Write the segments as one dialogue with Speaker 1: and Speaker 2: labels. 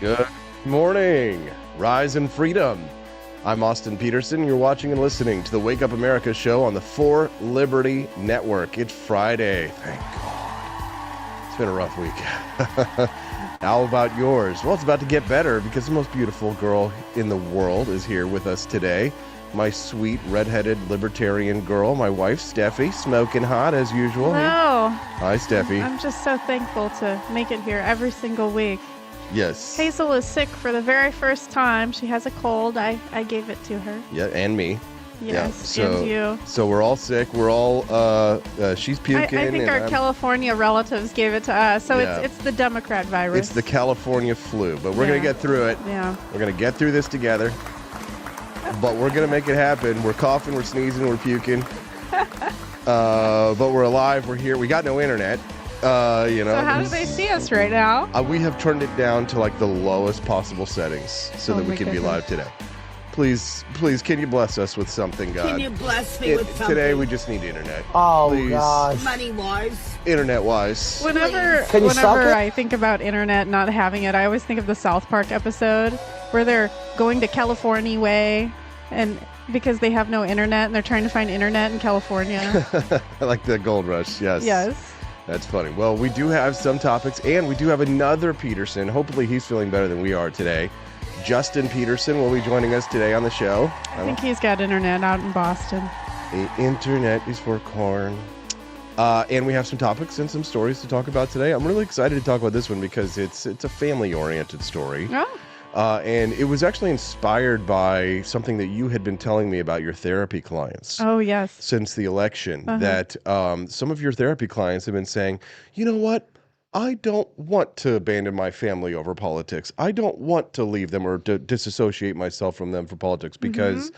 Speaker 1: Good morning, rise and freedom. I'm Austin Peterson. You're watching and listening to the Wake Up America show on the For Liberty Network. It's Friday, thank God. It's been a rough week. How about yours? Well, it's about to get better because the most beautiful girl in the world is here with us today. My sweet, redheaded, libertarian girl, my wife, Steffi, smoking hot as usual.
Speaker 2: Hello.
Speaker 1: Hi, Steffi.
Speaker 2: I'm just so thankful to make it here every single week.
Speaker 1: Yes.
Speaker 2: Hazel is sick for the very first time. She has a cold. I gave it to her.
Speaker 1: Yeah, and me.
Speaker 2: Yes,
Speaker 1: yeah,
Speaker 2: and you.
Speaker 1: So we're all sick. We're all, she's puking.
Speaker 2: I think our California relatives gave it to us. So
Speaker 1: Yeah.
Speaker 2: it's the Democrat virus.
Speaker 1: It's the California flu, but we're going to get through it.
Speaker 2: Yeah.
Speaker 1: We're going to get through this together. But we're going to make it happen. We're coughing, we're sneezing, we're puking. But we're alive, we're here. We got no internet.
Speaker 2: So how do they see us right now?
Speaker 1: We have turned it down to like the lowest possible settings so that we can be live today. Please, can you bless us with something, God?
Speaker 3: Can you bless me with something?
Speaker 1: Today we just need internet.
Speaker 4: Oh,
Speaker 1: please.
Speaker 4: gosh.
Speaker 3: Money-wise.
Speaker 1: Internet-wise.
Speaker 2: Whenever I think about internet not having it, I always think of the South Park episode where they're going to California way and because they have no internet and they're trying to find internet in California.
Speaker 1: Like the gold rush, yes.
Speaker 2: Yes.
Speaker 1: That's funny. Well, we do have some topics, and we do have another Peterson. Hopefully he's feeling better than we are today. Justin Peterson will be joining us today on the show.
Speaker 2: I think he's got internet out in Boston.
Speaker 1: The internet is for corn. And we have some topics and some stories to talk about today. I'm really excited to talk about this one because it's a family-oriented story.
Speaker 2: Oh.
Speaker 1: And it was actually inspired by something that you had been telling me about your therapy clients.
Speaker 2: Oh, yes.
Speaker 1: Since the election, that some of your therapy clients have been saying, you know what? I don't want to abandon my family over politics. I don't want to leave them or disassociate myself from them for politics because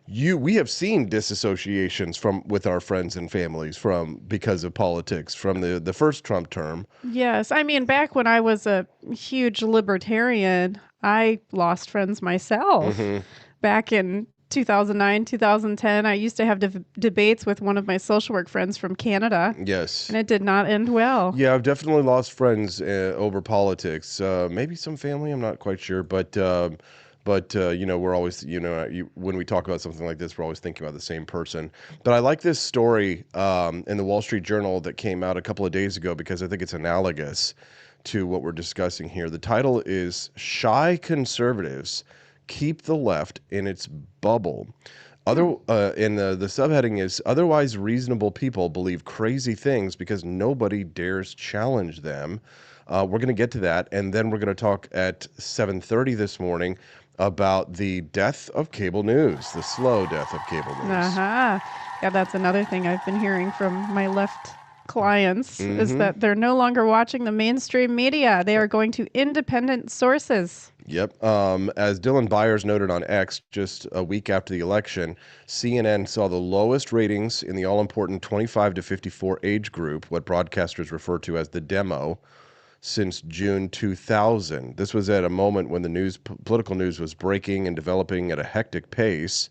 Speaker 1: we have seen disassociations with our friends and families because of politics from the first Trump term.
Speaker 2: Yes. I mean, back when I was a huge libertarian, I lost friends myself. Back in 2009, 2010, I used to have debates with one of my social work friends from Canada.
Speaker 1: Yes.
Speaker 2: And it did not end well.
Speaker 1: Yeah, I've definitely lost friends over politics. Maybe some family, I'm not quite sure. But we're always, when we talk about something like this, we're always thinking about the same person. But I like this story in the Wall Street Journal that came out a couple of days ago because I think it's analogous to what we're discussing here. The title is Shy Conservatives Keep the Left in Its Bubble. And the subheading is Otherwise Reasonable People Believe Crazy Things Because Nobody Dares Challenge Them. We're going to get to that, and then we're going to talk at 7:30 this morning about the death of cable news, the slow death of cable news.
Speaker 2: Yeah, that's another thing I've been hearing from my left clients is that they're no longer watching the mainstream media. They are going to independent sources.
Speaker 1: Yep. As Dylan Byers noted on X just a week after the election, CNN saw the lowest ratings in the all-important 25 to 54 age group, what broadcasters refer to as the demo, since June 2000. This was at a moment when the political news was breaking and developing at a hectic pace.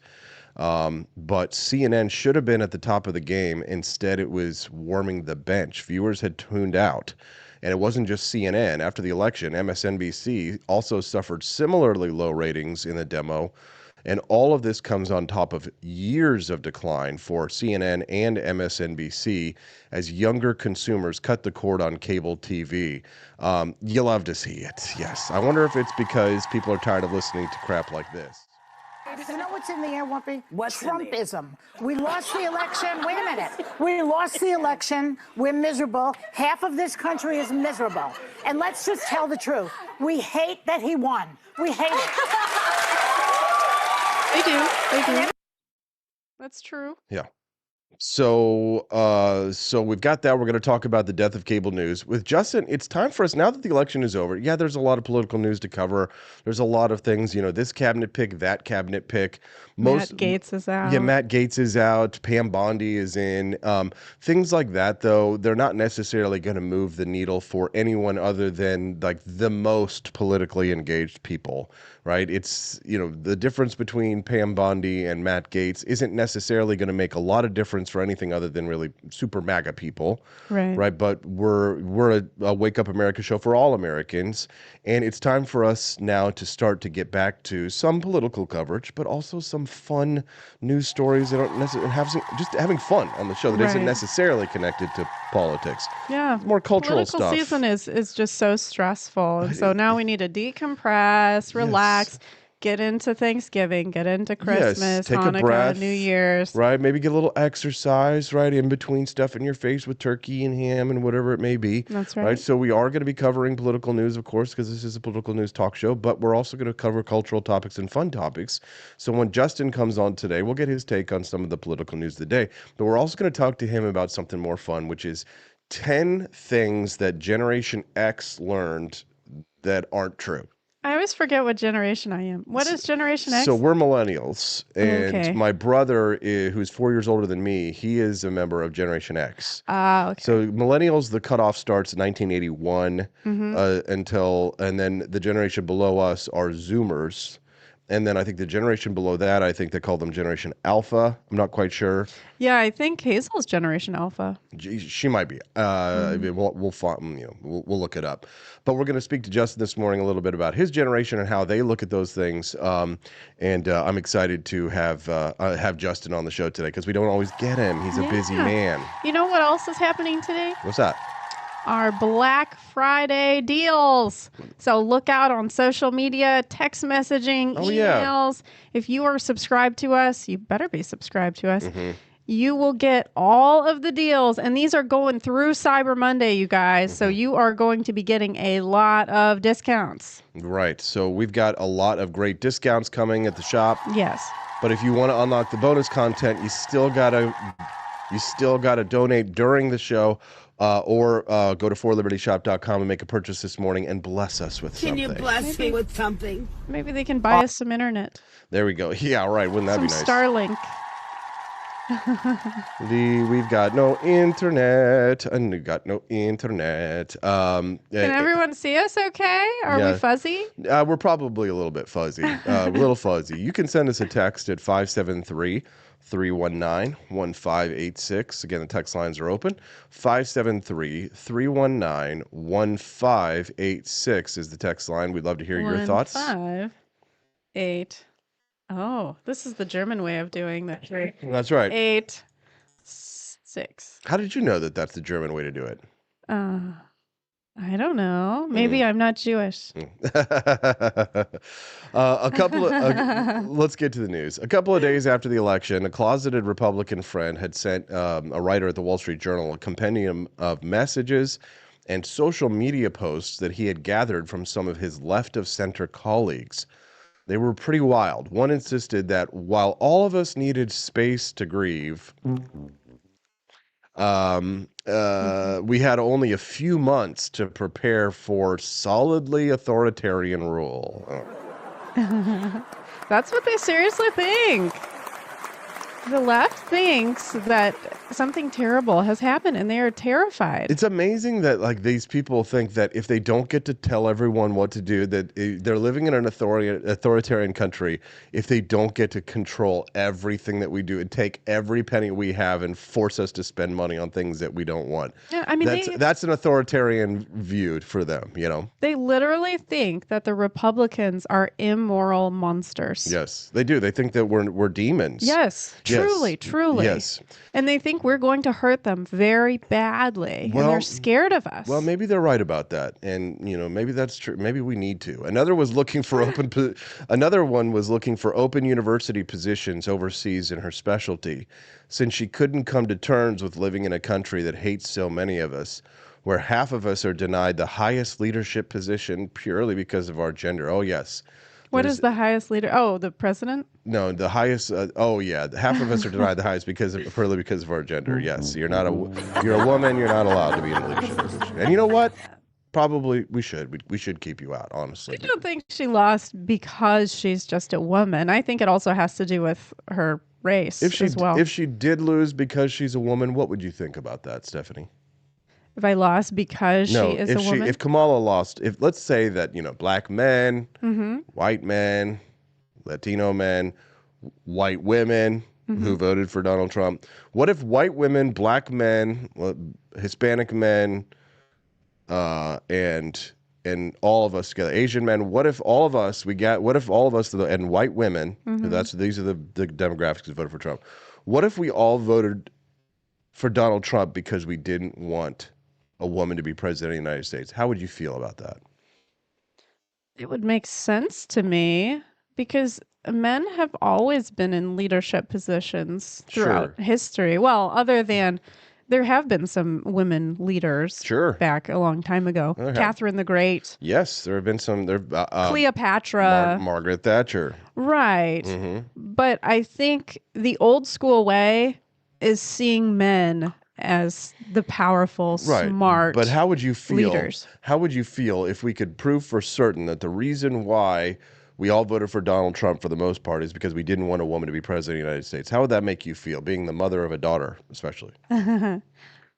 Speaker 1: But CNN should have been at the top of the game. Instead, it was warming the bench. Viewers had tuned out. And it wasn't just CNN. After the election, MSNBC also suffered similarly low ratings in the demo. And all of this comes on top of years of decline for CNN and MSNBC as younger consumers cut the cord on cable TV. You love to see it, yes. I wonder if it's because people are tired of listening to crap like this.
Speaker 4: You know what's in the air, Whoopi?
Speaker 3: What's in the air?
Speaker 4: Trumpism. We lost the election. Wait a minute. We lost the election. We're miserable. Half of this country is miserable. And let's just tell the truth. We hate that he won. We hate it.
Speaker 2: They do. That's true.
Speaker 1: Yeah. So we've got that. We're going to talk about the death of cable news. With Justin, it's time for us, now that the election is over, yeah, there's a lot of political news to cover. There's a lot of things, this cabinet pick, that cabinet pick.
Speaker 2: Matt Gaetz is out.
Speaker 1: Yeah, Matt Gaetz is out. Pam Bondi is in. Things like that, though, they're not necessarily going to move the needle for anyone other than, like, the most politically engaged people. right? It's, the difference between Pam Bondi and Matt Gaetz isn't necessarily going to make a lot of difference for anything other than really super MAGA people, right? But we're a Wake Up America show for all Americans, and it's time for us now to start to get back to some political coverage, but also some fun news stories that aren't necessarily just having fun on the show that isn't necessarily connected to politics.
Speaker 2: Yeah,
Speaker 1: more cultural
Speaker 2: political
Speaker 1: stuff.
Speaker 2: Season is just so stressful, and so now we need to decompress, relax, get into Thanksgiving, get into Christmas,
Speaker 1: take
Speaker 2: Hanukkah,
Speaker 1: a breath,
Speaker 2: New Year's.
Speaker 1: Right, maybe get a little exercise, right, in between stuff in your face with turkey and ham and whatever it may be.
Speaker 2: That's right.
Speaker 1: So we are going to be covering political news, of course, because this is a political news talk show, but we're also going to cover cultural topics and fun topics. So when Justin comes on today, we'll get his take on some of the political news of the day, but we're also going to talk to him about something more fun, which is 10 things that Generation X learned that aren't true.
Speaker 2: I always forget what generation I am. What is Generation X?
Speaker 1: So we're millennials, and
Speaker 2: Okay.
Speaker 1: my brother, who's 4 years older than me, he is a member of Generation X.
Speaker 2: Okay.
Speaker 1: So millennials, the cutoff starts in 1981 and then the generation below us are Zoomers. And then I think the generation below that, I think they call them Generation Alpha. I'm not quite sure.
Speaker 2: Yeah, I think Hazel's Generation Alpha.
Speaker 1: She might be. We'll find, we'll look it up. But we're going to speak to Justin this morning a little bit about his generation and how they look at those things. And I'm excited to have Justin on the show today because we don't always get him. He's a busy man.
Speaker 2: You know what else is happening today?
Speaker 1: What's that?
Speaker 2: Our Black Friday deals. So look out on social media, text messaging, emails. If you are subscribed to us, you better be subscribed to us. You will get all of the deals. And these are going through Cyber Monday, you guys. So you are going to be getting a lot of discounts.
Speaker 1: Right. So we've got a lot of great discounts coming at the shop.
Speaker 2: Yes.
Speaker 1: But if you want to unlock the bonus content, you still gotta donate during the show. Or go to forlibertyshop.com and make a purchase this morning and bless us with something.
Speaker 3: Can you bless me with something?
Speaker 2: Maybe they can buy us some internet.
Speaker 1: There we go. Yeah, right. Wouldn't that
Speaker 2: Some
Speaker 1: be nice?
Speaker 2: Starlink.
Speaker 1: We've got no internet. And we've got no internet.
Speaker 2: Can everyone see us okay? Are we fuzzy?
Speaker 1: We're probably a little bit fuzzy. A little fuzzy. You can send us a text at 573-319-1586. Again, the text lines are open. 573-319-1586 is the text line. We'd love to hear your thoughts.
Speaker 2: 158. Oh, this is the German way of doing that.
Speaker 1: That's right.
Speaker 2: 8, 6.
Speaker 1: How did you know that that's the German way to do it?
Speaker 2: I don't know. Maybe I'm not Jewish.
Speaker 1: Let's get to the news. A couple of days after the election, a closeted Republican friend had sent a writer at the Wall Street Journal a compendium of messages and social media posts that he had gathered from some of his left-of-center colleagues. They were pretty wild. One insisted that while all of us needed space to grieve, we had only a few months to prepare for solidly authoritarian rule.
Speaker 2: That's what they seriously think. The left thinks that something terrible has happened and they are terrified.
Speaker 1: It's amazing that these people think that if they don't get to tell everyone what to do, that they're living in an authoritarian country if they don't get to control everything that we do and take every penny we have and force us to spend money on things that we don't want.
Speaker 2: Yeah, I mean,
Speaker 1: that's an authoritarian view for them,
Speaker 2: They literally think that the Republicans are immoral monsters.
Speaker 1: Yes, they do. They think that we're demons.
Speaker 2: Yes. Truly.
Speaker 1: Yes.
Speaker 2: And they think we're going to hurt them very badly. And they're scared of us.
Speaker 1: Well, maybe they're right about that. And, maybe that's true. Maybe we need to. Another one was looking for open university positions overseas in her specialty, since she couldn't come to terms with living in a country that hates so many of us, where half of us are denied the highest leadership position purely because of our gender. Oh, yes.
Speaker 2: What is the highest leader? Oh, the president?
Speaker 1: No, the highest. Half of us are denied the highest purely because of our gender. Yes, you're a woman. You're not allowed to be in a leadership position. And you know what? Probably we should keep you out. Honestly,
Speaker 2: I don't think she lost because she's just a woman. I think it also has to do with her race as well.
Speaker 1: If she did lose because she's a woman, what would you think about that, Stephanie?
Speaker 2: If I lost because
Speaker 1: No,
Speaker 2: she is a woman?
Speaker 1: if Kamala lost, if let's say that, black men, white men, Latino men, white women who voted for Donald Trump. What if white women, black men, Hispanic men, and all of us together, Asian men, what if all of us and white women, these are the demographics who voted for Trump. What if we all voted for Donald Trump because we didn't want a woman to be president of the United States? How would you feel about that?
Speaker 2: It would make sense to me because men have always been in leadership positions throughout history. Well, other than there have been some women leaders back a long time ago. Catherine the Great.
Speaker 1: Yes, there have been some.
Speaker 2: Cleopatra.
Speaker 1: Margaret Thatcher.
Speaker 2: Right. But I think the old school way is seeing men as the powerful, smart
Speaker 1: But how would you feel?
Speaker 2: Leaders.
Speaker 1: How would you feel if we could prove for certain that the reason why we all voted for Donald Trump for the most part is because we didn't want a woman to be president of the United States? How would that make you feel, being the mother of a daughter, especially?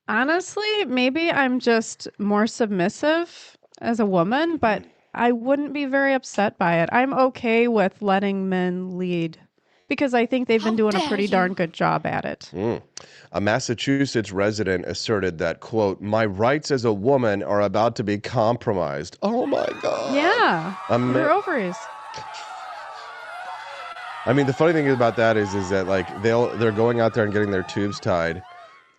Speaker 2: Honestly, maybe I'm just more submissive as a woman, but I wouldn't be very upset by it. I'm okay with letting men lead because I think they've been doing a pretty darn good job at it.
Speaker 1: A Massachusetts resident asserted that, quote, "My rights as a woman are about to be compromised." Oh my God.
Speaker 2: Yeah. Your ovaries.
Speaker 1: I mean, the funny thing about that is that like they're going out there and getting their tubes tied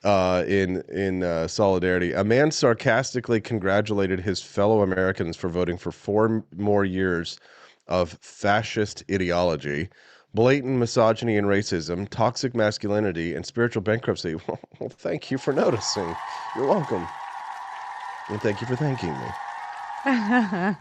Speaker 1: in solidarity. A man sarcastically congratulated his fellow Americans for voting for 4 more years of fascist ideology, blatant misogyny and racism, toxic masculinity, and spiritual bankruptcy. Well, thank you for noticing. You're welcome. And thank you for thanking me.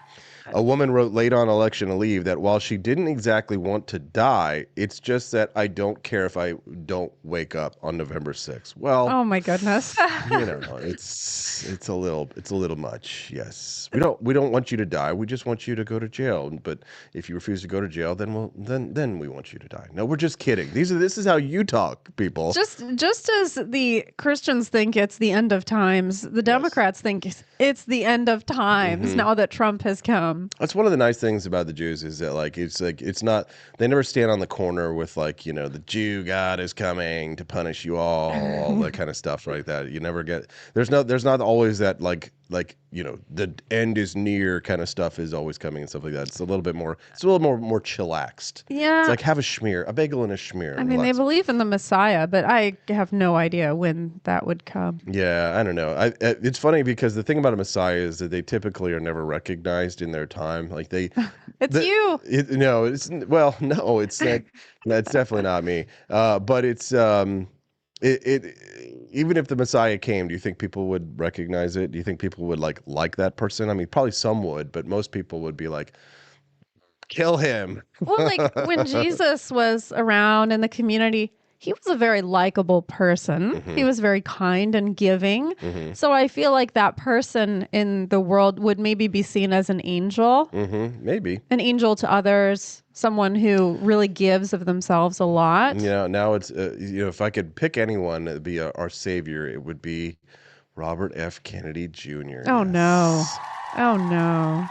Speaker 1: A woman wrote late on election leave that while she didn't exactly want to die, it's just that I don't care if I don't wake up on November 6th. Well,
Speaker 2: oh my goodness.
Speaker 1: It's a little much. Yes. We don't want you to die. We just want you to go to jail. But if you refuse to go to jail, then we want you to die. No, we're just kidding. This is how you talk, people.
Speaker 2: Just as the Christians think it's the end of times, the Democrats think it's the end of times now that Trump has come.
Speaker 1: That's one of the nice things about the Jews is that it's not, they never stand on the corner with the Jew God is coming to punish you all that kind of stuff like that. You never get, there's not always that the end is near kind of stuff is always coming and stuff like that. It's a little more chillaxed.
Speaker 2: Yeah.
Speaker 1: It's like have a schmear, a bagel and a schmear.
Speaker 2: I mean, they believe in the Messiah, but I have no idea when that would come.
Speaker 1: Yeah, I don't know. It's funny because the thing about a Messiah is that they typically are never recognized in their time. Like
Speaker 2: it's you.
Speaker 1: It's definitely not me. But it's even if the Messiah came, do you think people would recognize it? Do you think people would like that person? I mean, probably some would, but most people would be like, kill him.
Speaker 2: Well, like when Jesus was around in the community, he was a very likable person. He was very kind and giving. So I feel like that person in the world would maybe be seen as an angel.
Speaker 1: Maybe.
Speaker 2: An angel to others, someone who really gives of themselves a lot.
Speaker 1: Now it's, if I could pick anyone to be our savior, it would be Robert F. Kennedy Jr.
Speaker 2: Oh, no. Oh, no.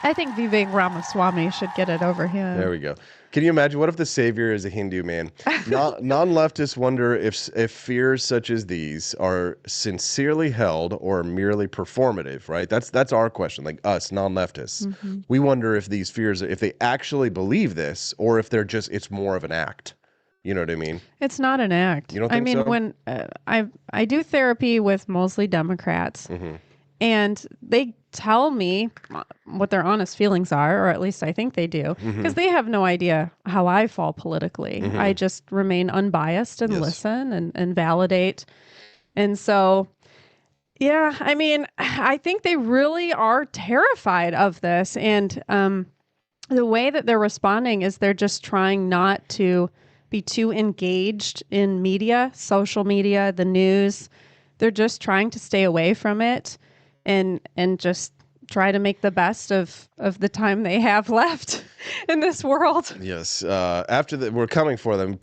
Speaker 2: I think Vivek Ramaswamy should get it over him.
Speaker 1: There we go. Can you imagine? What if the savior is a Hindu man? Non-leftists wonder if fears such as these are sincerely held or merely performative, right? That's our question, like us, non-leftists. We wonder if these fears, if they actually believe this or if it's more of an act. You know what I mean?
Speaker 2: It's not an act.
Speaker 1: You don't think so?
Speaker 2: When I do therapy with mostly Democrats, and they tell me what their honest feelings are, or at least I think they do, because they have no idea how I fall politically. I just remain unbiased and listen and validate. And so, yeah, I mean, I think they really are terrified of this. And the way that they're responding is they're just trying not to be too engaged in media, social media, the news. They're just trying to stay away from it and just try to make the best of the time they have left in this world.
Speaker 1: Yes. We're coming for them. We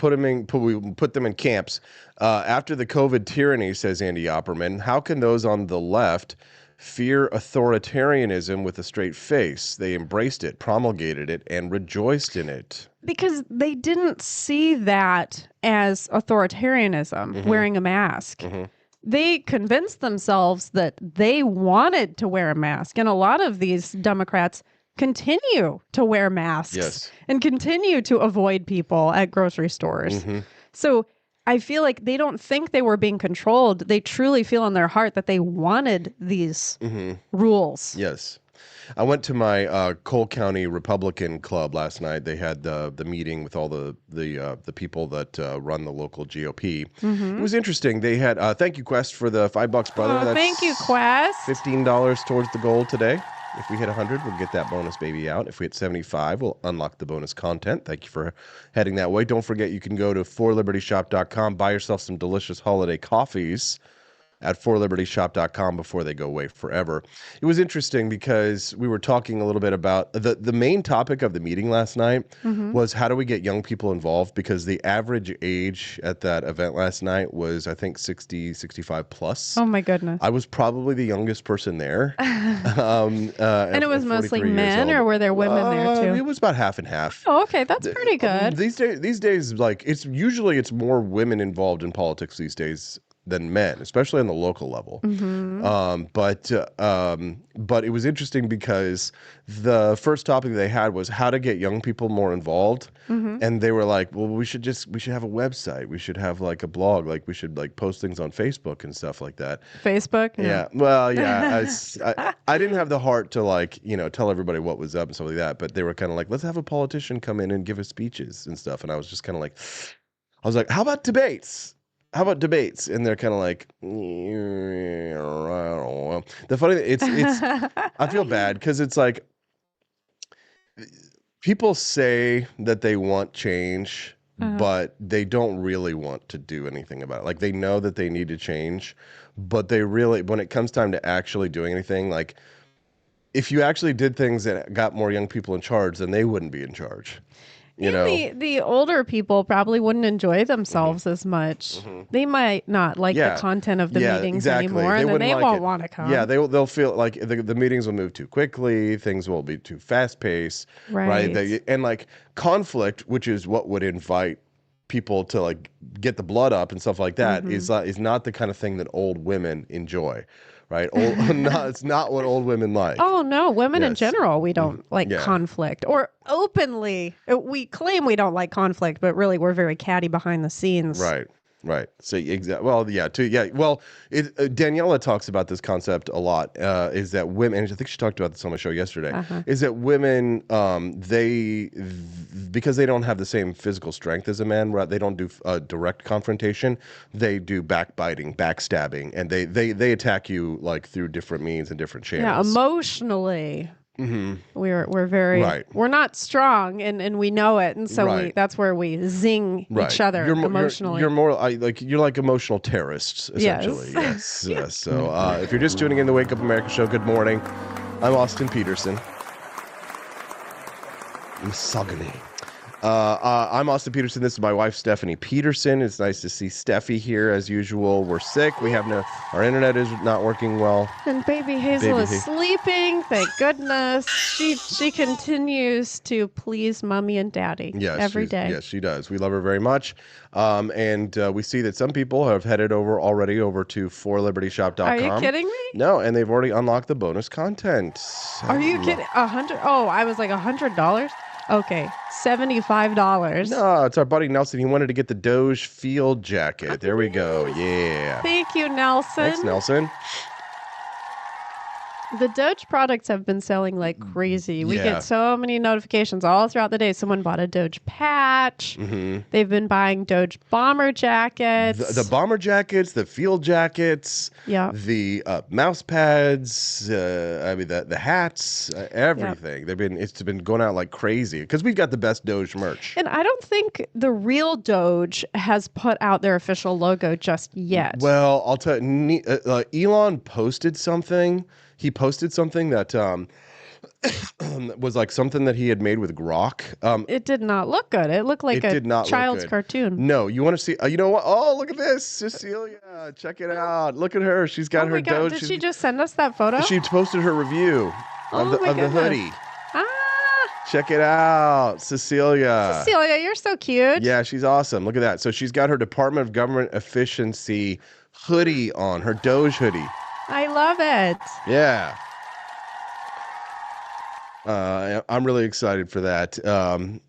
Speaker 1: put them in camps. After the COVID tyranny, says Andy Opperman, how can those on the left fear authoritarianism with a straight face? They embraced it, promulgated it, and rejoiced in it.
Speaker 2: Because they didn't see that as authoritarianism, wearing a mask. They convinced themselves that they wanted to wear a mask. And a lot of these Democrats continue to wear masks and continue to avoid people at grocery stores. So I feel like they don't think they were being controlled. They truly feel in their heart that they wanted these rules.
Speaker 1: Yes. I went to my Cole County Republican Club last night. They had the meeting with all the people that run the local GOP. It was interesting. They had thank you, Quest, for the $5, brother.
Speaker 2: Oh, thank you, Quest.
Speaker 1: $15 towards the goal today. If we hit 100, we'll get that bonus baby out. If we hit 75, we'll unlock the bonus content. Thank you for heading that way. Don't forget, you can go to forlibertyshop.com, buy yourself some delicious holiday coffees at forlibertyshop.com before they go away forever. It was interesting because we were talking a little bit about the main topic of the meeting last night was how do we get young people involved, because the average age at that event last night was, I think, 60, 65 plus.
Speaker 2: Oh my goodness.
Speaker 1: I was probably the youngest person there.
Speaker 2: And it was mostly men, or were there women there too?
Speaker 1: It was about half and half.
Speaker 2: Oh, okay. That's pretty good.
Speaker 1: These days, like, it's more women involved in politics these days than men, especially on the local level. But it was interesting because the first topic they had was how to get young people more involved. And they were like, well, we should have a website. We should have like a blog. Like we should like post things on Facebook and stuff like that.
Speaker 2: Facebook? No.
Speaker 1: Yeah. Well, yeah. I didn't have the heart to like, tell everybody what was up and stuff like that. But they were kind of like, let's have a politician come in and give us speeches and stuff. And I was just kind of like, how about debates? And they're kind of like, the funny thing, it's I feel bad because it's like people say that they want change, but they don't really want to do anything about it. Like they know that they need to change, but they really, when it comes time to actually doing anything, like if you actually did things that got more young people in charge, then they wouldn't be in charge.
Speaker 2: The older people probably wouldn't enjoy themselves as much. They might not like the content of the meetings anymore, and then they won't want to come.
Speaker 1: Yeah, they'll feel like the meetings will move too quickly, things will be too fast paced, right? And like conflict, which is what would invite people to like get the blood up and stuff like that, is not the kind of thing that old women enjoy. Right? It's not what old women like.
Speaker 2: Oh, no. Women in general, we don't like conflict. Or openly, we claim we don't like conflict, but really we're very catty behind the scenes.
Speaker 1: Right. So exactly. Well, yeah. Well, Daniela talks about this concept a lot. Is that women? And I think she talked about this on my show yesterday. Is that women? Because they don't have the same physical strength as a man. Right? They don't do direct confrontation. They do backbiting, backstabbing, and they attack you like through different means and different channels.
Speaker 2: Yeah, emotionally. We're very we're not strong, and we know it, and so that's where we zing each other emotionally.
Speaker 1: You're more you're like emotional terrorists essentially. Yes. So if you're just tuning in the Wake Up America show, good morning. I'm Austin Peterson. Misogyny. I'm Austin Peterson. This is my wife, Stephanie Peterson. It's nice to see Steffi here as usual. We're sick. We have our internet is not working well.
Speaker 2: And baby Hazel is sleeping. Thank goodness. She continues to please mommy and daddy every day.
Speaker 1: Yes, she does. We love her very much. And we see that some people have headed already over to forlibertyshop.com.
Speaker 2: Are you kidding me?
Speaker 1: No, and they've already unlocked the bonus content.
Speaker 2: Are you kidding? $100? Oh, I was like $100? Okay, $75.
Speaker 1: No, it's our buddy Nelson. He wanted to get the Doge field jacket. There we go. Yeah.
Speaker 2: Thank you, Nelson.
Speaker 1: Thanks, Nelson.
Speaker 2: The Doge products have been selling like crazy. We get so many notifications all throughout the day. Someone bought a Doge patch. They've been buying Doge bomber jackets.
Speaker 1: The bomber jackets, the field jackets, the mouse pads, the hats, everything. It's been going out like crazy because we've got the best Doge merch.
Speaker 2: And I don't think the real Doge has put out their official logo just yet.
Speaker 1: Well, I'll tell you, Elon posted something. he posted something that was like something that he had made with grok.
Speaker 2: It did not look good. It looked like
Speaker 1: It
Speaker 2: a
Speaker 1: did not look
Speaker 2: child's
Speaker 1: good.
Speaker 2: cartoon.
Speaker 1: No, you want to see? You know what? Oh, look at this, Cecilia! Check it out. Look at her. She's got
Speaker 2: Oh
Speaker 1: her
Speaker 2: my God.
Speaker 1: Doge.
Speaker 2: Did she just send us that photo?
Speaker 1: She posted her review
Speaker 2: Oh
Speaker 1: of
Speaker 2: my
Speaker 1: the
Speaker 2: goodness.
Speaker 1: hoodie.
Speaker 2: Ah,
Speaker 1: Check it out, Cecilia.
Speaker 2: Cecilia, you're so cute.
Speaker 1: Yeah, she's awesome. Look at that. So she's got her Department of Government Efficiency hoodie on, her Doge hoodie.
Speaker 2: I love it.
Speaker 1: Yeah. I'm really excited for that.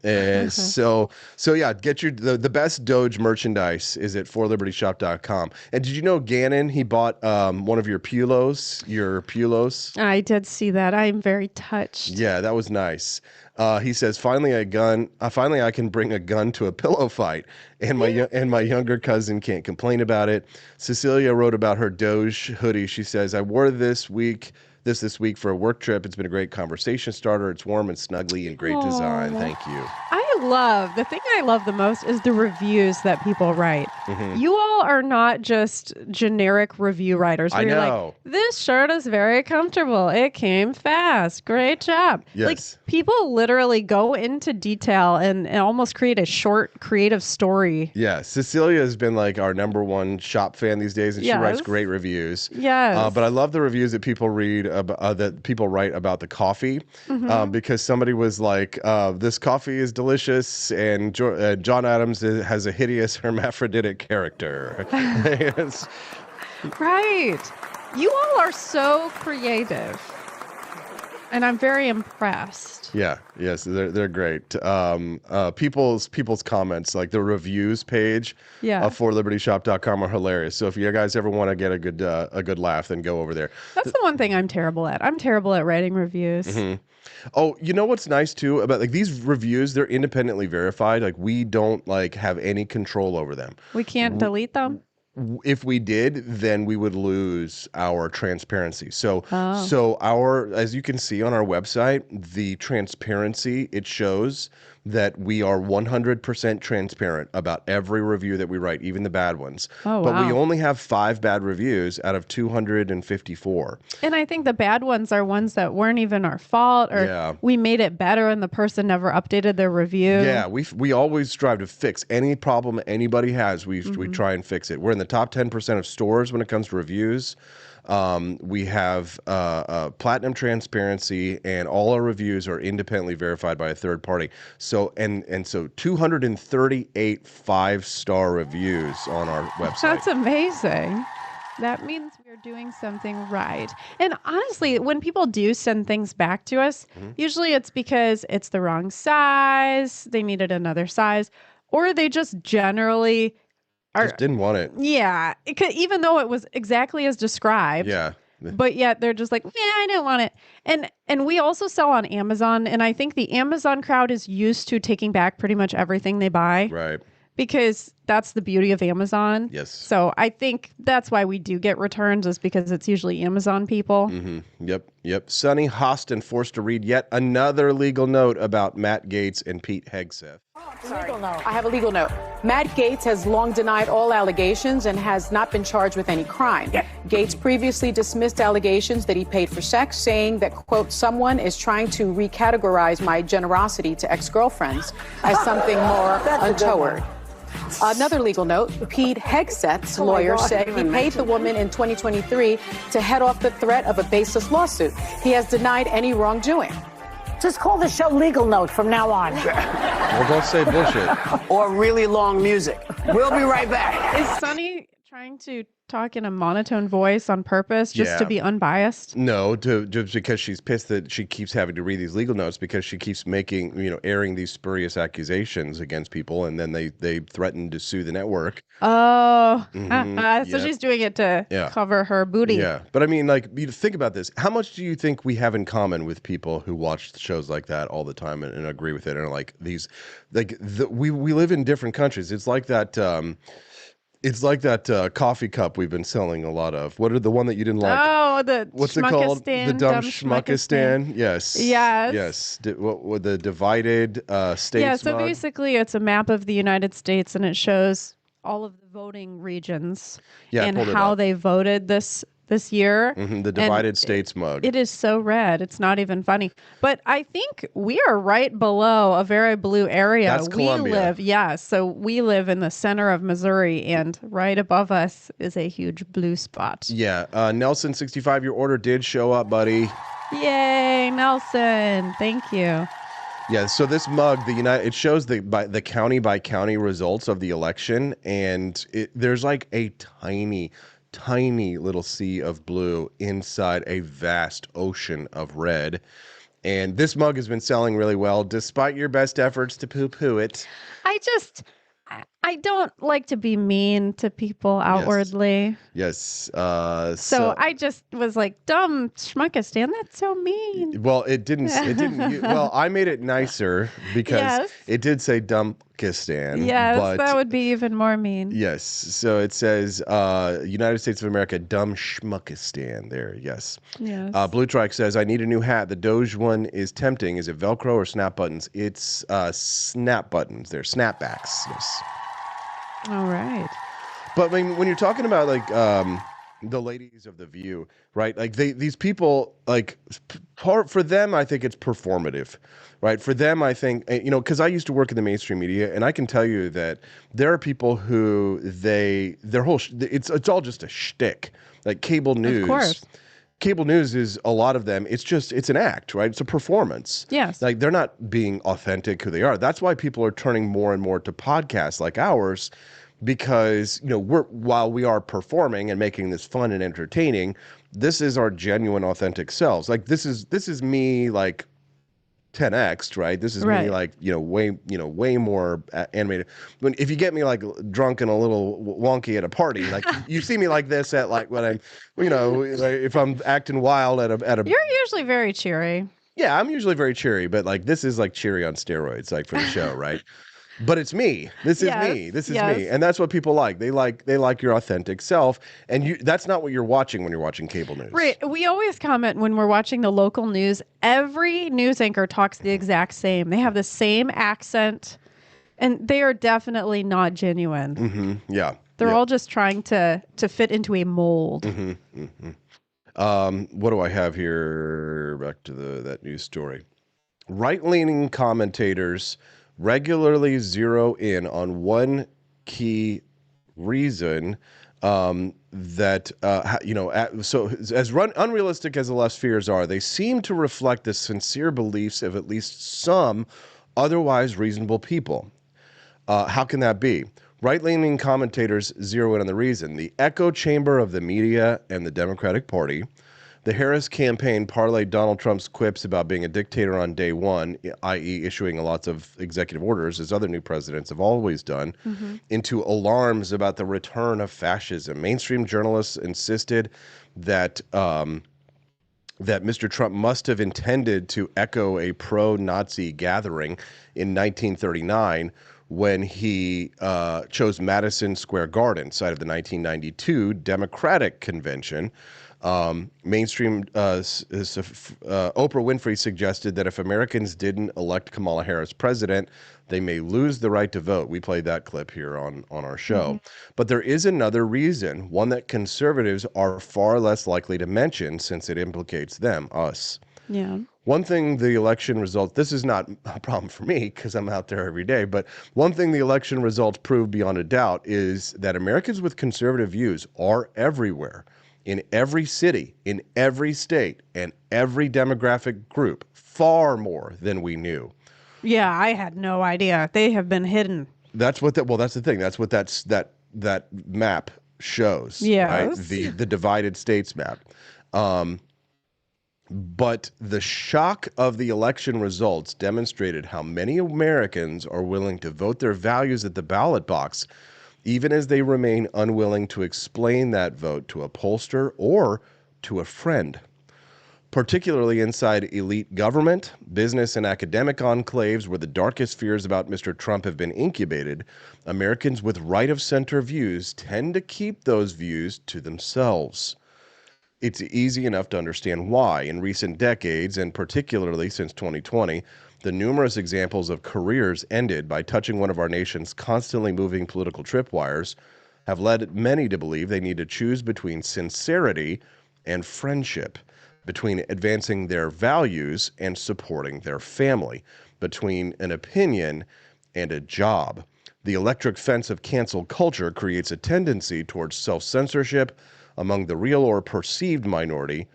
Speaker 1: And so yeah, get the best Doge merchandise is at forlibertyshop.com. And did you know Gannon, he bought one of your Pulos?
Speaker 2: I did see that. I'm very touched.
Speaker 1: Yeah, that was nice. He says, finally I can bring a gun to a pillow fight, and my younger cousin can't complain about it. Cecilia wrote about her Doge hoodie. She says, I wore this week for a work trip. It's been a great conversation starter. It's warm and snuggly and great design. Thank you.
Speaker 2: The thing I love the most is the reviews that people write.
Speaker 1: Mm-hmm.
Speaker 2: You all are not just generic review writers.
Speaker 1: I
Speaker 2: You're
Speaker 1: know.
Speaker 2: like, this shirt is very comfortable. It came fast. Great job.
Speaker 1: Yes.
Speaker 2: Like, people literally go into detail and almost create a short creative story.
Speaker 1: Yeah, Cecilia has been like our number one shop fan these days, and she writes
Speaker 2: Yes.
Speaker 1: great reviews.
Speaker 2: Yes.
Speaker 1: But I love the reviews that people read that people write about the coffee, because somebody was like, "This coffee is delicious," and John Adams has a hideous hermaphroditic character. It's-
Speaker 2: Right. You all are so creative. And I'm very impressed.
Speaker 1: Yeah, yes, they're great. People's comments, like the reviews page of forlibertyshop.com, are hilarious. So if you guys ever want to get a good laugh, then go over there.
Speaker 2: That's the one thing I'm terrible at. I'm terrible at writing reviews.
Speaker 1: Mm-hmm. Oh, you know what's nice too about like these reviews? They're independently verified. Like we don't like have any control over them.
Speaker 2: We can't delete them.
Speaker 1: If we did, then we would lose our transparency. So as you can see on our website, the transparency, it shows that we are 100% transparent about every review that we write, even the bad ones.
Speaker 2: Oh,
Speaker 1: but we
Speaker 2: wow.
Speaker 1: only have 5 bad reviews out of 254.
Speaker 2: And I think the bad ones are ones that weren't even our fault, or we made it better and the person never updated their review.
Speaker 1: Yeah, we always strive to fix any problem anybody has. We try and fix it. We're in the top 10% of stores when it comes to reviews. We have platinum transparency, and all our reviews are independently verified by a third party. So so 238 5-star reviews on our website.
Speaker 2: That's amazing. That means we're doing something right. And honestly, when people do send things back to us, usually it's because it's the wrong size, they needed another size, or they just generally
Speaker 1: Just didn't want it.
Speaker 2: Yeah, even though it was exactly as described.
Speaker 1: Yeah.
Speaker 2: But yet they're just like, yeah, I didn't want it. And we also sell on Amazon, and I think the Amazon crowd is used to taking back pretty much everything they buy.
Speaker 1: Right.
Speaker 2: Because that's the beauty of Amazon.
Speaker 1: Yes.
Speaker 2: So I think that's why we do get returns, is because it's usually Amazon people.
Speaker 1: Yep. Sonny Hostin forced to read yet another legal note about Matt Gaetz and Pete Hegseth.
Speaker 5: I have a legal note. Matt Gaetz has long denied all allegations and has not been charged with any crime. Gaetz previously dismissed allegations that he paid for sex, saying that, quote, someone is trying to recategorize my generosity to ex-girlfriends as something more untoward. Another legal note, Pete Hegseth's lawyer said he paid the woman in 2023 to head off the threat of a baseless lawsuit. He has denied any wrongdoing.
Speaker 4: Just call the show Legal Note from now on.
Speaker 1: Well, don't say bullshit.
Speaker 3: Or really long music. We'll be right back.
Speaker 2: Is Sonny trying to talk in a monotone voice on purpose just to be unbiased?
Speaker 1: No, just because she's pissed that she keeps having to read these legal notes, because she keeps airing these spurious accusations against people, and then they threaten to sue the network.
Speaker 2: Oh, so she's doing it to cover her booty.
Speaker 1: Yeah, but I mean, like, you think about this. How much do you think we have in common with people who watch shows like that all the time and agree with it, and are like these, we live in different countries. It's like that. It's like that coffee cup we've been selling a lot of. What are the one that you didn't like?
Speaker 2: Oh,
Speaker 1: what's it called? The dumb schmuckistan. Yes. What the divided states?
Speaker 2: Yeah. So basically, it's a map of the United States, and it shows all of the voting regions and how they voted this this year.
Speaker 1: The divided states mug.
Speaker 2: It is so red. It's not even funny. But I think we are right below a very blue area.
Speaker 1: That's Columbia.
Speaker 2: So we live in the center of Missouri, and right above us is a huge blue spot.
Speaker 1: Yeah. Nelson, 65, your order did show up, buddy.
Speaker 2: Yay, Nelson. Thank you.
Speaker 1: Yeah, so this mug, it shows the county by county results of the election, and there's like a tiny little sea of blue inside a vast ocean of red. And this mug has been selling really well, despite your best efforts to poo-poo it.
Speaker 2: I don't like to be mean to people outwardly.
Speaker 1: Yes.
Speaker 2: So I just was like, dumb schmuckistan. That's so mean.
Speaker 1: Well, it didn't. Well, I made it nicer because it did say dumbkistan.
Speaker 2: Yes,
Speaker 1: but,
Speaker 2: that would be even more mean.
Speaker 1: Yes. So it says United States of America, dumb schmuckistan. There. Yes.
Speaker 2: Yes.
Speaker 1: Blue Trike says, I need a new hat. The Doge one is tempting. Is it Velcro or snap buttons? It's snap buttons. They're snapbacks. Yes.
Speaker 2: All right.
Speaker 1: But when you're talking about like the ladies of The View, right? Like these people, like for them, I think it's performative, right? For them, I think, because I used to work in the mainstream media, and I can tell you that there are people who it's all just a shtick, like cable news.
Speaker 2: Of course.
Speaker 1: Cable news is a lot of them. It's an act, right? It's a performance.
Speaker 2: Yes.
Speaker 1: Like they're not being authentic who they are. That's why people are turning more and more to podcasts like ours, because while we are performing and making this fun and entertaining, this is our genuine, authentic selves. Like this is me, like 10x, right? This is me, like way more animated. If you get me like drunk and a little wonky at a party, like you see me like this at like when I'm, like, if I'm acting wild at a.
Speaker 2: You're usually very cheery.
Speaker 1: Yeah, I'm usually very cheery, but like this is like cheery on steroids, like for the show, right? But it's me. This is me. This is me. And that's what people like. They like your authentic self. And that's not what you're watching when you're watching cable news.
Speaker 2: Right. We always comment when we're watching the local news, every news anchor talks the exact same. They have the same accent, and they are definitely not genuine.
Speaker 1: Mm-hmm. Yeah.
Speaker 2: They're all just trying to fit into a mold.
Speaker 1: Mm-hmm. Mm-hmm. What do I have here? Back to that news story. Right-leaning commentators regularly zero in on one key reason that so as unrealistic as the left's fears are, they seem to reflect the sincere beliefs of at least some otherwise reasonable people. How can that be? Right-leaning commentators zero in on the reason: the echo chamber of the media and the Democratic Party. The Harris campaign parlayed Donald Trump's quips about being a dictator on day one, i.e. issuing lots of executive orders, as other new presidents have always done, into alarms about the return of fascism. Mainstream journalists insisted that Mr. Trump must have intended to echo a pro-Nazi gathering in 1939 when he chose Madison Square Garden, site of the 1992 Democratic Convention. Mainstream Oprah Winfrey suggested that if Americans didn't elect Kamala Harris president, they may lose the right to vote. We played that clip here on our show. But there is another reason, one that conservatives are far less likely to mention since it implicates them, us.
Speaker 2: Yeah.
Speaker 1: One thing the election results, this is not a problem for me because I'm out there every day, but one thing the election results prove beyond a doubt is that Americans with conservative views are everywhere. In every city, in every state, and every demographic group, far more than we knew.
Speaker 2: Yeah, I had no idea. They have been hidden.
Speaker 1: That's what that's the thing. That's what that map shows.
Speaker 2: Yes.
Speaker 1: Right? The divided states map. But the shock of the election results demonstrated how many Americans are willing to vote their values at the ballot box, even as they remain unwilling to explain that vote to a pollster or to a friend. Particularly inside elite government, business, and academic enclaves where the darkest fears about Mr. Trump have been incubated, Americans with right-of-center views tend to keep those views to themselves. It's easy enough to understand why. In recent decades, and particularly since 2020, the numerous examples of careers ended by touching one of our nation's constantly moving political tripwires have led many to believe they need to choose between sincerity and friendship, between advancing their values and supporting their family, between an opinion and a job. The electric fence of cancel culture creates a tendency towards self-censorship among the real or perceived minority,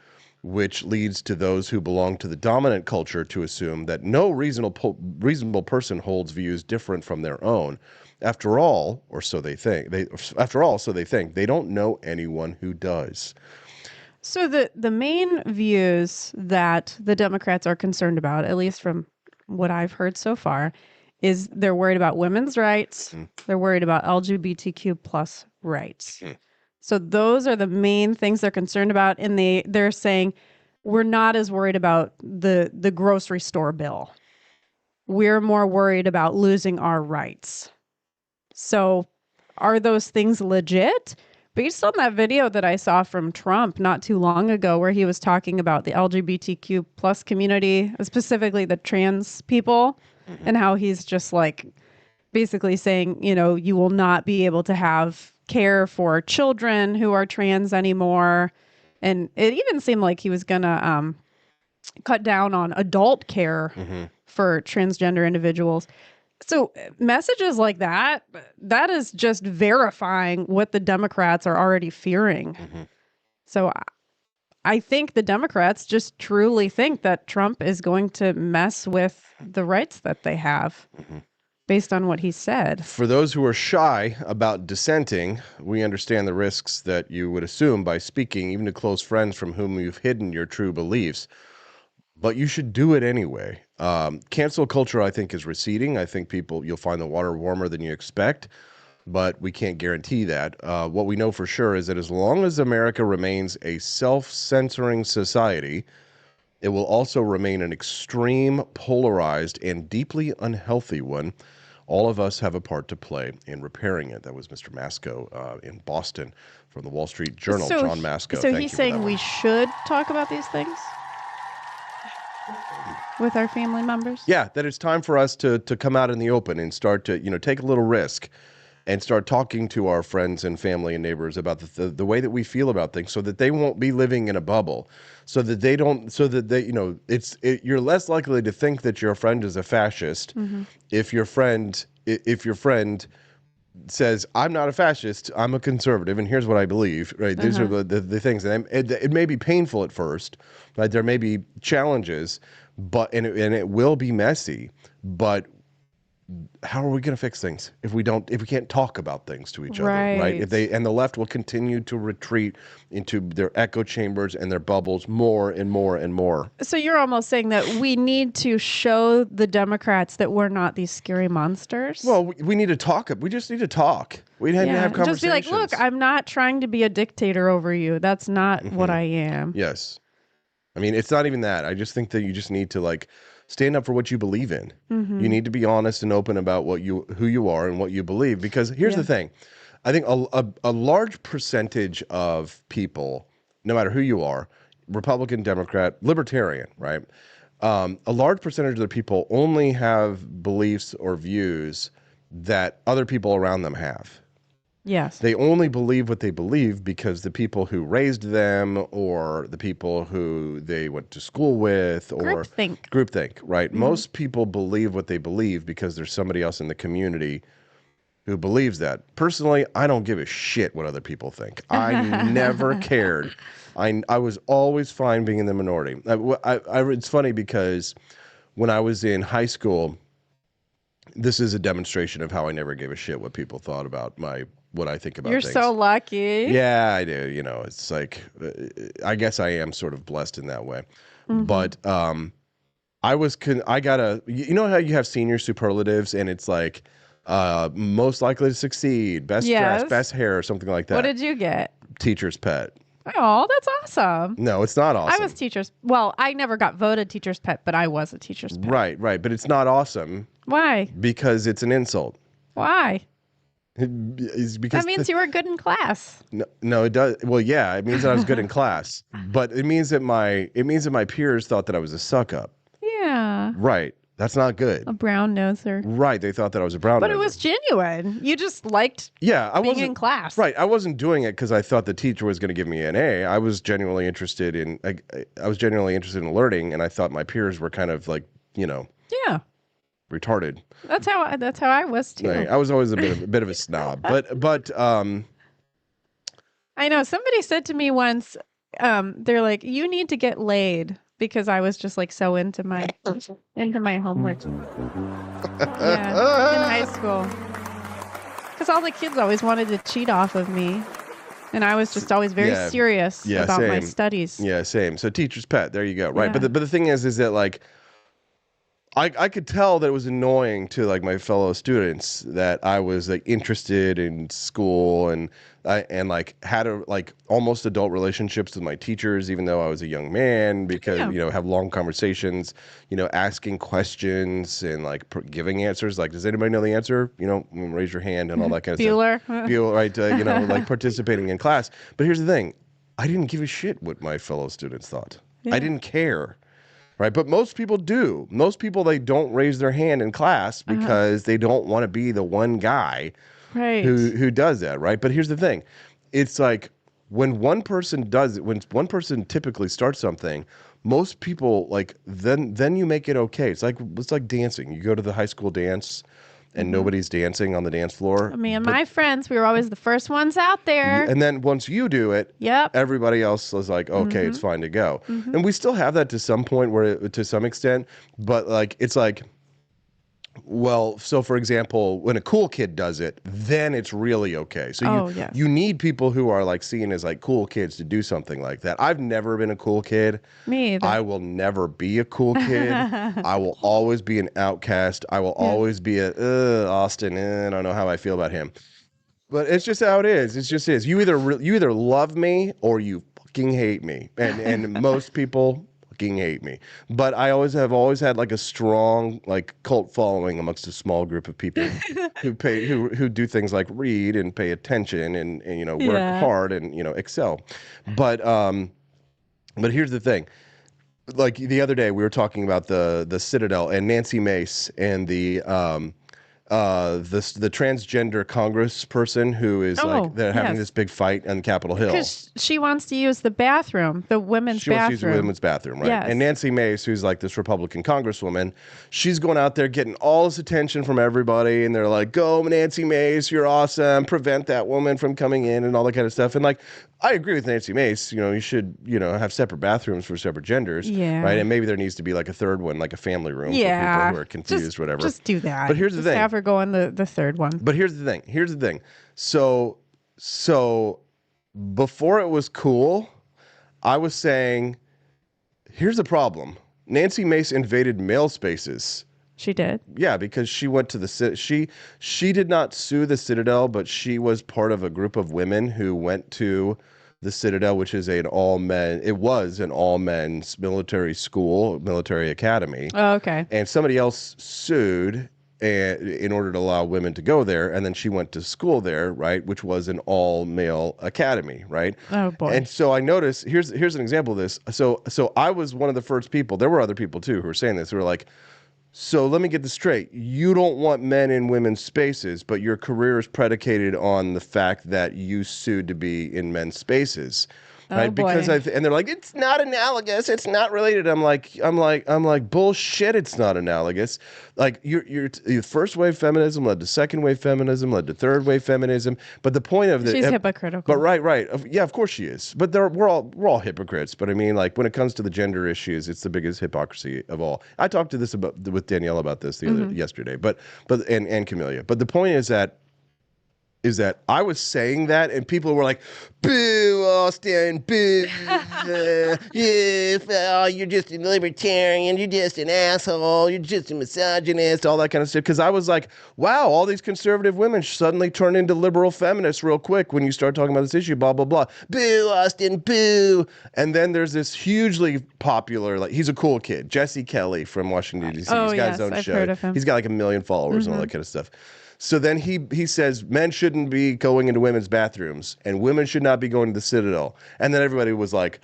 Speaker 1: which leads to those who belong to the dominant culture to assume that no reasonable person holds views different from their own. After all, or so they think, they don't know anyone who does.
Speaker 2: So the main views that the Democrats are concerned about, at least from what I've heard so far, is they're worried about women's rights. They're worried about LGBTQ plus rights. So those are the main things they're concerned about. And they're saying we're not as worried about the grocery store bill. We're more worried about losing our rights. So are those things legit? Based on that video that I saw from Trump not too long ago, where he was talking about the LGBTQ plus community, specifically the trans people, and how he's just like basically saying, you know, you will not be able to have care for children who are trans anymore. And it even seemed like he was going to cut down on adult care for transgender individuals. So messages like that is just verifying what the Democrats are already fearing. So I think the Democrats just truly think that Trump is going to mess with the rights that they have based on what he said.
Speaker 1: For those who are shy about dissenting, we understand the risks that you would assume by speaking, even to close friends from whom you've hidden your true beliefs. But you should do it anyway. Cancel culture, I think, is receding. I think you'll find the water warmer than you expect, but we can't guarantee that. What we know for sure is that as long as America remains a self-censoring society, it will also remain an extreme, polarized, and deeply unhealthy one. All of us have a part to play in repairing it. That was Mr. Masco in Boston from the Wall Street Journal, John Masco.
Speaker 2: So he's saying we should talk about these things with our family members?
Speaker 1: Yeah, that it's time for us to come out in the open and start to, take a little risk and start talking to our friends and family and neighbors about the way that we feel about things, so that they won't be living in a bubble, so that they, you're less likely to think that your friend is a fascist if your friend says, I'm not a fascist, I'm a conservative, and here's what I believe, right? These are the things. And it may be painful at first, right? There may be challenges, and it will be messy, but how are we going to fix things if we can't talk about things to each other, right? And the left will continue to retreat into their echo chambers and their bubbles more and more and more.
Speaker 2: So you're almost saying that we need to show the Democrats that we're not these scary monsters?
Speaker 1: Well, we need to talk. We just need to talk. We need to have conversations.
Speaker 2: Just be like, look, I'm not trying to be a dictator over you. That's not what I am.
Speaker 1: Yes. I mean, it's not even that. I just think that you just need to stand up for what you believe in. You need to be honest and open about who you are and what you believe. Because here's the thing. I think a large percentage of people, no matter who you are, Republican, Democrat, Libertarian, right? A large percentage of the people only have beliefs or views that other people around them have.
Speaker 2: Yes.
Speaker 1: They only believe what they believe because the people who raised them, or the people who they went to school with, or groupthink, right? Most people believe what they believe because there's somebody else in the community who believes that. Personally, I don't give a shit what other people think. I never cared. I was always fine being in the minority. It's funny because when I was in high school, this is a demonstration of how I never gave a shit what people thought about what I think about things.
Speaker 2: You're so lucky.
Speaker 1: Yeah, I do. It's like, I guess I am sort of blessed in that way. But I got how you have senior superlatives and it's like, most likely to succeed, best dressed, best hair, or something like that.
Speaker 2: What did you get?
Speaker 1: Teacher's pet.
Speaker 2: Oh, that's awesome.
Speaker 1: No, it's not awesome.
Speaker 2: I was I never got voted teacher's pet, but I was a teacher's pet.
Speaker 1: Right. But it's not awesome.
Speaker 2: Why?
Speaker 1: Because it's an insult.
Speaker 2: Why?
Speaker 1: Because
Speaker 2: that means you were good in class.
Speaker 1: No, it does. Well, yeah, it means that I was good in class, but it means that my peers thought that I was a suck up.
Speaker 2: Yeah.
Speaker 1: Right. That's not good.
Speaker 2: A brown noser.
Speaker 1: Right. They thought that I was a brown
Speaker 2: But
Speaker 1: noser.
Speaker 2: it was genuine. You just liked
Speaker 1: I
Speaker 2: being
Speaker 1: wasn't
Speaker 2: in class.
Speaker 1: Right. I wasn't doing it because I thought the teacher was going to give me an A. I was genuinely interested in learning, and I thought my peers were kind of like,
Speaker 2: Yeah.
Speaker 1: retarded.
Speaker 2: That's how I was too.
Speaker 1: Right. I was always a bit of a snob. But
Speaker 2: I know somebody said to me once, they're like, you need to get laid, because I was just like so into my homework. Yeah, in high school. Because all the kids always wanted to cheat off of me. And I was just always very serious about my studies.
Speaker 1: Yeah, same. So teacher's pet. There you go. Right.
Speaker 2: Yeah.
Speaker 1: But the thing is that like I could tell that it was annoying to like my fellow students that I was like interested in school and like had almost adult relationships with my teachers, even though I was a young man, because have long conversations, asking questions and like giving answers. Like, does anybody know the answer? Raise your hand and all that kind of
Speaker 2: Bueller.
Speaker 1: stuff. Bueller, right? Like participating in class. But here's the thing: I didn't give a shit what my fellow students thought. I didn't care. Right. But most people do. Most people, they don't raise their hand in class because they don't want to be the one guy who does that. Right. But here's the thing. It's like when one person does it, when one person typically starts something, most people like then you make it okay. It's like dancing. You go to the high school dance and nobody's dancing on the dance floor.
Speaker 2: Me and my friends, we were always the first ones out there.
Speaker 1: And then once you do it, everybody else is like, okay, it's fine to go. And we still have that to some point, to some extent, but like it's like, well, so for example, when a cool kid does it, then it's really okay. So you need people who are like seen as like cool kids to do something like that. I've never been a cool kid.
Speaker 2: Me either.
Speaker 1: I will never be a cool kid. I will always be an outcast. I will always be Austin. I don't know how I feel about him. But it's just how it is. It just is. You either love me or you fucking hate me. And most people hate me. But I always had like a strong like cult following amongst a small group of people who do things like read and pay attention and work hard and excel. But here's the thing. Like the other day we were talking about the Citadel and Nancy Mace and the transgender congressperson who is they're having this big fight on Capitol Hill
Speaker 2: because she wants to use the bathroom, the women's
Speaker 1: she
Speaker 2: bathroom.
Speaker 1: Wants to use the women's bathroom, right?
Speaker 2: Yes.
Speaker 1: And Nancy Mace, who's like this Republican congresswoman, she's going out there getting all this attention from everybody, and they're like, "Go, Nancy Mace, you're awesome! Prevent that woman from coming in," and all that kind of stuff. And like, I agree with Nancy Mace. You should have separate bathrooms for separate genders, right? And maybe there needs to be like a third one, like a family room for people who are confused, whatever.
Speaker 2: Just do that.
Speaker 1: But here's the thing.
Speaker 2: Have her go on the third one.
Speaker 1: But here's the thing. So before it was cool, I was saying, here's the problem. Nancy Mace invaded male spaces.
Speaker 2: She did.
Speaker 1: Yeah, because she went to she did not sue the Citadel, but she was part of a group of women who went to the Citadel, which is it was an all men's military school, military academy.
Speaker 2: Oh, okay.
Speaker 1: And somebody else sued in order to allow women to go there, and then she went to school there, right, which was an all-male academy, right?
Speaker 2: Oh boy!
Speaker 1: And so I noticed here's an example of this. So I was one of the first people. There were other people too who were saying this. Who were like, so let me get this straight. You don't want men in women's spaces, but your career is predicated on the fact that you sued to be in men's spaces. Right?
Speaker 2: Oh, boy.
Speaker 1: Because and they're like, it's not analogous. It's not related. I'm like, bullshit. It's not analogous. Like your first wave feminism led to second wave feminism, led to third wave feminism. But the point of
Speaker 2: she's hypocritical.
Speaker 1: But right. Yeah, of course she is. But we're all hypocrites. But I mean, like when it comes to the gender issues, it's the biggest hypocrisy of all. I talked to this with Danielle about this yesterday. But and Camellia. But the point is that I was saying that, and people were like, "Boo, Austin, boo! You're just a libertarian. You're just an asshole. You're just a misogynist." All that kind of stuff. Because I was like, "Wow, all these conservative women suddenly turn into liberal feminists real quick when you start talking about this issue." Blah blah blah. Boo, Austin, boo! And then there's this hugely popular, like he's a cool kid, Jesse Kelly from Washington D.C.
Speaker 2: Oh,
Speaker 1: He's got his own
Speaker 2: I've
Speaker 1: show.
Speaker 2: heard of him.
Speaker 1: He's got like 1 million followers and all that kind of stuff. So then he says men shouldn't be going into women's bathrooms and women should not be going to the Citadel. And then everybody was like,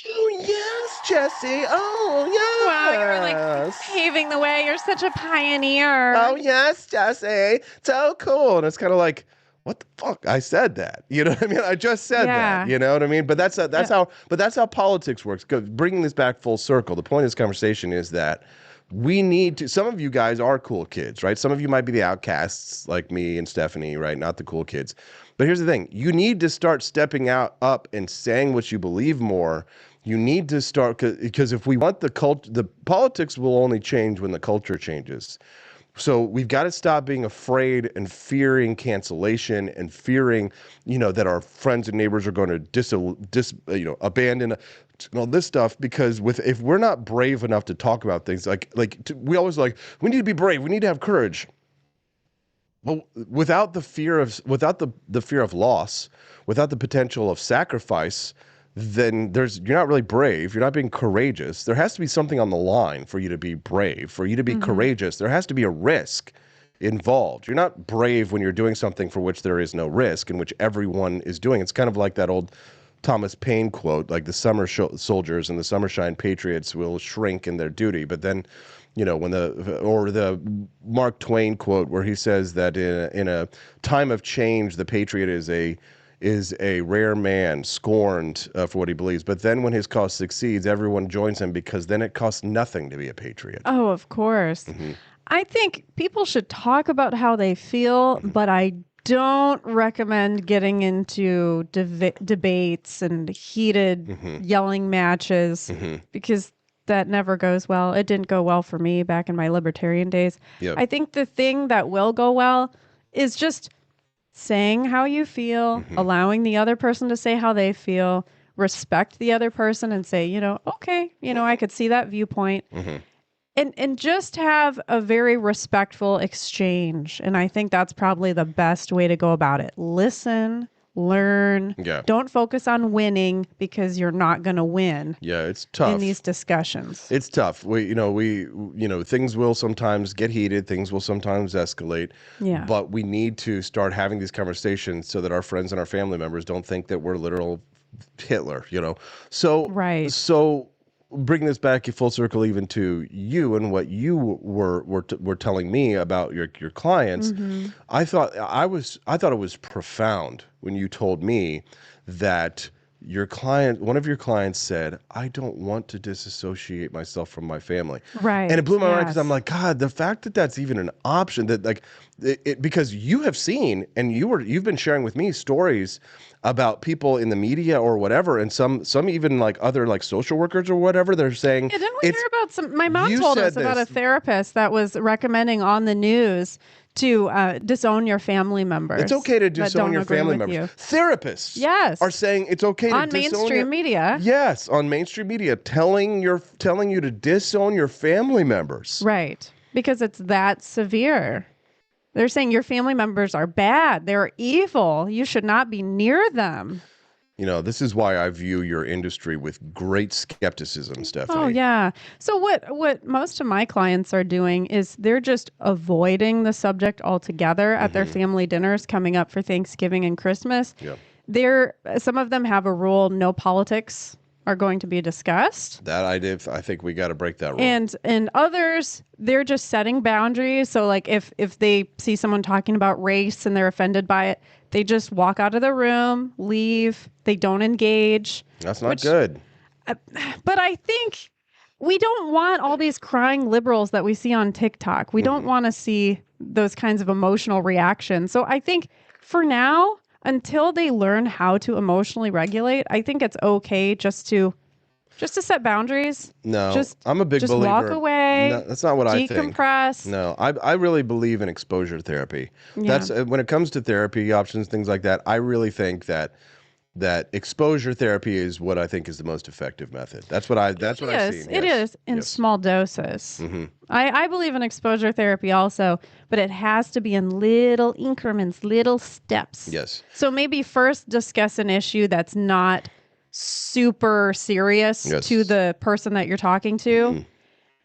Speaker 1: "Oh yes, Jesse. Oh, Oh, yes.
Speaker 2: Wow, you're like paving the way. You're such a pioneer.
Speaker 1: Oh, yes, Jesse. So cool. And it's kind of like, what the fuck? I said that. You know what I mean? I just said that.
Speaker 2: Yeah.
Speaker 1: You know what I mean? But that's how politics works. Bringing this back full circle, the point of this conversation is that we need to. Some of you guys are cool kids, right? Some of you might be the outcasts, like me and Stephanie, right? Not the cool kids. But here's the thing: you need to start stepping up and saying what you believe more. You need to start, because if we want the politics will only change when the culture changes. So we've got to stop being afraid and fearing cancellation and fearing, that our friends and neighbors are going to abandon and all this stuff. Because if we're not brave enough to talk about things, we always we need to be brave, we need to have courage. Well, without the fear of loss, without the potential of sacrifice, then you're not really brave. You're not being courageous. There has to be something on the line for you to be brave, for you to be courageous. There has to be a risk involved. You're not brave when you're doing something for which there is no risk, and which everyone is doing. It's kind of like that old Thomas Paine quote, like the summer soldiers and the summershine patriots will shrink in their duty. But then, when the Mark Twain quote where he says that in a time of change, the patriot is a rare man, scorned for what he believes. But then when his cause succeeds, everyone joins him, because then it costs nothing to be a patriot.
Speaker 2: Oh, of course. I think people should talk about how they feel, but I don't recommend getting into debates and heated yelling matches, because that never goes well. It didn't go well for me back in my libertarian days.
Speaker 1: Yep.
Speaker 2: I think the thing that will go well is just saying how you feel, allowing the other person to say how they feel, respect the other person and say, okay, I could see that viewpoint. And just have a very respectful exchange. And I think that's probably the best way to go about it. Listen, learn.
Speaker 1: Yeah.
Speaker 2: Don't focus on winning, because you're not going to win.
Speaker 1: Yeah, it's tough
Speaker 2: in these discussions.
Speaker 1: It's tough. We things will sometimes get heated. Things will sometimes escalate.
Speaker 2: Yeah.
Speaker 1: But we need to start having these conversations so that our friends and our family members don't think that we're literal Hitler. So
Speaker 2: Right.
Speaker 1: So bring this back full circle, even to you and what you were telling me about your clients. I thought it was profound when you told me that one of your clients said, "I don't want to disassociate myself from my family."
Speaker 2: Right.
Speaker 1: And it blew my mind, because
Speaker 2: Yes.
Speaker 1: I'm like, God, the fact that that's even an option, that because you have seen, and you've been sharing with me stories about people in the media or whatever, and some even like other like social workers or whatever, they're saying,
Speaker 2: Yeah, didn't we hear about some? My mom told us about a therapist that was recommending on the news to disown your family members.
Speaker 1: It's okay to
Speaker 2: that
Speaker 1: disown
Speaker 2: don't
Speaker 1: your
Speaker 2: agree
Speaker 1: family
Speaker 2: with
Speaker 1: members.
Speaker 2: you.
Speaker 1: Therapists,
Speaker 2: Yes.
Speaker 1: are saying it's okay to
Speaker 2: On
Speaker 1: disown
Speaker 2: mainstream media.
Speaker 1: Yes, on mainstream media, telling you to disown your family members.
Speaker 2: Right. Because it's that severe. They're saying your family members are bad. They're evil. You should not be near them.
Speaker 1: This is why I view your industry with great skepticism, Stephanie.
Speaker 2: Oh, yeah. So what most of my clients are doing is they're just avoiding the subject altogether at their family dinners coming up for Thanksgiving and Christmas.
Speaker 1: Yeah.
Speaker 2: Some of them have a rule, no politics are going to be discussed.
Speaker 1: That I did. I think we got to break that rule.
Speaker 2: And others, they're just setting boundaries. So like if they see someone talking about race and they're offended by it, they just walk out of the room, leave. They don't engage.
Speaker 1: That's not good.
Speaker 2: But I think we don't want all these crying liberals that we see on TikTok. We don't want to see those kinds of emotional reactions. So I think for now, until they learn how to emotionally regulate, I think it's okay just to set boundaries.
Speaker 1: No, I'm a big believer.
Speaker 2: Just walk away.
Speaker 1: No, that's not what I think.
Speaker 2: Decompress.
Speaker 1: No, I really believe in exposure therapy.
Speaker 2: Yeah.
Speaker 1: That's when it comes to therapy options, things like that. I really think that exposure therapy is what I think is the most effective method. That's what I've seen.
Speaker 2: It is in small doses. I believe in exposure therapy also, but it has to be in little increments, little steps.
Speaker 1: Yes.
Speaker 2: So maybe first discuss an issue that's not super serious
Speaker 1: Yes.
Speaker 2: to the person that you're talking to.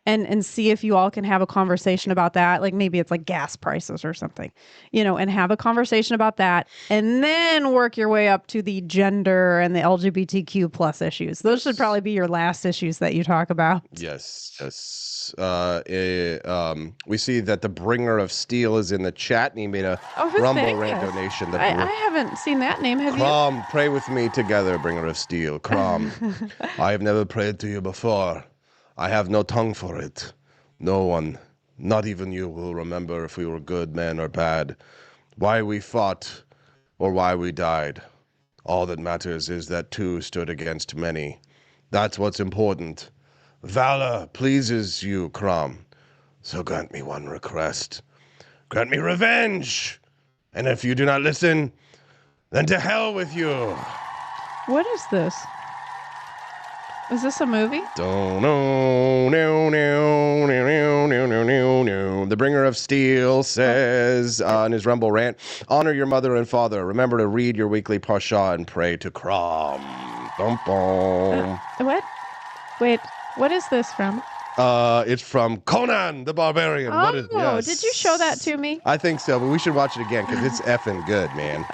Speaker 2: and see if you all can have a conversation about that. Like maybe it's like gas prices or something, and have a conversation about that, and then work your way up to the gender and the LGBTQ plus issues. Those should probably be your last issues that you talk about.
Speaker 1: Yes. We see that the bringer of steel is in the chat, and he made a Rumble Rant donation.
Speaker 2: I haven't seen that name. Have
Speaker 1: Crom, pray with me together, bringer of steel. Crom, I have never prayed to you before. I have no tongue for it. No one, not even you, will remember if we were good men or bad, why we fought or why we died. All that matters is that two stood against many. That's what's important. Valor pleases you, Crom. So grant me one request. Grant me revenge. And if you do not listen, then to hell with you.
Speaker 2: What is this? Is this a movie?
Speaker 1: Don't know. The bringer of steel says in his Rumble Rant, honor your mother and father. Remember to read your weekly Pasha and pray to Crom.
Speaker 2: What? Wait, what is this from?
Speaker 1: It's from Conan the Barbarian.
Speaker 2: Oh, yes. Did you show that to me?
Speaker 1: I think so, but we should watch it again because it's effing good, man.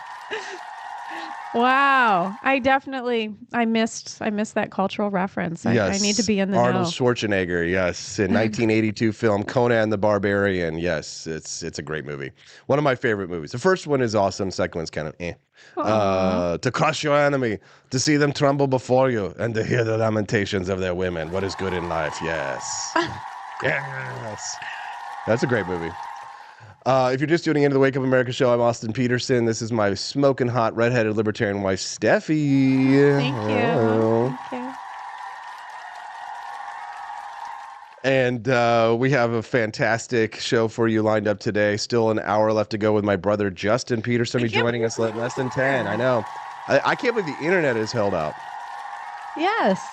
Speaker 2: Wow. I missed that cultural reference.
Speaker 1: Yes.
Speaker 2: I need to be in the
Speaker 1: Arnold
Speaker 2: know.
Speaker 1: Schwarzenegger, yes. In 1982 film Conan the Barbarian. Yes, it's a great movie. One of my favorite movies. The first one is awesome. Second one's kind of eh. To crush your enemy, to see them tremble before you, and to hear the lamentations of their women. What is good in life? Yes. Yes. That's a great movie. If you're just tuning into the Wake Up America show, I'm Austin Peterson. This is my smoking hot, redheaded libertarian wife, Steffi.
Speaker 2: Thank you. Thank you.
Speaker 1: And we have a fantastic show for you lined up today. Still an hour left to go with my brother, Justin Peterson, be joining us less than 10. I know. I can't believe the internet has held out.
Speaker 2: Yes.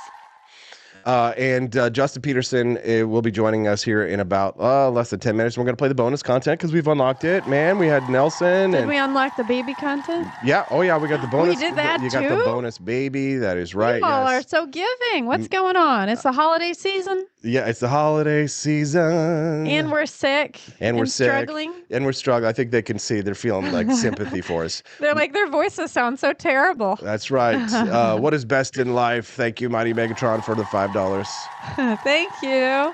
Speaker 1: And Justin Peterson will be joining us here in about less than 10 minutes. We're going to play the bonus content because we've unlocked it. Man, we had Nelson.
Speaker 2: Did we unlock the baby content?
Speaker 1: Yeah. Oh, yeah. We got the bonus.
Speaker 2: We did that
Speaker 1: You
Speaker 2: too?
Speaker 1: got the bonus baby. That is right.
Speaker 2: You all
Speaker 1: yes.
Speaker 2: are so giving. What's going on? It's the holiday season.
Speaker 1: Yeah, it's the holiday season.
Speaker 2: And we're sick.
Speaker 1: And we're sick.
Speaker 2: Struggling.
Speaker 1: And we're struggling. I think they can see they're feeling like sympathy for us.
Speaker 2: They're like, their voices sound so terrible.
Speaker 1: That's right. What is best in life? Thank you, Mighty Megatron, for the $5.
Speaker 2: Thank you.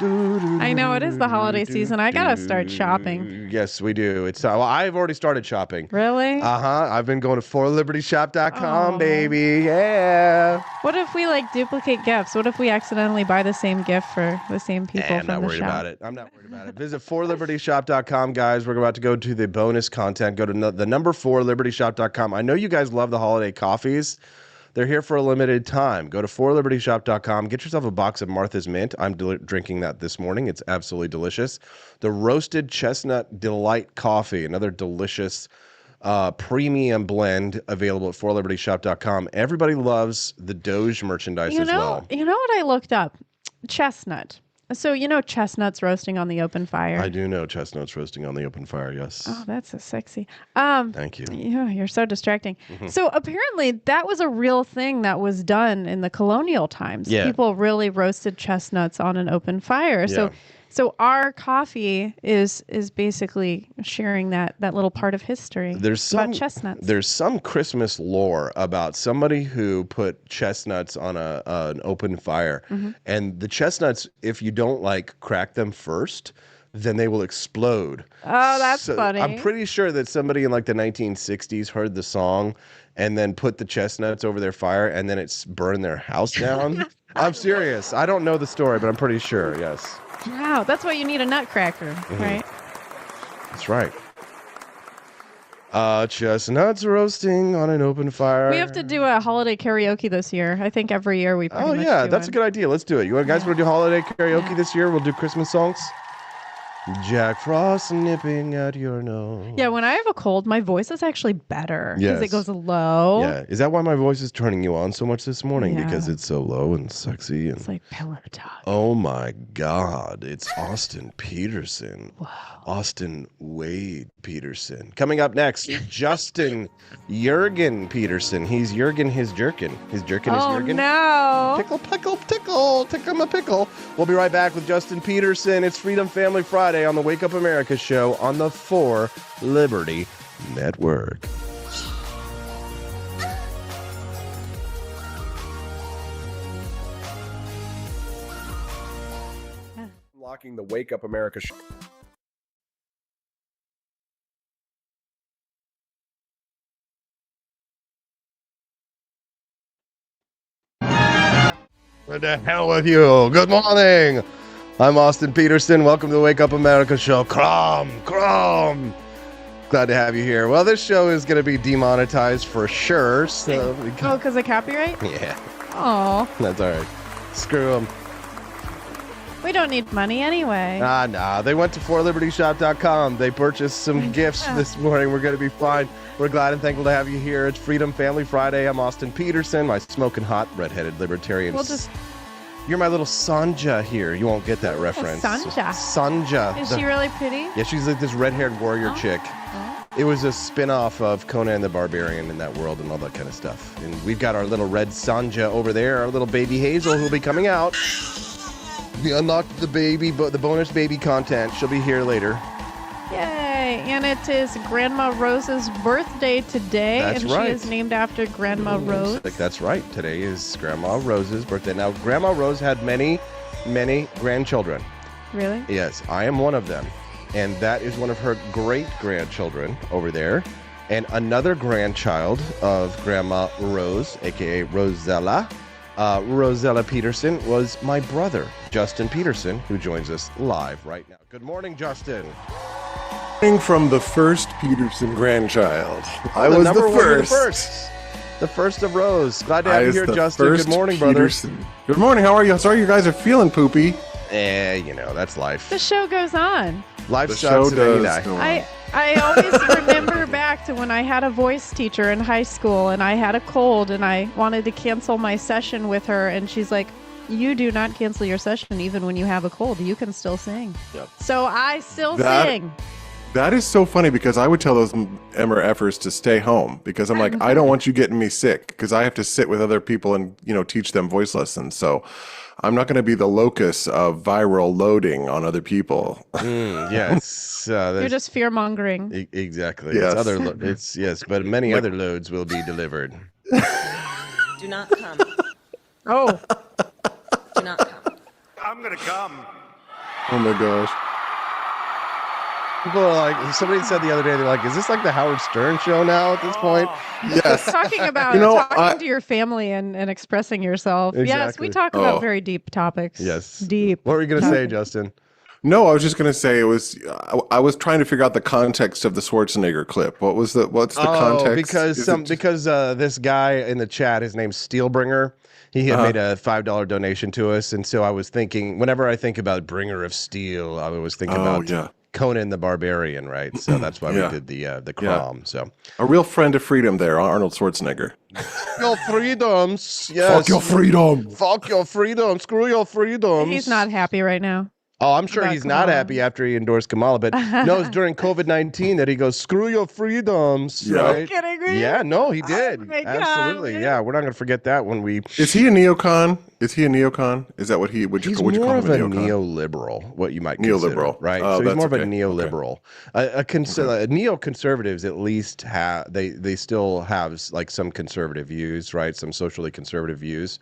Speaker 2: I know it is the holiday season. I gotta start shopping.
Speaker 1: Yes, we do. It's well, I've already started shopping.
Speaker 2: Really?
Speaker 1: I've been going to forlibertyshop.com, baby. Yeah.
Speaker 2: What if we duplicate gifts? What if we accidentally buy the same gift for the same people
Speaker 1: I'm not worried about it. I'm not worried about it. Visit forlibertyshop.com, guys. We're about to go to the bonus content. Go to the number 4libertyshop.com. I know you guys love the holiday coffees. They're here for a limited time. Go to forlibertyshop.com. Get yourself a box of Martha's Mint. I'm drinking that this morning. It's absolutely delicious. The Roasted Chestnut Delight Coffee, another delicious premium blend available at forlibertyshop.com. Everybody loves the Doge merchandise as well.
Speaker 2: You know what I looked up? Chestnut. So chestnuts roasting on the open fire.
Speaker 1: I do know chestnuts roasting on the open fire, yes.
Speaker 2: Oh, that's so sexy.
Speaker 1: Thank you.
Speaker 2: Yeah, you're so distracting. So apparently that was a real thing that was done in the colonial times.
Speaker 1: Yeah.
Speaker 2: People really roasted chestnuts on an open fire.
Speaker 1: Yeah.
Speaker 2: So our coffee is basically sharing that little part of history about chestnuts.
Speaker 1: There's some Christmas lore about somebody who put chestnuts on an open fire, and the chestnuts, if you don't crack them first, then they will explode.
Speaker 2: Oh, that's funny.
Speaker 1: I'm pretty sure that somebody in the 1960s heard the song and then put the chestnuts over their fire, and then it's burned their house down. I'm serious. I don't know the story, but I'm pretty sure. Yes.
Speaker 2: Wow, that's why you need a nutcracker, right?
Speaker 1: That's right. Chestnuts roasting on an open fire.
Speaker 2: We have to do a holiday karaoke this year. I think every year we pretty much
Speaker 1: that's a good idea. Let's do it. You guys want to do holiday karaoke this year? We'll do Christmas songs. Jack Frost nipping at your nose.
Speaker 2: Yeah, when I have a cold, my voice is actually better because
Speaker 1: Yes.
Speaker 2: it goes low.
Speaker 1: Yeah. Is that why my voice is turning you on so much this morning?
Speaker 2: Yeah.
Speaker 1: Because it's so low and sexy and
Speaker 2: It's like pillow talk.
Speaker 1: oh my God, it's Austin Peterson.
Speaker 2: Wow.
Speaker 1: Austin Wade Peterson. Coming up next, Justin Jurgen Peterson. He's Jurgen his jerkin. His jerkin is
Speaker 2: Oh
Speaker 1: Jurgen.
Speaker 2: no!
Speaker 1: Tickle, pickle, tickle, tickle my pickle. We'll be right back with Justin Peterson. It's Freedom Family Friday on the Wake Up America show on the 4 Liberty Network. Unlocking the Wake Up America show. What the hell with you? Good morning. I'm Austin Peterson. Welcome to the Wake Up America show. Crom. Glad to have you here. Well, this show is going to be demonetized for sure. So
Speaker 2: Oh, because of copyright?
Speaker 1: yeah,
Speaker 2: Oh,
Speaker 1: that's all right. Screw them.
Speaker 2: we don't need money anyway.
Speaker 1: Nah. They went to 4libertyshop.com. They purchased some gifts this morning. We're going to be fine. We're glad and thankful to have you here. It's Freedom Family Friday. I'm Austin Peterson, my smoking hot redheaded libertarian.
Speaker 2: We'll just.
Speaker 1: You're my little Sanja here. You won't get that reference.
Speaker 2: Sanja?
Speaker 1: Sanja.
Speaker 2: Is she really pretty?
Speaker 1: Yeah, she's like this red-haired warrior chick. It was a spin-off of Conan the Barbarian in that world and all that kind of stuff. And we've got our little red Sanja over there, our little baby Hazel who'll be coming out. We unlocked the baby, the bonus baby content. She'll be here later.
Speaker 2: Yay! And it is Grandma Rose's birthday today.
Speaker 1: That's
Speaker 2: and
Speaker 1: right.
Speaker 2: she is named after Grandma Rose.
Speaker 1: That's right. Today is Grandma Rose's birthday. Now, Grandma Rose had many, many grandchildren.
Speaker 2: Really?
Speaker 1: Yes, I am one of them. And that is one of her great-grandchildren over there. And another grandchild of Grandma Rose, a.k.a. Rosella, Rosella Peterson, was my brother, Justin Peterson, who joins us live right now. Good morning, Justin.
Speaker 6: From the first Peterson grandchild. I
Speaker 1: The
Speaker 6: was
Speaker 1: number
Speaker 6: the
Speaker 1: one, you're
Speaker 6: first.
Speaker 1: the first of Rose. Glad to
Speaker 6: I
Speaker 1: have you
Speaker 6: was
Speaker 1: here,
Speaker 6: the
Speaker 1: Justin. Good
Speaker 6: first
Speaker 1: morning, brother.
Speaker 6: Peterson. Good morning. How are you? Sorry you guys are feeling poopy.
Speaker 1: That's life.
Speaker 2: The show goes on.
Speaker 1: Life
Speaker 6: The
Speaker 1: sucks
Speaker 6: show
Speaker 1: and then you
Speaker 6: does
Speaker 1: die.
Speaker 6: go on.
Speaker 2: I always remember back to when I had a voice teacher in high school and I had a cold and I wanted to cancel my session with her and she's like, you do not cancel your session even when you have a cold. You can still sing.
Speaker 1: Yep.
Speaker 2: So I still
Speaker 6: That-
Speaker 2: sing.
Speaker 6: That is so funny because I would tell those MRFers to stay home because I'm like, I don't want you getting me sick because I have to sit with other people and, teach them voice lessons. So I'm not going to be the locus of viral loading on other people.
Speaker 1: Yes.
Speaker 2: You're just fear mongering.
Speaker 1: Exactly.
Speaker 6: Yes.
Speaker 1: But many other loads will be delivered.
Speaker 7: Do not come.
Speaker 2: Oh,
Speaker 7: Do not come.
Speaker 3: I'm gonna come.
Speaker 6: Oh my gosh.
Speaker 1: People are like, somebody said the other day, they're like, is this like the Howard Stern show now at this point?
Speaker 6: Yes.
Speaker 2: talking about talking to your family and expressing yourself. Yes,
Speaker 1: Exactly.
Speaker 2: we talk about
Speaker 6: Oh.
Speaker 2: very deep topics.
Speaker 1: Yes.
Speaker 2: Deep.
Speaker 1: What were you going to say, Justin?
Speaker 6: No, I was just going to say I was trying to figure out the context of the Schwarzenegger clip. What's the context?
Speaker 1: Because this guy in the chat, his name's Steelbringer, he had made a $5 donation to us. And so I was thinking, whenever I think about Bringer of Steel, I was thinking about Conan the Barbarian, right? So that's why we did the Crom. So
Speaker 6: a real friend of freedom there, Arnold Schwarzenegger.
Speaker 1: your freedoms, yes.
Speaker 6: Fuck your freedom.
Speaker 1: Fuck your freedom. Screw your freedoms.
Speaker 2: He's not happy right now.
Speaker 1: Oh, I'm sure
Speaker 2: about
Speaker 1: he's not
Speaker 2: Kamala.
Speaker 1: happy after he endorsed Kamala, but no, it's during COVID-19 that he goes, screw your freedoms,
Speaker 6: Yeah.
Speaker 1: right?
Speaker 2: Are you kidding me?
Speaker 1: Yeah, no, he did.
Speaker 2: my God,
Speaker 1: Absolutely.
Speaker 2: man.
Speaker 1: Yeah, we're not going to forget that when we...
Speaker 6: Is he a neocon? Is that what would you
Speaker 1: He's
Speaker 6: call
Speaker 1: more
Speaker 6: him?
Speaker 1: of a
Speaker 6: neocon?
Speaker 1: neoliberal, what you might consider,
Speaker 6: Neoliberal.
Speaker 1: right?
Speaker 6: Oh,
Speaker 1: So he's
Speaker 6: that's
Speaker 1: more of a
Speaker 6: okay.
Speaker 1: neoliberal. Neoconservatives at least have they still have like some conservative views, right? Some socially conservative views,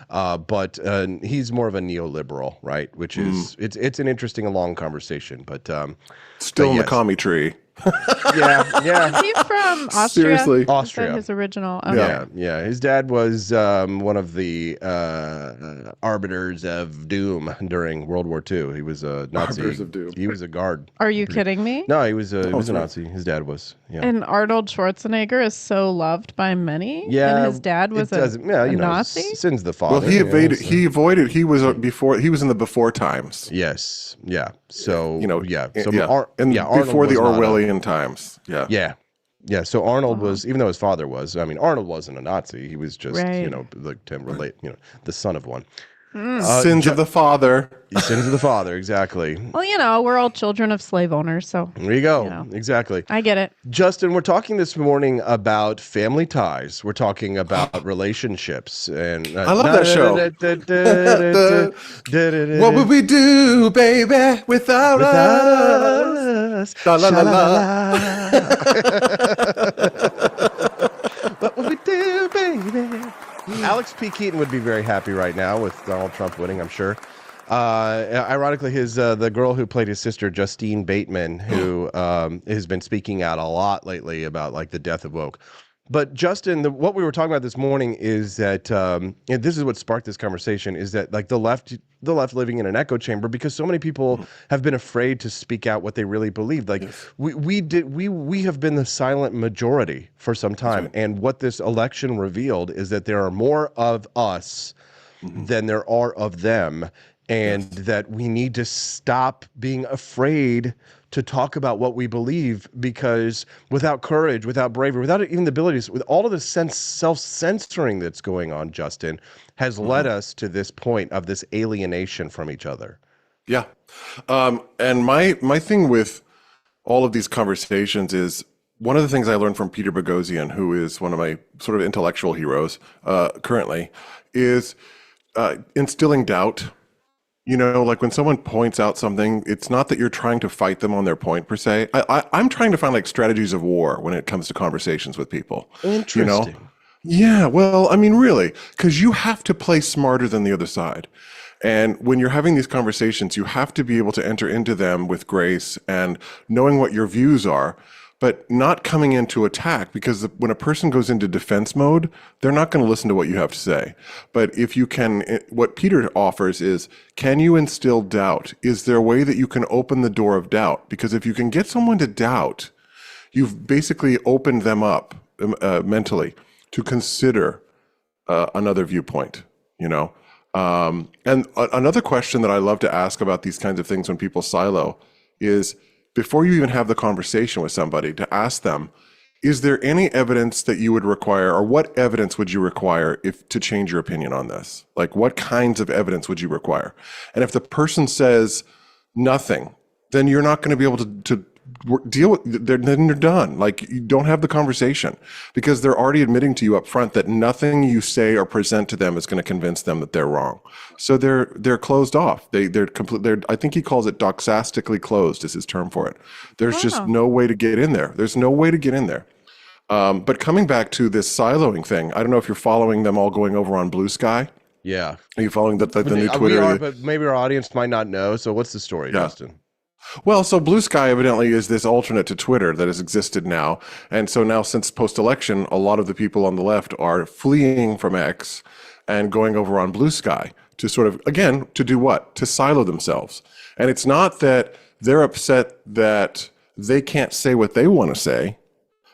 Speaker 1: but he's more of a neoliberal, right? Which is it's an interesting and long conversation, but
Speaker 6: Still in the
Speaker 1: yes.
Speaker 6: commie tree.
Speaker 1: Yeah.
Speaker 2: Is he from Austria?
Speaker 6: Seriously.
Speaker 2: Is that
Speaker 1: Austria.
Speaker 2: his original? Okay.
Speaker 1: Yeah. His dad was one of the arbiters of doom during World War II. He was a Nazi.
Speaker 6: Arbiters of doom.
Speaker 1: He was a guard.
Speaker 2: Are you kidding me?
Speaker 1: No, he was a
Speaker 6: sweet.
Speaker 1: Nazi. His dad was. Yeah.
Speaker 2: And Arnold Schwarzenegger is so loved by many.
Speaker 1: Yeah,
Speaker 2: And his dad was a Nazi.
Speaker 1: Sin's the father.
Speaker 6: Well, he evaded.
Speaker 1: so-
Speaker 6: He avoided. He was before. He was in the before times.
Speaker 1: Yes. Yeah. So
Speaker 6: You know.
Speaker 1: So
Speaker 6: and
Speaker 1: Arnold
Speaker 6: before the
Speaker 1: was not a-
Speaker 6: Orwellian times. Yeah.
Speaker 1: Yeah. So Arnold was, even though his father was, I mean, Arnold wasn't a Nazi. He was just,
Speaker 2: Right.
Speaker 1: like to relate, the son of one.
Speaker 6: Sins of the father.
Speaker 1: Sins of the father, exactly.
Speaker 2: Well, we're all children of slave owners, so
Speaker 1: There you go.
Speaker 2: You know.
Speaker 1: Exactly.
Speaker 2: I get it.
Speaker 1: Justin, we're talking this morning about family ties. We're talking about relationships, and
Speaker 6: I love that show. What would we do, baby, without us?
Speaker 1: us?
Speaker 6: La, la, la, la.
Speaker 1: What would we do, baby? Alex P. Keaton would be very happy right now with Donald Trump winning, I'm sure. Ironically, the girl who played his sister, Justine Bateman, who has been speaking out a lot lately about like the death of woke. But Justin, what we were talking about this morning is that, and this is what sparked this conversation, is that like the left living in an echo chamber because so many people have been afraid to speak out what they really believe. Like we have been the silent majority for some time, and what this election revealed is that there are more of us than there are of them, and that we need to stop being afraid to talk about what we believe, because without courage, without bravery, without even the abilities, with all of the self-censoring that's going on, Justin, has led us to this point of this alienation from each other.
Speaker 6: Yeah. And my thing with all of these conversations is one of the things I learned from Peter Boghossian, who is one of my sort of intellectual heroes currently, is instilling doubt. Like when someone points out something, it's not that you're trying to fight them on their point per se. I'm trying to find like strategies of war when it comes to conversations with people.
Speaker 1: Interesting.
Speaker 6: Yeah, well, I mean, really, because you have to play smarter than the other side. And when you're having these conversations, you have to be able to enter into them with grace and knowing what your views are, but not coming into attack, because when a person goes into defense mode, they're not going to listen to what you have to say. But if you can, what Peter offers is, can you instill doubt? Is there a way that you can open the door of doubt? Because if you can get someone to doubt, you've basically opened them up mentally to consider another viewpoint, And another question that I love to ask about these kinds of things when people silo is, before you even have the conversation with somebody, to ask them, is there any evidence that you would require, or what evidence would you require to change your opinion on this? Like, what kinds of evidence would you require? And if the person says nothing, then you're not going to be able to deal with, then they're done. Like, you don't have the conversation, because they're already admitting to you up front that nothing you say or present to them is going to convince them that they're wrong. So they're closed off. They're I think he calls it doxastically closed is his term for it. There's just no way to get in there. There's no way to get in there. But coming back to this siloing thing, I don't know if you're following them all going over on Blue Sky.
Speaker 1: Yeah.
Speaker 6: Are you following the new Twitter?
Speaker 1: We are, but maybe our audience might not know. So what's the story, Justin?
Speaker 6: Well, so Blue Sky evidently is this alternate to Twitter that has existed now. And so now, since post-election, a lot of the people on the left are fleeing from X and going over on Blue Sky to sort of, again, to do what? To silo themselves. And it's not that they're upset that they can't say what they want to say.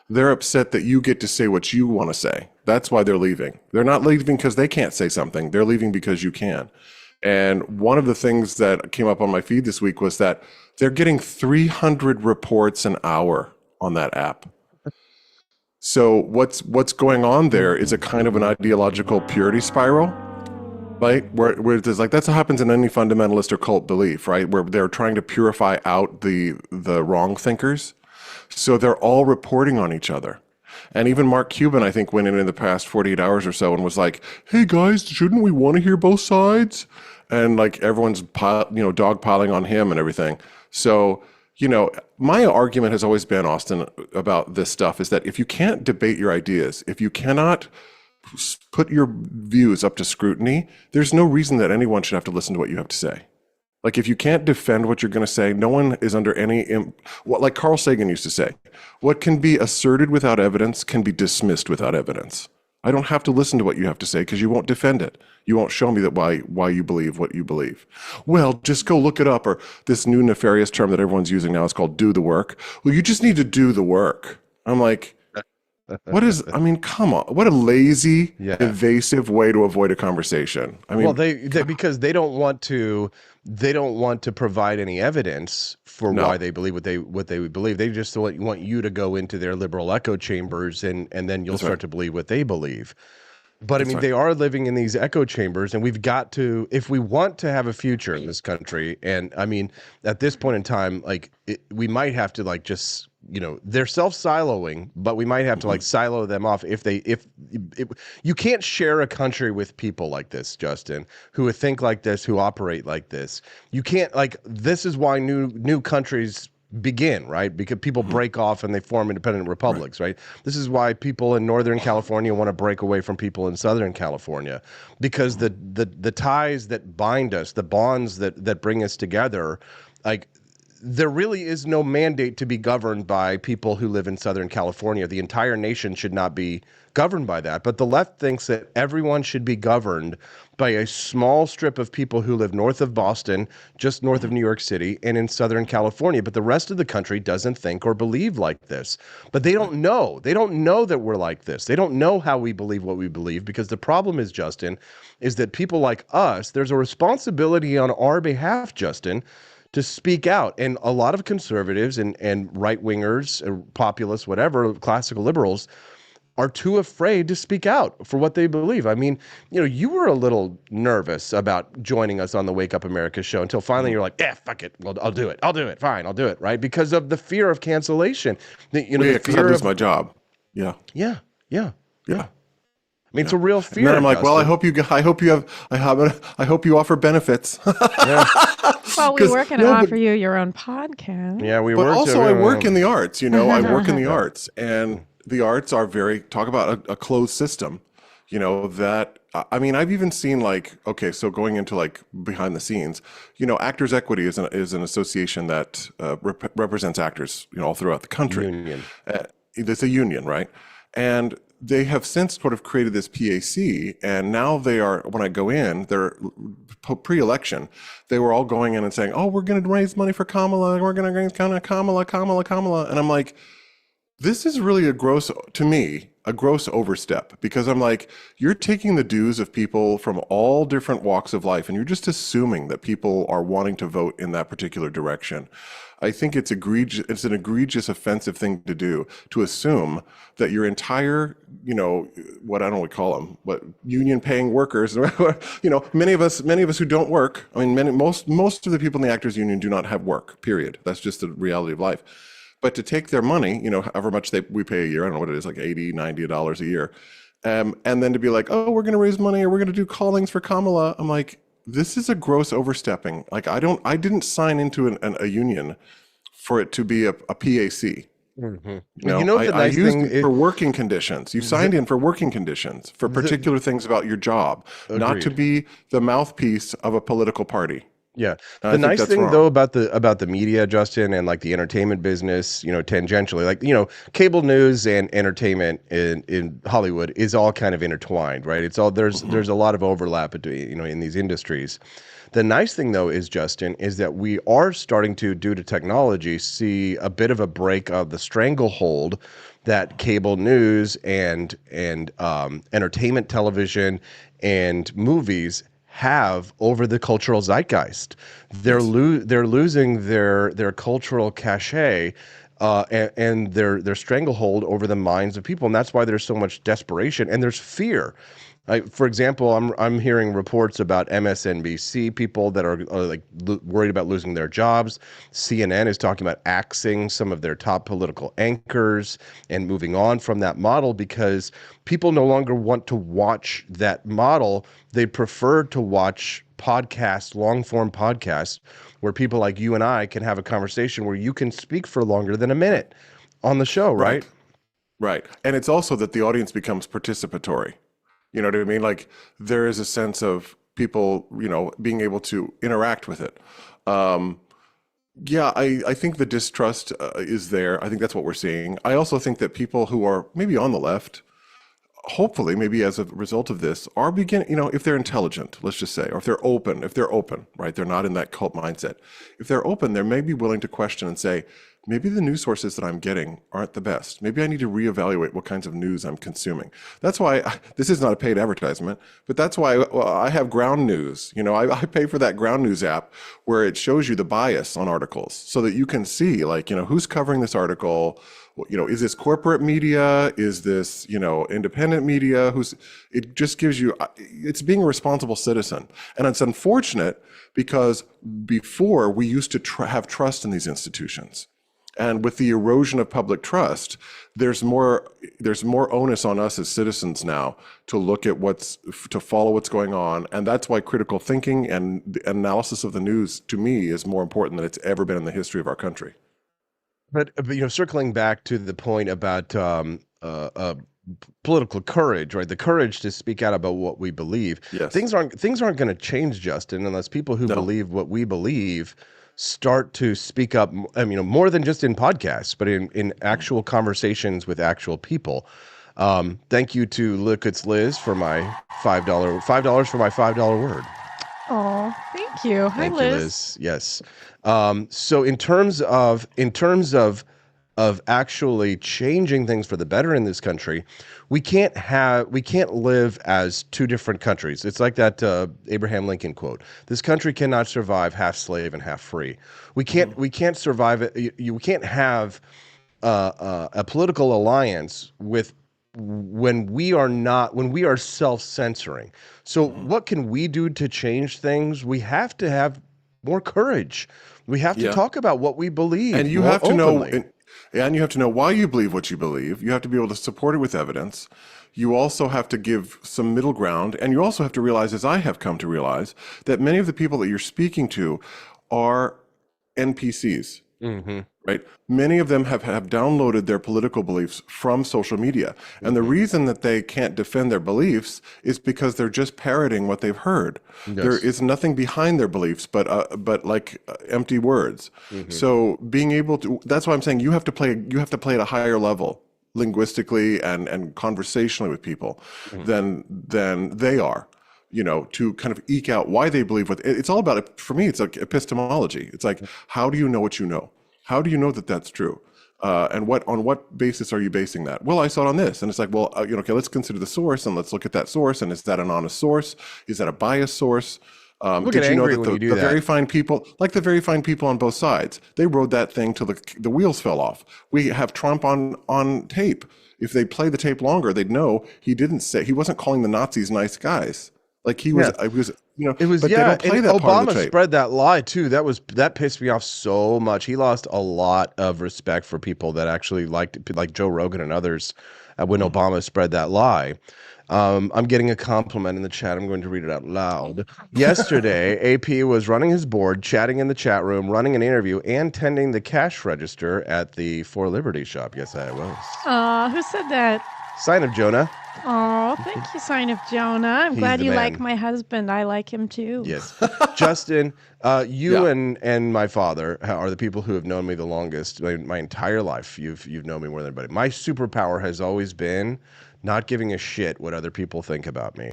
Speaker 6: They're upset that you get to say what you want to say. That's why they're leaving. They're not leaving because they can't say something. They're leaving because you can. And one of the things that came up on my feed this week was that they're getting 300 reports an hour on that app. So what's going on there is a kind of an ideological purity spiral, right? Where there's like, that's what happens in any fundamentalist or cult belief, right? Where they're trying to purify out the wrong thinkers. So they're all reporting on each other. And even Mark Cuban, I think, went in the past 48 hours or so and was like, hey guys, shouldn't we want to hear both sides? And like everyone's dogpiling on him and everything. So, my argument has always been, Austin, about this stuff is that if you can't debate your ideas, if you cannot put your views up to scrutiny, there's no reason that anyone should have to listen to what you have to say. Like if you can't defend what you're going to say, no one is under what like Carl Sagan used to say, what can be asserted without evidence can be dismissed without evidence. I don't have to listen to what you have to say because you won't defend it. You won't show me that why you believe what you believe. Well, just go look it up. Or this new nefarious term that everyone's using now is called do the work. Well, you just need to do the work. I'm like, I mean, come on. What a lazy, evasive way to avoid a conversation. I mean,
Speaker 1: well, they because they don't want to provide any evidence for why they believe what they believe. They just want you to go into their liberal echo chambers and then you'll start to believe what they believe. But I mean, they are living in these echo chambers, and we've got to, if we want to have a future in this country, and I mean, at this point in time, like we might have to like just, you know, they're self-siloing, but we might have to like silo them off if you can't share a country with people like this, Justin, who think like this, who operate like this. You can't, like, this is why new countries begin, right? Because people break off and they form independent republics, right? This is why people in Northern California want to break away from people in Southern California, because the ties that bind us, the bonds that bring us together, like, there really is no mandate to be governed by people who live in Southern California. The entire nation should not be governed by that. But the left thinks that everyone should be governed by a small strip of people who live north of Boston, just north of New York City, and in Southern California. But the rest of the country doesn't think or believe like this. But they don't know. They don't know that we're like this. They don't know how we believe what we believe, because the problem is, Justin, is that people like us, there's a responsibility on our behalf, Justin, to speak out. And a lot of conservatives and right-wingers, populists, whatever, classical liberals, are too afraid to speak out for what they believe. I mean, you know, you were a little nervous about joining us on the Wake Up America show until finally you're like, fuck it. Well, I'll do it. Fine, I'll do it, right? Because of the fear of cancellation.
Speaker 6: Because I lose my job. Yeah.
Speaker 1: Yeah. I mean, it's a real fear.
Speaker 6: And then I'm like,
Speaker 1: Justin.
Speaker 6: well, I hope you offer benefits.
Speaker 2: Well, we were going to offer you your own podcast.
Speaker 1: Yeah,
Speaker 6: But also, I work in the arts. You know, I work in the arts, and the arts are talk about a closed system. You know, that, I mean, I've even seen like, okay, so going into like behind the scenes, you know, Actors Equity is an association that represents actors, you know, all throughout the country.
Speaker 1: Union.
Speaker 6: It's a union, right? And they have since sort of created this PAC, and now they are, when I go in, they're pre-election, they were all going in and saying, oh, we're going to raise money for Kamala, we're going to raise Kamala. And I'm like, this is really a gross overstep, because I'm like, you're taking the dues of people from all different walks of life, and you're just assuming that people are wanting to vote in that particular direction. I think it's an egregious, offensive thing to do, to assume that your entire, you know, what I don't know what we call them, what union-paying workers, you know, many of us who don't work. I mean, most of the people in the Actors Union do not have work. Period. That's just the reality of life. But to take their money, you know, however much we pay a year, I don't know what it is, like $80, $90 a year, and then to be like, oh, we're going to raise money, or we're going to do callings for Kamala. I'm like, this is a gross overstepping. Like, I didn't sign into a union for it to be a PAC.
Speaker 1: Mm-hmm.
Speaker 6: You know, I used it for working conditions. You signed in for working conditions, for particular things about your job, not to be the mouthpiece of a political party.
Speaker 1: Yeah. The nice thing though about the media, Justin, and like the entertainment business, you know, tangentially, like, you know, cable news and entertainment in Hollywood is all kind of intertwined, right? It's all, there's a lot of overlap between, you know, in these industries. The nice thing though is, Justin, is that we are starting to, due to technology, see a bit of a break of the stranglehold that cable news and entertainment television and movies have over the cultural zeitgeist. They're losing their cultural cachet and their stranglehold over the minds of people, and that's why there's so much desperation and there's fear. For example, I'm hearing reports about MSNBC people that are like worried about losing their jobs. CNN is talking about axing some of their top political anchors and moving on from that model because people no longer want to watch that model. They prefer to watch podcasts, long-form podcasts, where people like you and I can have a conversation where you can speak for longer than a minute on the show, right?
Speaker 6: Right. And it's also that the audience becomes participatory. You know what I mean? Like, there is a sense of, people, being able to interact with it. Yeah, I think the distrust is there. I think that's what we're seeing. I also think that people who are maybe on the left, hopefully, maybe as a result of this, are beginning, if they're intelligent, let's just say, or if they're open, right? They're not in that cult mindset. If they're open, they may be willing to question and say, maybe the news sources that I'm getting aren't the best. Maybe I need to reevaluate what kinds of news I'm consuming. That's why, this is not a paid advertisement, but that's why I have Ground News. I pay for that Ground News app where it shows you the bias on articles so that you can see, who's covering this article. Is this corporate media? Is this, independent media? It just gives you, it's being a responsible citizen. And it's unfortunate because before we used to have trust in these institutions. And with the erosion of public trust, there's more onus on us as citizens now to look at to follow what's going on. And that's why critical thinking and the analysis of the news, to me, is more important than it's ever been in the history of our country.
Speaker 1: But circling back to the point about political courage, right? The courage to speak out about what we believe.
Speaker 6: Yes.
Speaker 1: Things aren't going to change, Justin, unless people who believe what we believe start to speak up. More than just in podcasts, but in actual conversations with actual people. Thank you to Look It's Liz for my $5 for my $5 word.
Speaker 2: Oh, thank you. Hi,
Speaker 1: Thank you,
Speaker 2: Liz.
Speaker 1: Liz. Yes. So in terms of actually changing things for the better in this country, we can't live as two different countries. It's like that Abraham Lincoln quote: "This country cannot survive half slave and half free." We can't survive it. You can't have a political alliance when we are self-censoring. So what can we do to change things? We have to have more courage. We have to talk about what we believe.
Speaker 6: And you
Speaker 1: more
Speaker 6: have to
Speaker 1: openly.
Speaker 6: know, and you have to know why you believe what you believe. You have to be able to support it with evidence. You also have to give some middle ground. And you also have to realize, as I have come to realize, that many of the people that you're speaking to are NPCs. Mm-hmm. Right? Many of them have downloaded their political beliefs from social media. And the reason that they can't defend their beliefs is because they're just parroting what they've heard. Yes. There is nothing behind their beliefs but empty words. Mm-hmm. So being able to, that's why I'm saying you have to play at a higher level linguistically and conversationally with people than they are. To kind of eke out why they believe what it's all about. For me, it's like epistemology. It's like, how do you know what you know? How do you know that that's true? And on what basis are you basing that? Well, I saw it on this. And it's like, well, okay, let's consider the source and let's look at that source. And is that an honest source? Is that a biased source? Did you know that the very fine people, like the very fine people on both sides, they rode that thing till the wheels fell off. We have Trump on tape. If they play the tape longer, they'd know he wasn't calling the Nazis nice guys. Like he was, it was, but they don't play that
Speaker 1: Obama
Speaker 6: part of the tape.
Speaker 1: Spread that lie too. That pissed me off so much. He lost a lot of respect for people that actually liked, like Joe Rogan and others, when Obama spread that lie. I'm getting a compliment in the chat. I'm going to read it out loud. Yesterday, AP was running his board, chatting in the chat room, running an interview, and tending the cash register at the For Liberty shop. Yes, I was.
Speaker 2: Who said that?
Speaker 1: Sign of Jonah.
Speaker 2: Oh, thank you, Sign of Jonah. I'm glad you like my husband. I like him too.
Speaker 1: Yes. Justin, you and my father are the people who have known me the longest, my entire life. You've known me more than anybody. My superpower has always been not giving a shit what other people think about me.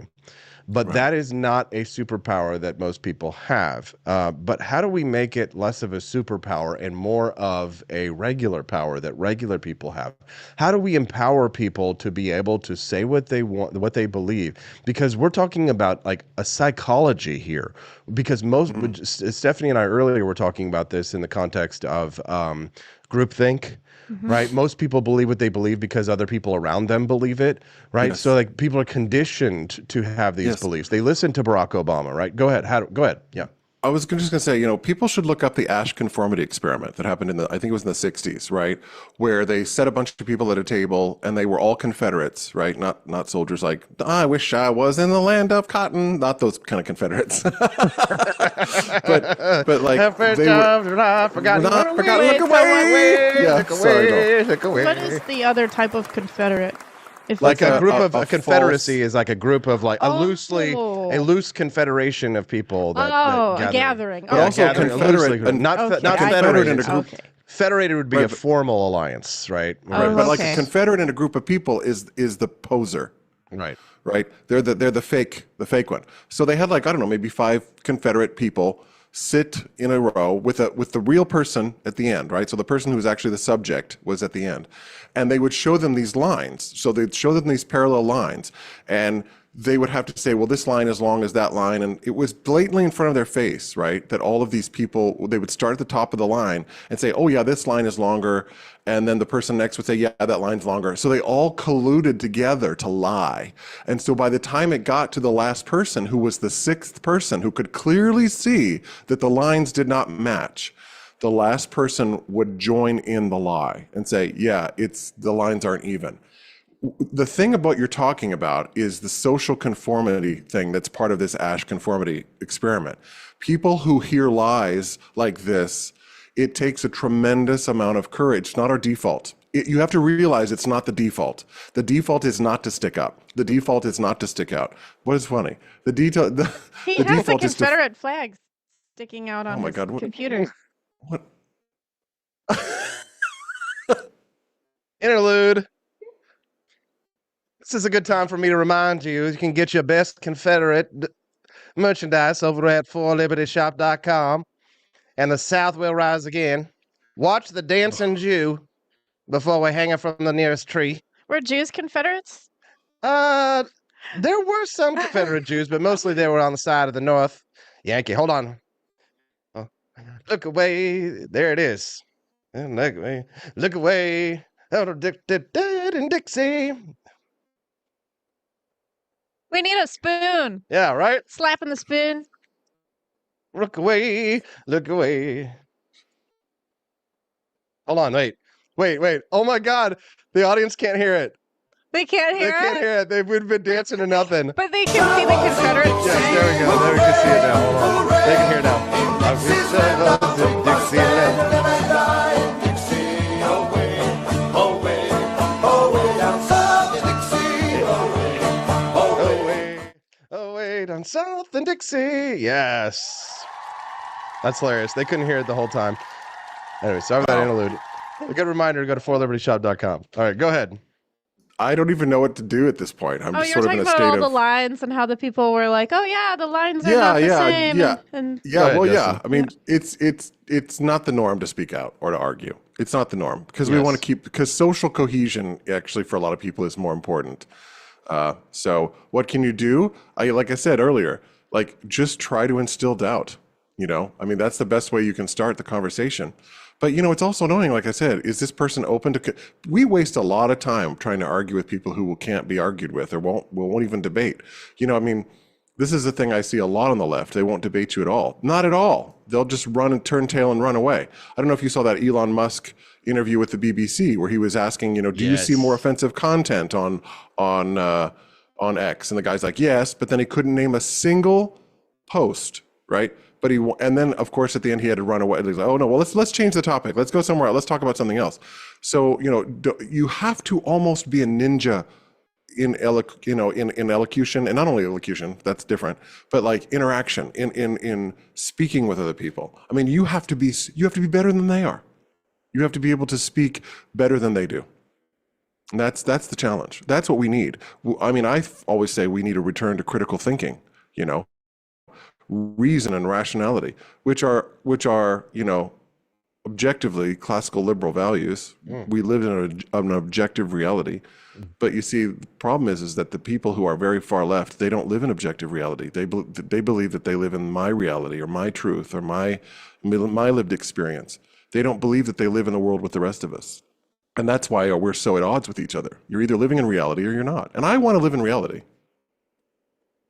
Speaker 1: But that is not a superpower that most people have. But how do we make it less of a superpower and more of a regular power that regular people have? How do we empower people to be able to say what they want, what they believe? Because we're talking about like a psychology here. Because Stephanie and I earlier were talking about this in the context of groupthink. Right? Most people believe what they believe because other people around them believe it, right? Yes. So like people are conditioned to have these beliefs. They listen to Barack Obama, right? Go ahead. Go ahead. Yeah.
Speaker 6: I was just going to say, people should look up the Asch conformity experiment that happened I think it was in the 60s, right? Where they set a bunch of people at a table and they were all Confederates, right? Not soldiers like, I wish I was in the land of cotton. Not those kind of Confederates. but like, they were, forgot, look away.
Speaker 2: What is the other type of Confederate?
Speaker 1: Like a group of
Speaker 6: a
Speaker 1: a confederacy
Speaker 6: false-
Speaker 1: is like a group of like a loose confederation of people that
Speaker 2: a
Speaker 1: gather.
Speaker 2: gathering.
Speaker 6: But also
Speaker 1: gathering, a
Speaker 6: confederate-
Speaker 1: loosely-
Speaker 6: an-
Speaker 1: not
Speaker 2: Okay.
Speaker 1: not
Speaker 2: I-
Speaker 6: confederate in a
Speaker 1: federated.
Speaker 6: group.
Speaker 2: Okay.
Speaker 1: Federated would be
Speaker 6: Right,
Speaker 1: a
Speaker 6: but-
Speaker 1: formal alliance, right?
Speaker 6: Right, but like
Speaker 2: okay.
Speaker 6: a confederate in a group of people is the poser.
Speaker 1: Right.
Speaker 6: Right? They're the fake one. So they had like, I don't know, maybe 5 Confederate people sit in a row with the real person at the end, right? So the person who was actually the subject was at the end. And they would show them these lines. So they'd show them these parallel lines. And they would have to say, well, this line is long as that line. And it was blatantly in front of their face, right? That all of these people, they would start at the top of the line and say, oh yeah, this line is longer. And then the person next would say, yeah, that line's longer. So they all colluded together to lie. And so by the time it got to the last person, who was the 6th person, who could clearly see that the lines did not match, the last person would join in the lie and say, yeah, the lines aren't even. The thing about you're talking about is the social conformity thing that's part of this Asch conformity experiment. People who hear lies like this, it takes a tremendous amount of courage. It's not our default. You have to realize it's not the default. The default is not to stick up. The default is not to stick out. What is funny?
Speaker 2: He
Speaker 6: The
Speaker 2: has a
Speaker 6: default is to...
Speaker 2: Confederate flag sticking out on
Speaker 6: Oh my
Speaker 2: his
Speaker 6: God, what-
Speaker 2: computer.
Speaker 6: What?
Speaker 1: Interlude. This is a good time for me to remind you can get your best Confederate merchandise over at forlibertyshop.com. And the South will rise again. Watch the dancing Jew before we hang it from the nearest tree.
Speaker 2: Were Jews Confederates?
Speaker 1: There were some Confederate Jews, but mostly they were on the side of the North. Yankee, hold on. Oh, look away. There it is. And look away. Look away. Out of dead in Dixie.
Speaker 2: We need a spoon.
Speaker 1: Yeah, right?
Speaker 2: Slapping the spoon.
Speaker 1: Look away. Look away. Hold on, wait. Oh my God. The audience can't hear it.
Speaker 2: They can't
Speaker 1: They
Speaker 2: hear
Speaker 1: can't
Speaker 2: it,
Speaker 1: hear it. They've been dancing to nothing.
Speaker 2: but they can see the Confederates.
Speaker 1: Yes, there we go. There we can see it now. Hold on. They can hear it now. I wish I was in Dixieland. Away down south in Dixie. Yes. That's hilarious. They couldn't hear it the whole time. Anyway, sorry for that interlude. A good reminder to go to forlibertyshop.com. All right, go ahead.
Speaker 6: I don't even know what to do at this point. I'm
Speaker 2: Oh,
Speaker 6: just
Speaker 2: you're
Speaker 6: sort of in
Speaker 2: talking
Speaker 6: a
Speaker 2: about
Speaker 6: state
Speaker 2: all
Speaker 6: of...
Speaker 2: the lines and how the people were like, "Oh yeah, the lines are not the same."
Speaker 6: Yeah.
Speaker 2: And
Speaker 1: Go
Speaker 6: Yeah,
Speaker 1: ahead,
Speaker 6: well,
Speaker 1: Justin.
Speaker 6: yeah. I mean, it's not the norm to speak out or to argue. It's not the norm because we
Speaker 1: Yes.
Speaker 6: want to keep, because social cohesion actually for a lot of people is more important. So what can you do? Like I said earlier, like just try to instill doubt. I mean, that's the best way you can start the conversation. But it's also annoying. Like I said, is this person open to? We waste a lot of time trying to argue with people who can't be argued with or won't even debate. I mean, this is the thing I see a lot on the left. They won't debate you at all. Not at all. They'll just run and turn tail and run away. I don't know if you saw that Elon Musk interview with the BBC where he was asking, do you see more offensive content on X? And the guy's like, yes, but then he couldn't name a single post, right? And then of course at the end he had to run away. He's like, oh no, well let's change the topic. Let's go somewhere else. Let's talk about something else. So you have to almost be a ninja in elocution, and not only elocution, that's different, but like interaction in speaking with other people. I mean, you have to be better than they are. You have to be able to speak better than they do. And that's the challenge. That's what we need. I mean, I always say we need a return to critical thinking, reason and rationality, which are objectively classical liberal values. We live in an objective reality. But you see, the problem is that the people who are very far left, they don't live in objective reality. They believe that they live in my reality or my truth or my lived experience. They don't believe that they live in the world with the rest of us. And that's why we're so at odds with each other. You're either living in reality or you're not. And I want to live in reality.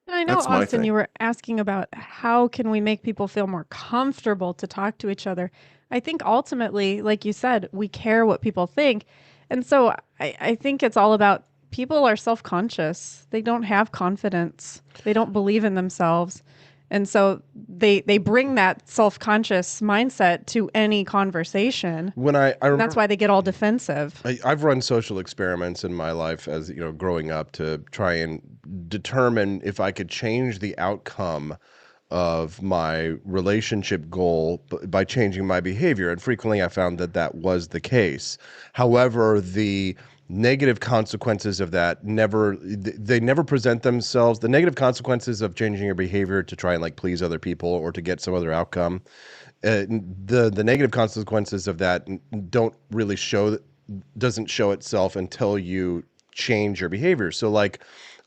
Speaker 2: And I know,
Speaker 6: That's my
Speaker 2: Austin,
Speaker 6: thing.
Speaker 2: you were asking about how can we make people feel more comfortable to talk to each other. I think ultimately, like you said, we care what people think. And so I think it's all about people are self-conscious. They don't have confidence. They don't believe in themselves. And so they bring that self-conscious mindset to any conversation.
Speaker 1: When I remember,
Speaker 2: That's why they get all defensive.
Speaker 1: I've run social experiments in my life as growing up to try and determine if I could change the outcome of my relationship goal by changing my behavior, and frequently I found that was the case. However, the negative consequences of that never present themselves. The negative consequences of changing your behavior to try and like please other people or to get some other outcome, the negative consequences of that doesn't show itself until you change your behavior. So like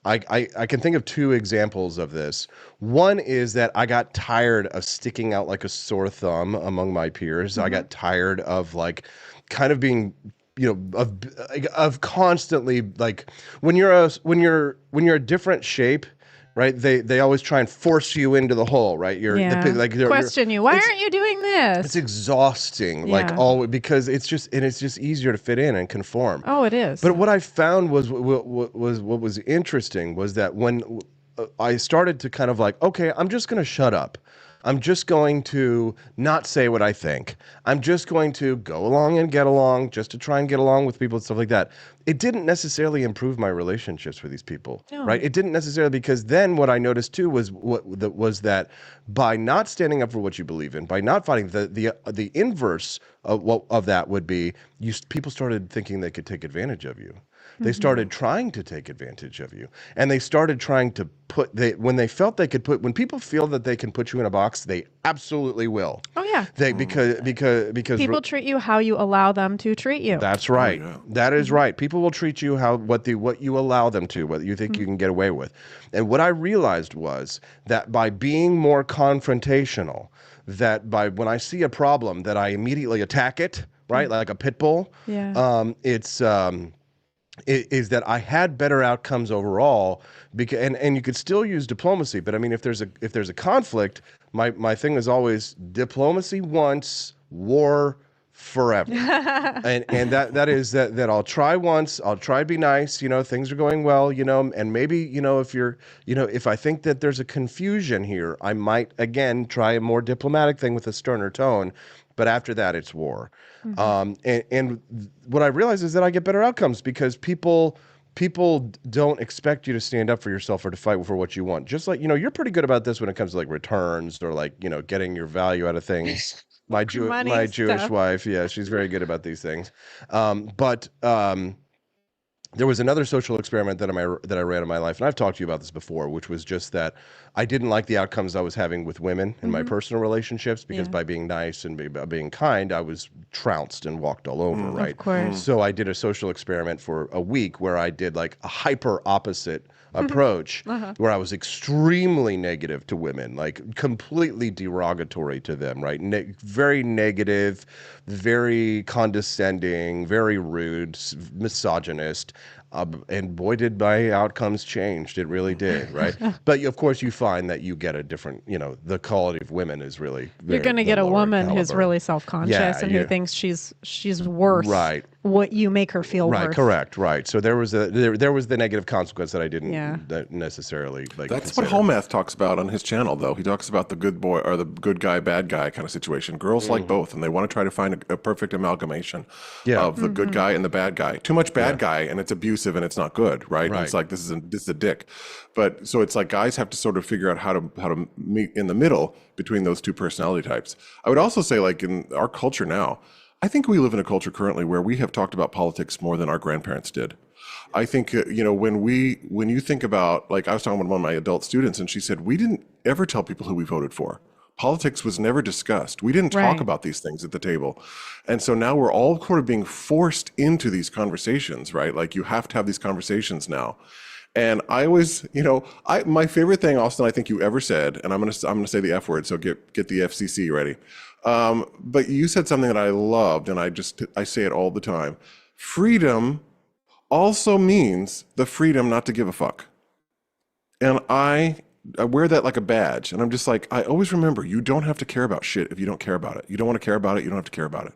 Speaker 1: I can think of two examples of this. One is that I got tired of sticking out like a sore thumb among my peers. I got tired of like kind of being, of constantly like when you're a different shape, right? They always try and force you into the hole, right?
Speaker 2: Question you. Why aren't you doing this?
Speaker 1: It's exhausting, because it's just easier to fit in and conform.
Speaker 2: Oh, it is.
Speaker 1: But what I found was what was interesting was that when I started to kind of like, okay, I'm just going to shut up. I'm just going to not say what I think. I'm just going to go along and get along just to try and get along with people and stuff like that. It didn't necessarily improve my relationships with these people, right? It didn't necessarily, because then what I noticed too was that by not standing up for what you believe in, by not fighting, the inverse of that would be people started thinking they could take advantage of you. They started trying to take advantage of you, and they started trying to when people feel that they can put you in a box, they absolutely will.
Speaker 2: Oh yeah.
Speaker 1: Because
Speaker 2: people treat you how you allow them to treat you.
Speaker 1: That's right. Oh, yeah. That is right. People will treat you what you allow them to, what you think you can get away with. And what I realized was that by being more confrontational, when I see a problem, that I immediately attack it, right? Like a pit bull.
Speaker 2: Yeah.
Speaker 1: Is that I had better outcomes overall, and you could still use diplomacy, but I mean, if there's a conflict, my thing is always diplomacy once, war forever. and that is that I'll try once, I'll try to be nice, things are going well, and maybe, if I think that there's a confusion here, I might again try a more diplomatic thing with a sterner tone. But after that, it's war. And what I realize is that I get better outcomes because people don't expect you to stand up for yourself or to fight for what you want. Just like, you're pretty good about this when it comes to like returns or like, getting your value out of things. My Jewish wife, yeah, she's very good about these things. But there was another social experiment that I ran in my life, and I've talked to you about this before, which was just that I didn't like the outcomes I was having with women in my personal relationships because by being nice and being kind, I was trounced and walked all over, right?
Speaker 2: Of course.
Speaker 1: So I did a social experiment for a week where I did like a hyper opposite approach where I was extremely negative to women, like completely derogatory to them, right? Very negative, very condescending, very rude, misogynist. And boy, did my outcomes changed. It really did, right? But of course, you find that you get a different, the quality of women is really
Speaker 2: you're going to get a woman who's really self-conscious and who thinks she's worth what you make her feel worth.
Speaker 1: Correct, right. So there was the negative consequence that I didn't necessarily like.
Speaker 6: That's
Speaker 1: consider.
Speaker 6: what Home Math talks about on his channel, though. He talks about the good boy or the good guy, bad guy kind of situation. Girls like both, and they want to try to find a perfect amalgamation of the good guy and the bad guy. Too much bad guy, and it's abusive and it's not good, right? And it's like this is a dick. But so it's like guys have to sort of figure out how to meet in the middle between those two personality types. I would also say, like in our culture now, I think we live in a culture currently where we have talked about politics more than our grandparents did. I think, when you think about, like I was talking with one of my adult students and she said, we didn't ever tell people who we voted for. Politics was never discussed. We didn't talk about these things at the table. And so now we're all sort of being forced into these conversations, right? Like you have to have these conversations now. And I always, my favorite thing, Austin, I think you ever said, and I'm gonna say the F word, so get the FCC ready. But you said something that I loved, and I say it all the time. Freedom also means the freedom not to give a fuck. And I wear that like a badge, and I'm just like, I always remember, you don't have to care about shit if you don't care about it. You don't want to care about it, you don't have to care about it.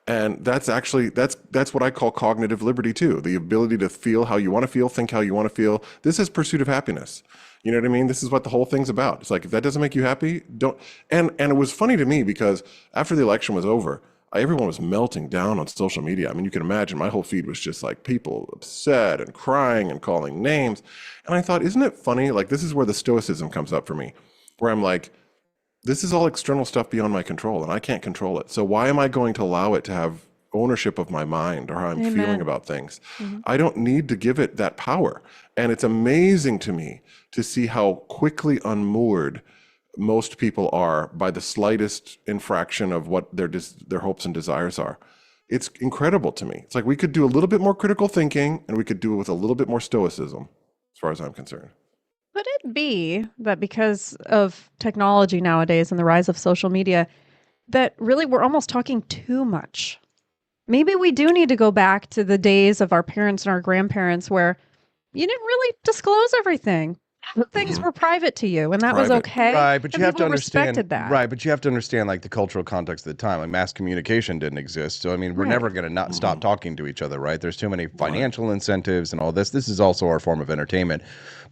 Speaker 6: And that's actually that's what I call cognitive liberty too. The ability to feel how you want to feel, think how you want to feel. This is pursuit of happiness. You know what I mean? This is what the whole thing's about. It's like, if that doesn't make you happy, don't. And it was funny to me because after the election was over, everyone was melting down on social media. I mean, you can imagine my whole feed was just like people upset and crying and calling names. And I thought, isn't it funny? Like, this is where the stoicism comes up for me, where I'm like, this is all external stuff beyond my control, and I can't control it. So why am I going to allow it to have ownership of my mind or how I'm feeling about things? I don't need to give it that power. And it's amazing to me to see how quickly unmoored most people are by the slightest infraction of what their hopes and desires are. It's incredible to me. It's like we could do a little bit more critical thinking, and we could do it with a little bit more stoicism, as far as I'm concerned.
Speaker 2: Could it be that because of technology nowadays and the rise of social media, that really we're almost talking too much? Maybe we do need to go back to the days of our parents and our grandparents where you didn't really disclose everything. Things were private to you, and that was
Speaker 6: Private.
Speaker 2: okay.
Speaker 1: Right, but
Speaker 2: and
Speaker 1: you have to
Speaker 2: people
Speaker 1: understand.
Speaker 2: respected that.
Speaker 1: Right, but you have to understand like the cultural context at the time. Like mass communication didn't exist, so I mean, we're never going to not stop talking to each other, right? There's too many financial incentives and all this. This is also our form of entertainment.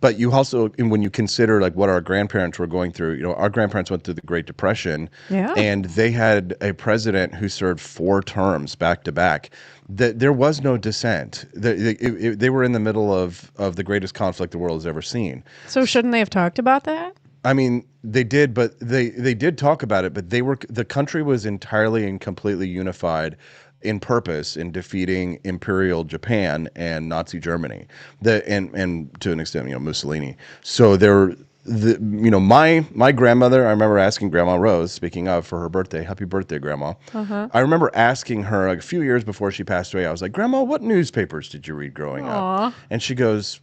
Speaker 1: But you also, and when you consider like what our grandparents were going through, you know, our grandparents went through the Great Depression, and they had a president who served 4 terms back to back. There was no dissent. They were in the middle of the greatest conflict the world has ever seen.
Speaker 2: So shouldn't they have talked about that?
Speaker 1: I mean, they did, but they did talk about it, but the country was entirely and completely unified in purpose in defeating Imperial Japan and Nazi Germany, and to an extent, you know, Mussolini. So my grandmother, I remember asking Grandma Rose, speaking of, for her birthday, happy birthday, Grandma. I remember asking her like, a few years before she passed away, I was like, Grandma, what newspapers did you read growing up? And she goes,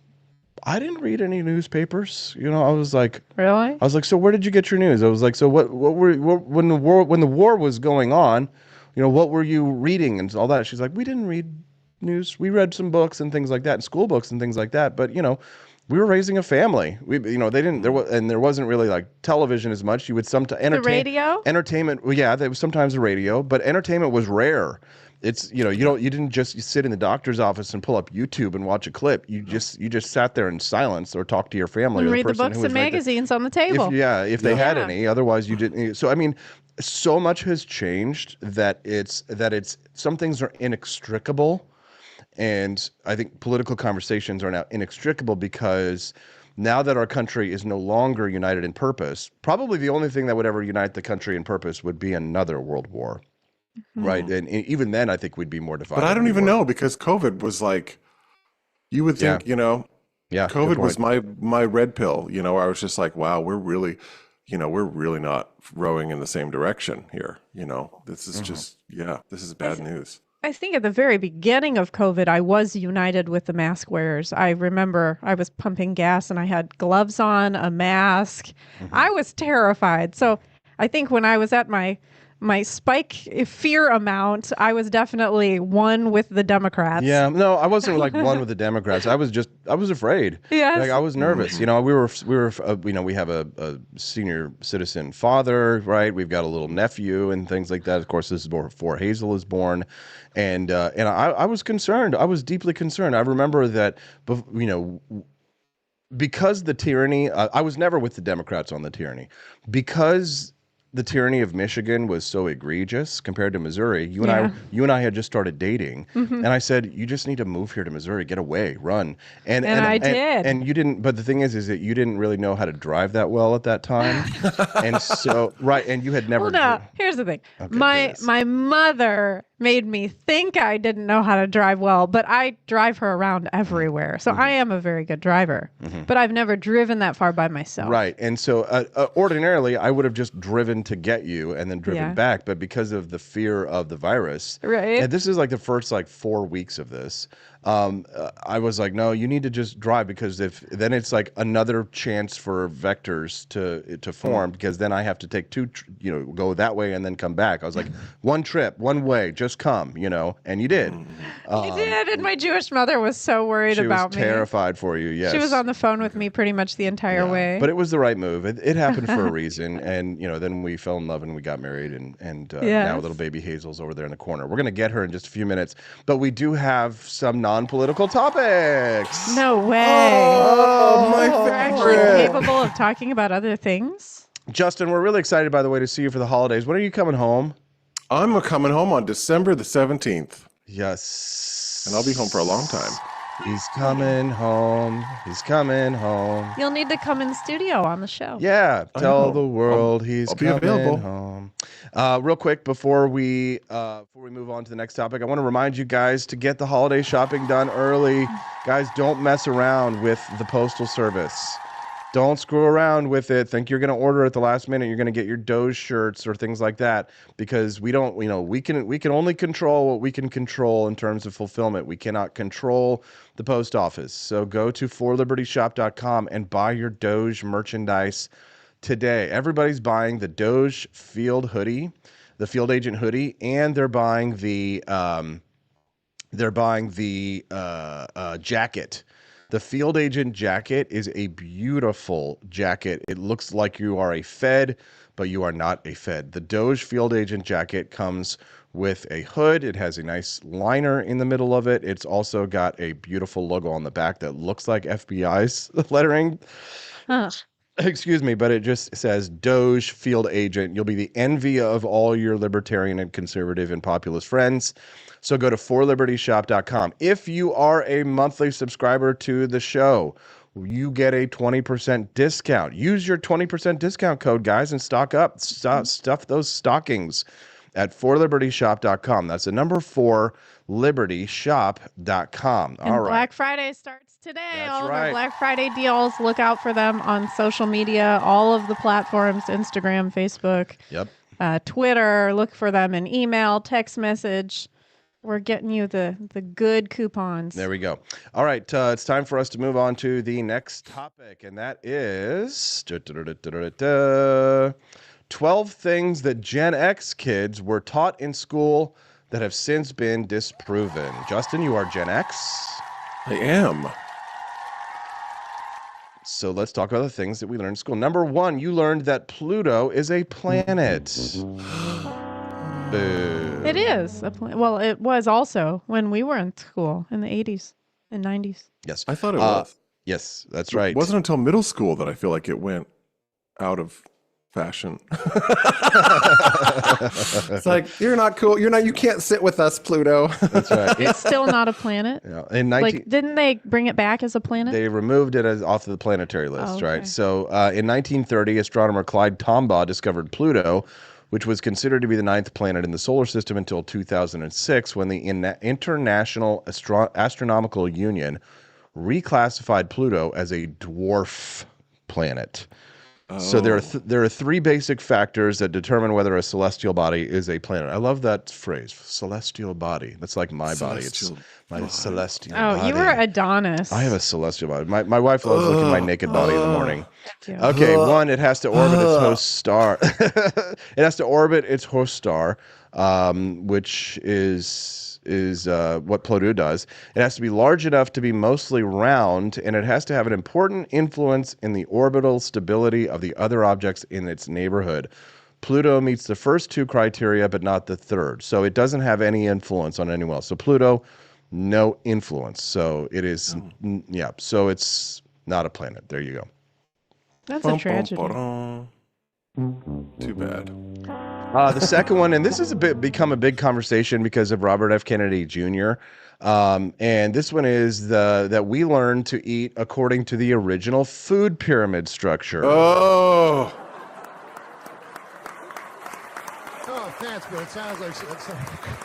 Speaker 1: I didn't read any newspapers. You know, I was like,
Speaker 2: really?
Speaker 1: I was like, so where did you get your news? I was like, so what when the war was going on, you know, what were you reading and all that? She's like, we didn't read news. We read some books and things like that, and school books and things like that. But, you know, we were raising a family. There wasn't really like television as much. You would sometimes
Speaker 2: The radio?
Speaker 1: Entertainment. Well, yeah, there was sometimes a radio, but entertainment was rare. It's, you know, you didn't just sit in the doctor's office and pull up YouTube and watch a clip. You just sat there in silence or talked to your family
Speaker 2: And
Speaker 1: or the
Speaker 2: read the
Speaker 1: person
Speaker 2: books
Speaker 1: who was
Speaker 2: and
Speaker 1: right there.
Speaker 2: magazines on the table.
Speaker 1: If they had any. Otherwise, you didn't. So I mean, so much has changed that it's some things are inextricable, and I think political conversations are now inextricable because now that our country is no longer united in purpose, probably the only thing that would ever unite the country in purpose would be another world war. Right. And even then, I think we'd be more divided.
Speaker 6: But I don't even know, because COVID was like, you would think, you know, COVID was my red pill, you know, where I was just like, wow, we're really not rowing in the same direction here. You know, this is just, this is bad news.
Speaker 2: I think at the very beginning of COVID, I was united with the mask wearers. I remember I was pumping gas and I had gloves on, a mask. I was terrified. So I think when I was at my spike fear amount, I was definitely one with the Democrats.
Speaker 1: Yeah, no, I wasn't like one with the Democrats. I was afraid.
Speaker 2: Yes.
Speaker 1: Like I was nervous. You know, we were you know, we have a senior citizen father, right? We've got a little nephew and things like that. Of course, this is before Hazel is born, and I was concerned. I was deeply concerned. I remember that, you know, because the tyranny. I was never with the Democrats on the tyranny, because the tyranny of Michigan was so egregious compared to Missouri. You and I had just started dating, and I said, you just need to move here to Missouri, get away, run. And
Speaker 2: I did.
Speaker 1: And you didn't. But the thing is that you didn't really know how to drive that well at that time, and so and you had never.
Speaker 2: Well, no, here's the thing. My mother made me think I didn't know how to drive well, but I drive her around everywhere. So I am a very good driver, but I've never driven that far by myself.
Speaker 1: Right. And so ordinarily I would have just driven to get you and then driven back. But because of the fear of the virus,
Speaker 2: right.
Speaker 1: and this is like the first like 4 weeks of this, I was like, no, you need to just drive, because if then it's like another chance for vectors to form, because then I have to take go that way and then come back. I was like, one trip, one way, just come, and you did.
Speaker 2: I did, and my Jewish mother was so worried
Speaker 1: She was
Speaker 2: about me.
Speaker 1: terrified for you. Yes,
Speaker 2: She was on the phone with me pretty much the entire way.
Speaker 1: but it was the right move. It happened for a reason, and then we fell in love and we got married, and now little baby Hazel's over there in the corner. We're gonna get her in just a few minutes, but we do have some non-political topics.
Speaker 2: No way.
Speaker 6: Oh, my
Speaker 2: We're actually capable of talking about other things.
Speaker 1: Justin, we're really excited, by the way, to see you for the holidays. When are you coming home?
Speaker 6: I'm coming home on December the 17th.
Speaker 1: Yes.
Speaker 6: And I'll be home for a long time.
Speaker 1: He's coming home. He's coming home.
Speaker 2: You'll need to come in studio on the show.
Speaker 1: Yeah, tell the world he's
Speaker 6: I'll be
Speaker 1: coming
Speaker 6: available.
Speaker 1: home. Real quick, before we move on to the next topic, I want to remind you guys to get the holiday shopping done early. Guys, don't mess around with the Postal Service. Don't screw around with it. Think you're going to order at the last minute. You're going to get your Doge shirts or things like that, because we don't, we can only control what we can control in terms of fulfillment. We cannot control the post office. So go to forlibertyshop.com and buy your Doge merchandise today. Everybody's buying the Doge Field hoodie, the Field Agent hoodie, and they're buying the jacket. The Field Agent jacket is a beautiful jacket. It looks like you are a Fed, but you are not a Fed. The Doge Field Agent jacket comes with a hood. It has a nice liner in the middle of it. It's also got a beautiful logo on the back that looks like FBI's lettering. Excuse me, but it just says Doge Field Agent. You'll be the envy of all your libertarian and conservative and populist friends. So go to forlibertyshop.com. If you are a monthly subscriber to the show, you get a 20% discount. Use your 20% discount code, guys, and stock up. Stuff those stockings at forlibertyshop.com. That's the number 4, libertyshop.com. All right.
Speaker 2: Black Friday starts today.
Speaker 1: That's
Speaker 2: all of
Speaker 1: right.
Speaker 2: our Black Friday deals. Look out for them on social media, all of the platforms, Instagram, Facebook, Twitter. Look for them in email, text message. We're getting you the good coupons.
Speaker 1: There we go. All right. It's time for us to move on to the next topic, and that is 12 things that Gen X kids were taught in school that have since been disproven. Justin, you are Gen X.
Speaker 6: I am.
Speaker 1: So let's talk about the things that we learned in school. Number 1, you learned that Pluto is a planet. Boo.
Speaker 2: It is a planet. Well, it was also when we were in school in the 80s and 90s.
Speaker 1: Yes.
Speaker 6: I thought it was.
Speaker 1: Yes, that's right.
Speaker 6: It wasn't until middle school that I feel like it went out of fashion. It's like, you're not cool. You can't sit with us, Pluto.
Speaker 1: That's right.
Speaker 2: It's still not a planet.
Speaker 1: Yeah. In 19
Speaker 2: didn't they bring it back as a planet?
Speaker 1: They removed it off of the planetary list,
Speaker 2: okay.
Speaker 1: right? So in 1930, astronomer Clyde Tombaugh discovered Pluto, which was considered to be the 9th planet in the solar system until 2006, when the International Astronomical Union reclassified Pluto as a dwarf planet. So there are 3 basic factors that determine whether a celestial body is a planet. I love that phrase, celestial body. That's like my body. It's my celestial body.
Speaker 2: Oh, you were Adonis.
Speaker 1: I have a celestial body. My wife loves looking at my naked body in the morning. Yeah. Okay, 1, it has to orbit its host star. It has to orbit its host star, which is what Pluto does. It has to be large enough to be mostly round, and it has to have an important influence in the orbital stability of the other objects in its neighborhood. Pluto meets the first 2 criteria, but not the third. So it doesn't have any influence on anyone else. So Pluto, no influence. So it is, so it's not a planet. There you go.
Speaker 2: That's a tragedy.
Speaker 6: Too bad.
Speaker 1: The second one, and this has become a big conversation because of Robert F. Kennedy Jr. And this one is that we learned to eat according to the original food pyramid structure.
Speaker 6: Oh,
Speaker 8: thanks, but it sounds like some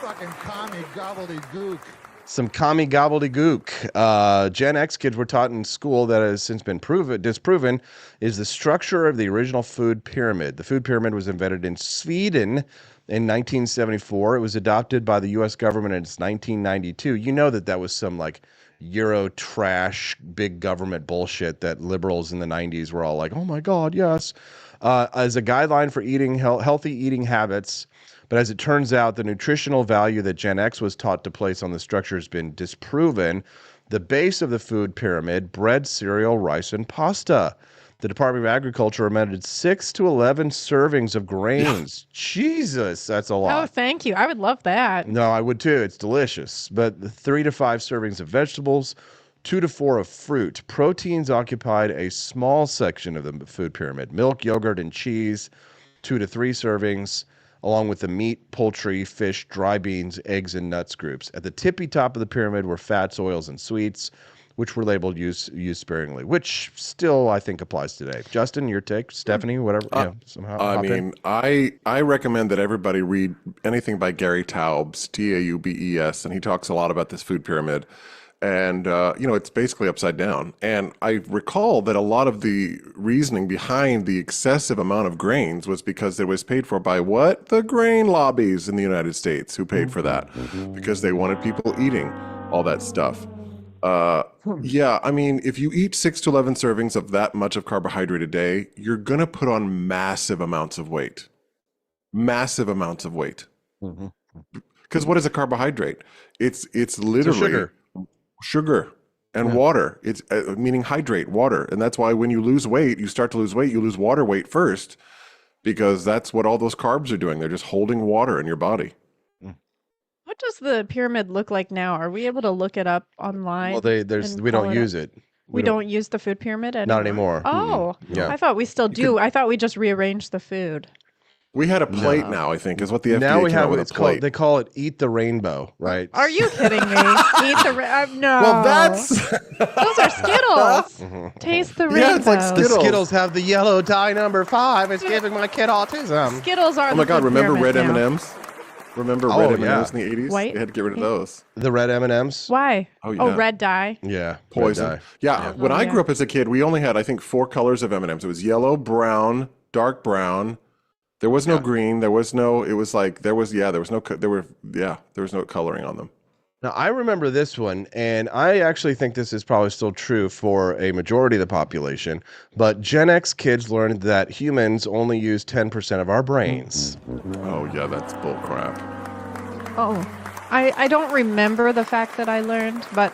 Speaker 8: fucking commie gobbledygook.
Speaker 1: Some commie gobbledygook. Gen X kids were taught in school that has since been disproven is the structure of the original food pyramid. The food pyramid was invented in Sweden in 1974. It was adopted by the U.S. government in 1992. You know that was some like Euro trash, big government bullshit that liberals in the 90s were all like, oh my God, yes. As a guideline for eating healthy eating habits. But as it turns out, the nutritional value that Gen X was taught to place on the structure has been disproven. The base of the food pyramid, bread, cereal, rice, and pasta. The Department of Agriculture amended 6 to 11 servings of grains. Jesus, that's a lot.
Speaker 2: Oh, thank you. I would love that.
Speaker 1: No, I would too. It's delicious. But 3 to 5 servings of vegetables, 2 to 4 of fruit. Proteins occupied a small section of the food pyramid. Milk, yogurt, and cheese, 2 to 3 servings, along with the meat, poultry, fish, dry beans, eggs, and nuts groups. At the tippy top of the pyramid were fats, oils, and sweets, which were labeled use sparingly, which still I think applies today. Justin, your take, Stephanie, whatever. Somehow.
Speaker 6: I mean, I recommend that everybody read anything by Gary Taubes, Taubes, and he talks a lot about this food pyramid. And, it's basically upside down. And I recall that a lot of the reasoning behind the excessive amount of grains was because it was paid for by what? The grain lobbies in the United States who paid for that because they wanted people eating all that stuff. Yeah, I mean, if you eat 6 to 11 servings of that much of carbohydrate a day, you're going to put on massive amounts of weight. Massive amounts of weight. Because what is a carbohydrate? It's literally sugar and water. It's meaning hydrate, water. And that's why when you lose weight, you start to lose weight, you lose water weight first, because that's what all those carbs are doing. They're just holding water in your body.
Speaker 2: What does the pyramid look like now? Are we able to look it up online?
Speaker 1: Well, we don't use it.
Speaker 2: We don't use the food pyramid anymore?
Speaker 1: Not anymore.
Speaker 2: Oh,
Speaker 1: Yeah.
Speaker 2: I thought we still do. I thought we just rearranged the food.
Speaker 6: We had a plate now, I think, is what the FDA
Speaker 1: now we
Speaker 6: came out
Speaker 1: have
Speaker 6: with
Speaker 1: it's
Speaker 6: a plate.
Speaker 1: they call it Eat the Rainbow, right?
Speaker 2: Are you kidding me? Eat the no.
Speaker 6: Well, that's
Speaker 2: those are Skittles. Taste the rainbow.
Speaker 6: Yeah, it's like
Speaker 1: The
Speaker 6: Skittles.
Speaker 1: Skittles have the yellow dye number 5. It's giving my kid autism.
Speaker 2: Skittles are.
Speaker 6: Oh my
Speaker 2: the
Speaker 6: God!
Speaker 2: food
Speaker 6: Remember
Speaker 2: pyramid
Speaker 6: red
Speaker 2: now.
Speaker 6: M&Ms? Remember
Speaker 1: Oh,
Speaker 6: red M&Ms
Speaker 1: yeah.
Speaker 6: in the 80s?
Speaker 2: White?
Speaker 6: They had to get rid of those.
Speaker 1: The red M&Ms?
Speaker 2: Why?
Speaker 6: Oh, yeah.
Speaker 2: red dye.
Speaker 1: Yeah.
Speaker 6: Poison.
Speaker 1: red dye.
Speaker 6: Yeah. When I grew up as a kid, we only had, I think, 4 colors of M&Ms. It was yellow, brown, dark brown. There was no green. There was no. It was like there was no coloring on them.
Speaker 1: Now, I remember this one, and I actually think this is probably still true for a majority of the population, but Gen X kids learned that humans only use 10% of our brains.
Speaker 6: Oh, yeah, that's bull crap.
Speaker 2: Oh, I don't remember the fact that I learned, but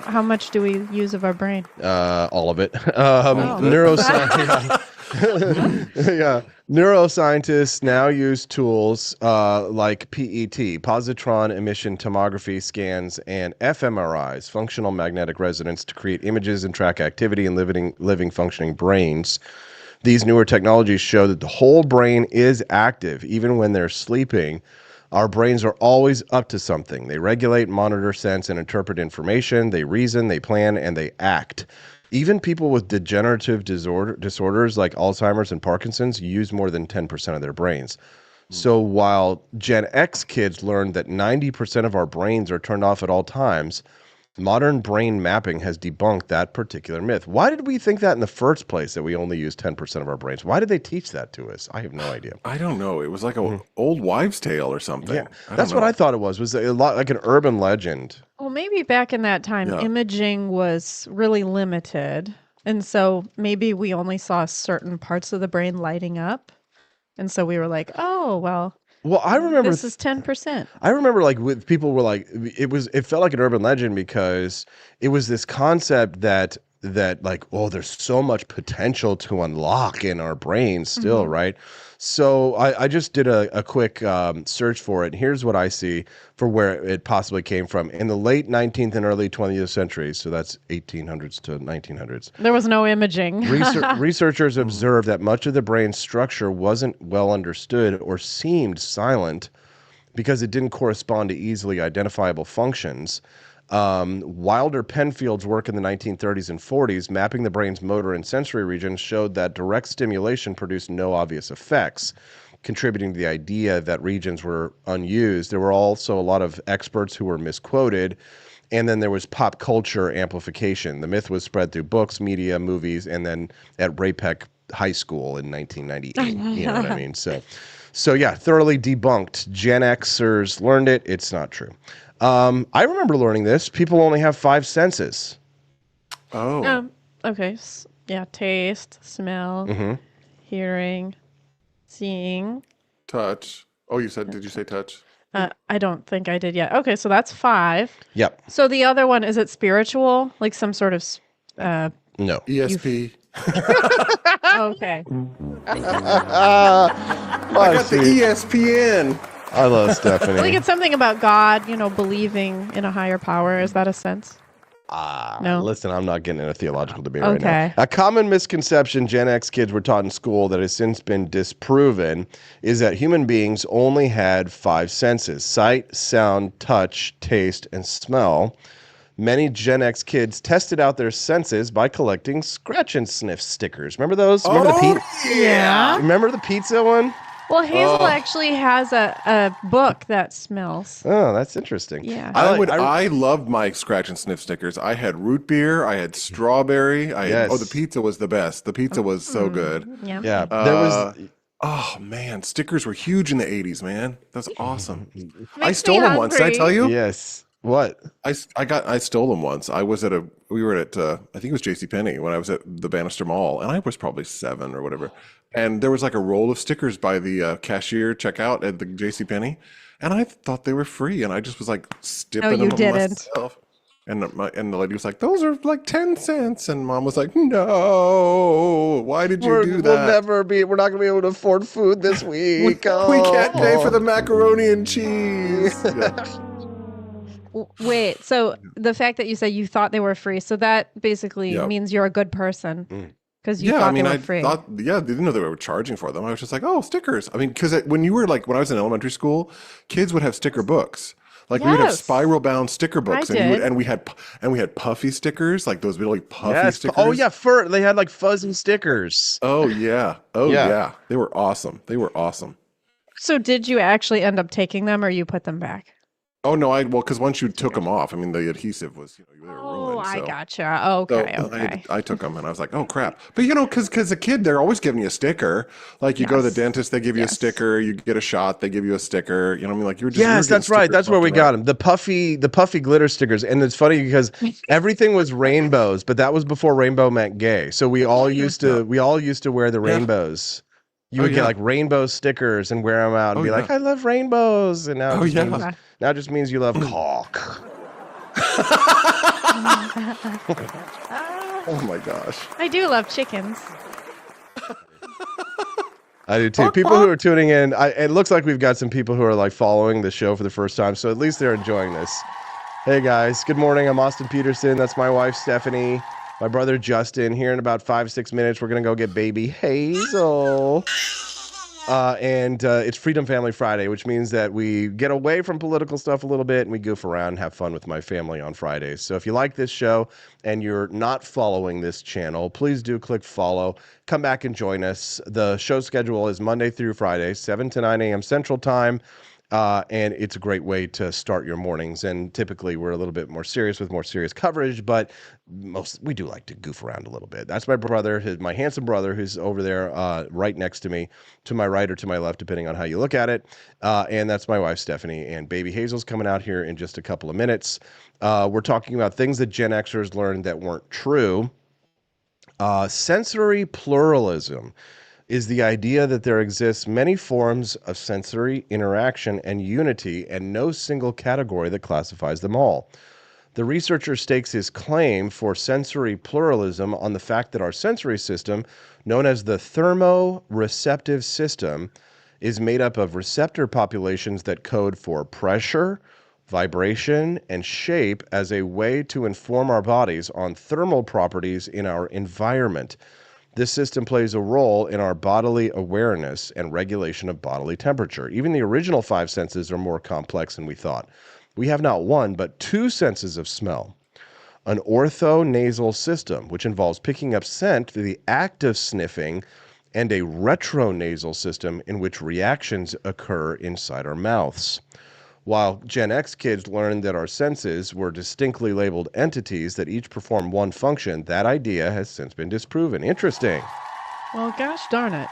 Speaker 2: how much do we use of our brain?
Speaker 1: All of it. Neuroscience. Yeah. Neuroscientists now use tools like PET, positron emission tomography scans, and fMRIs, functional magnetic resonance, to create images and track activity in living functioning brains. These newer technologies show that the whole brain is active, even when they're sleeping. Our brains are always up to something. They regulate, monitor, sense, and interpret information. They reason, they plan, and they act. Even people with degenerative disorders like Alzheimer's and Parkinson's use more than 10% of their brains. So while Gen X kids learned that 90% of our brains are turned off at all times, modern brain mapping has debunked that particular myth. Why did we think that in the first place, that we only use 10% of our brains? Why did they teach that to us? I have no idea.
Speaker 6: I don't know. It was like an old wives' tale or something.
Speaker 1: Yeah, that's what I thought it was a lot like an urban legend.
Speaker 2: Well, maybe back in that time, imaging was really limited. And so maybe we only saw certain parts of the brain lighting up. And so we were like, oh, well,
Speaker 1: I remember
Speaker 2: this is 10%.
Speaker 1: I remember people were like, it felt like an urban legend because it was this concept that like, oh, there's so much potential to unlock in our brains still, right? So I just did a quick search for it. Here's what I see for where it possibly came from. In the late 19th and early 20th centuries, so that's 1800s to 1900s.
Speaker 2: There was no imaging.
Speaker 1: Researchers observed that much of the brain's structure wasn't well understood or seemed silent because it didn't correspond to easily identifiable functions. Wilder Penfield's work in the 1930s and 40s, mapping the brain's motor and sensory regions, showed that direct stimulation produced no obvious effects, contributing to the idea that regions were unused. There were also a lot of experts who were misquoted. And then there was pop culture amplification. The myth was spread through books, media, movies, and then at Raypeck High School in 1998. You know what I mean? So yeah, thoroughly debunked. Gen Xers learned it. It's not true. I remember learning this. People only have 5 senses.
Speaker 6: Oh.
Speaker 2: Okay. Yeah. Taste, smell, hearing, seeing.
Speaker 6: Touch. Oh, did you say touch?
Speaker 2: I don't think I did yet. Okay, so that's 5.
Speaker 1: Yep.
Speaker 2: So the other one, is it spiritual? Like some sort of
Speaker 1: No.
Speaker 6: ESP.
Speaker 2: okay.
Speaker 6: I got the ESPN.
Speaker 1: I love Stephanie.
Speaker 2: I think it's something about God, believing in a higher power. Is that a sense? No.
Speaker 1: Listen, I'm not getting in a theological debate right
Speaker 2: Okay.
Speaker 1: now. A common misconception Gen X kids were taught in school that has since been disproven is that human beings only had 5 senses: sight, sound, touch, taste, and smell. Many Gen X kids tested out their senses by collecting scratch and sniff stickers. Remember those?
Speaker 2: Yeah.
Speaker 1: Remember the pizza one?
Speaker 2: Well, Hazel actually has a book that smells.
Speaker 1: Oh, that's interesting.
Speaker 2: Yeah.
Speaker 6: I loved my scratch and sniff stickers. I had root beer. I had strawberry. The pizza was the best. The pizza was so good.
Speaker 2: Yeah.
Speaker 1: Yeah. There was.
Speaker 6: Oh man, stickers were huge in the 80s, man. That's awesome. I
Speaker 2: Makes
Speaker 6: stole
Speaker 2: me
Speaker 6: them once. Did I
Speaker 2: hungry.
Speaker 6: tell you?
Speaker 1: Yes. What?
Speaker 6: I stole them once. We were at I think it was JCPenney when I was at the Bannister Mall, and I was probably 7 or whatever. And there was like a roll of stickers by the cashier checkout at the JCPenney, and I thought they were free, and I just was like stipping them on myself. And the lady was like, "Those are like 10 cents," and Mom was like, "No, why did you do that?
Speaker 1: We're not going to be able to afford food this week.
Speaker 6: We can't pay for the macaroni and cheese." Yeah.
Speaker 2: Wait, so the fact that you said you thought they were free, so that basically means you're a good person because you thought they were free.
Speaker 6: They didn't know they were charging for them. I was just like, oh, stickers. I mean, because when I was in elementary school, kids would have sticker books. Like we would have spiral bound sticker books, and we had puffy stickers, like those really puffy stickers.
Speaker 1: Oh yeah, they had like fuzzy stickers.
Speaker 6: Oh yeah, yeah. They were awesome.
Speaker 2: So did you actually end up taking them, or you put them back?
Speaker 6: Oh no, because once you took them off, I mean, the adhesive was, they were ruined.
Speaker 2: Oh, I
Speaker 6: so.
Speaker 2: gotcha. Okay,
Speaker 6: So
Speaker 2: okay.
Speaker 6: I took them and I was like, oh crap. But because a kid, they're always giving you a sticker. Like you go to the dentist, they give you a sticker. You get a shot, they give you a sticker. You know what I mean? Like you were just.
Speaker 1: Yes, that's right. That's where we got them. The puffy glitter stickers. And it's funny because everything was rainbows, but that was before rainbow meant gay. So we all used to wear the rainbows. You would get like rainbow stickers and wear them out and be like, I love rainbows. And now it just means you love cock.
Speaker 6: Oh my gosh.
Speaker 2: I do love chickens.
Speaker 1: I do too. People who are tuning in, it looks like we've got some people who are like following the show for the first time. So at least they're enjoying this. Hey guys, good morning. I'm Austin Peterson. That's my wife, Stephanie. My brother, Justin. Here in about 5-6 minutes, we're going to go get baby Hazel. And it's Freedom Family Friday, which means that we get away from political stuff a little bit and we goof around and have fun with my family on Fridays. So if you like this show and you're not following this channel, please do click follow. Come back and join us. The show schedule is Monday through Friday, 7 to 9 a.m. Central Time. And it's a great way to start your mornings. And typically we're a little bit more serious with more serious coverage, but we do like to goof around a little bit. That's my brother, my handsome brother, who's over there right next to me, to my right or to my left, depending on how you look at it. And that's my wife, Stephanie, and baby Hazel's coming out here in just a couple of minutes. We're talking about things that Gen Xers learned that weren't true. Sensory pluralism is the idea that there exists many forms of sensory interaction and unity and no single category that classifies them all. The researcher stakes his claim for sensory pluralism on the fact that our sensory system, known as the thermoreceptive system, is made up of receptor populations that code for pressure, vibration, and shape as a way to inform our bodies on thermal properties in our environment. This system plays a role in our bodily awareness and regulation of bodily temperature. Even the original 5 senses are more complex than we thought. We have not 1, but 2 senses of smell. An orthonasal system, which involves picking up scent through the act of sniffing, and a retronasal system in which reactions occur inside our mouths. While Gen X kids learned that our senses were distinctly labeled entities that each perform one function, that idea has since been disproven. Interesting.
Speaker 2: Well, gosh darn it.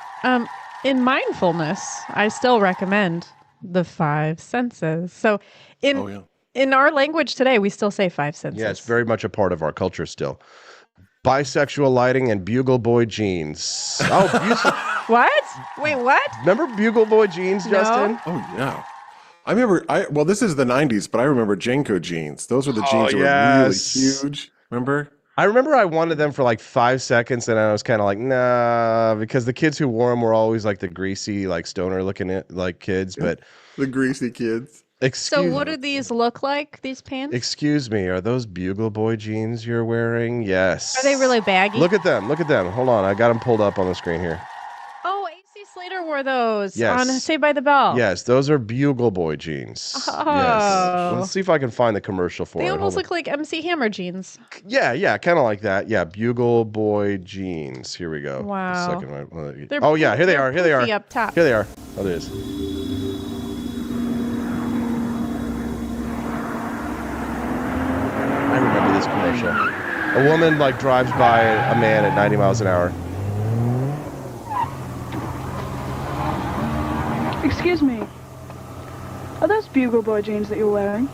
Speaker 2: In mindfulness, I still recommend the 5 senses. So in our language today, we still say 5 senses.
Speaker 1: Yeah, it's very much a part of our culture still. Bisexual lighting and Bugle Boy jeans. Oh,
Speaker 2: What? Wait, what?
Speaker 1: remember Bugle Boy jeans, Justin?
Speaker 6: Oh yeah. I remember. Well, this is the '90s, but I remember Jenko jeans. Those were the jeans that were really huge. Remember?
Speaker 1: I remember I wanted them for like 5 seconds, and I was kind of like, nah, because the kids who wore them were always like the greasy, like stoner looking like kids. But
Speaker 6: The greasy kids.
Speaker 2: So what do these look like, these pants?
Speaker 1: Excuse me, are those Bugle Boy jeans you're wearing? Yes.
Speaker 2: Are they really baggy?
Speaker 1: Look at them. Look at them. Hold on. I got them pulled up on the screen here.
Speaker 2: Oh, AC Slater wore those
Speaker 1: Yes.
Speaker 2: on Saved by the Bell.
Speaker 1: Yes, those are Bugle Boy jeans.
Speaker 2: Oh.
Speaker 1: Yes. Let's see if I can find the commercial for
Speaker 2: They
Speaker 1: it.
Speaker 2: almost
Speaker 1: Hold
Speaker 2: look like MC Hammer jeans.
Speaker 1: on. Yeah, kind of like that. Yeah, Bugle Boy jeans. Here we go.
Speaker 2: Wow.
Speaker 1: A second.
Speaker 2: They're
Speaker 1: Oh, yeah, here they are. Here they are.
Speaker 2: poofy up top.
Speaker 1: Here they are. Oh, there it is. I remember this commercial. A woman like drives by a man at 90 miles an hour.
Speaker 8: Excuse me. Are those Bugle Boy jeans that you're wearing?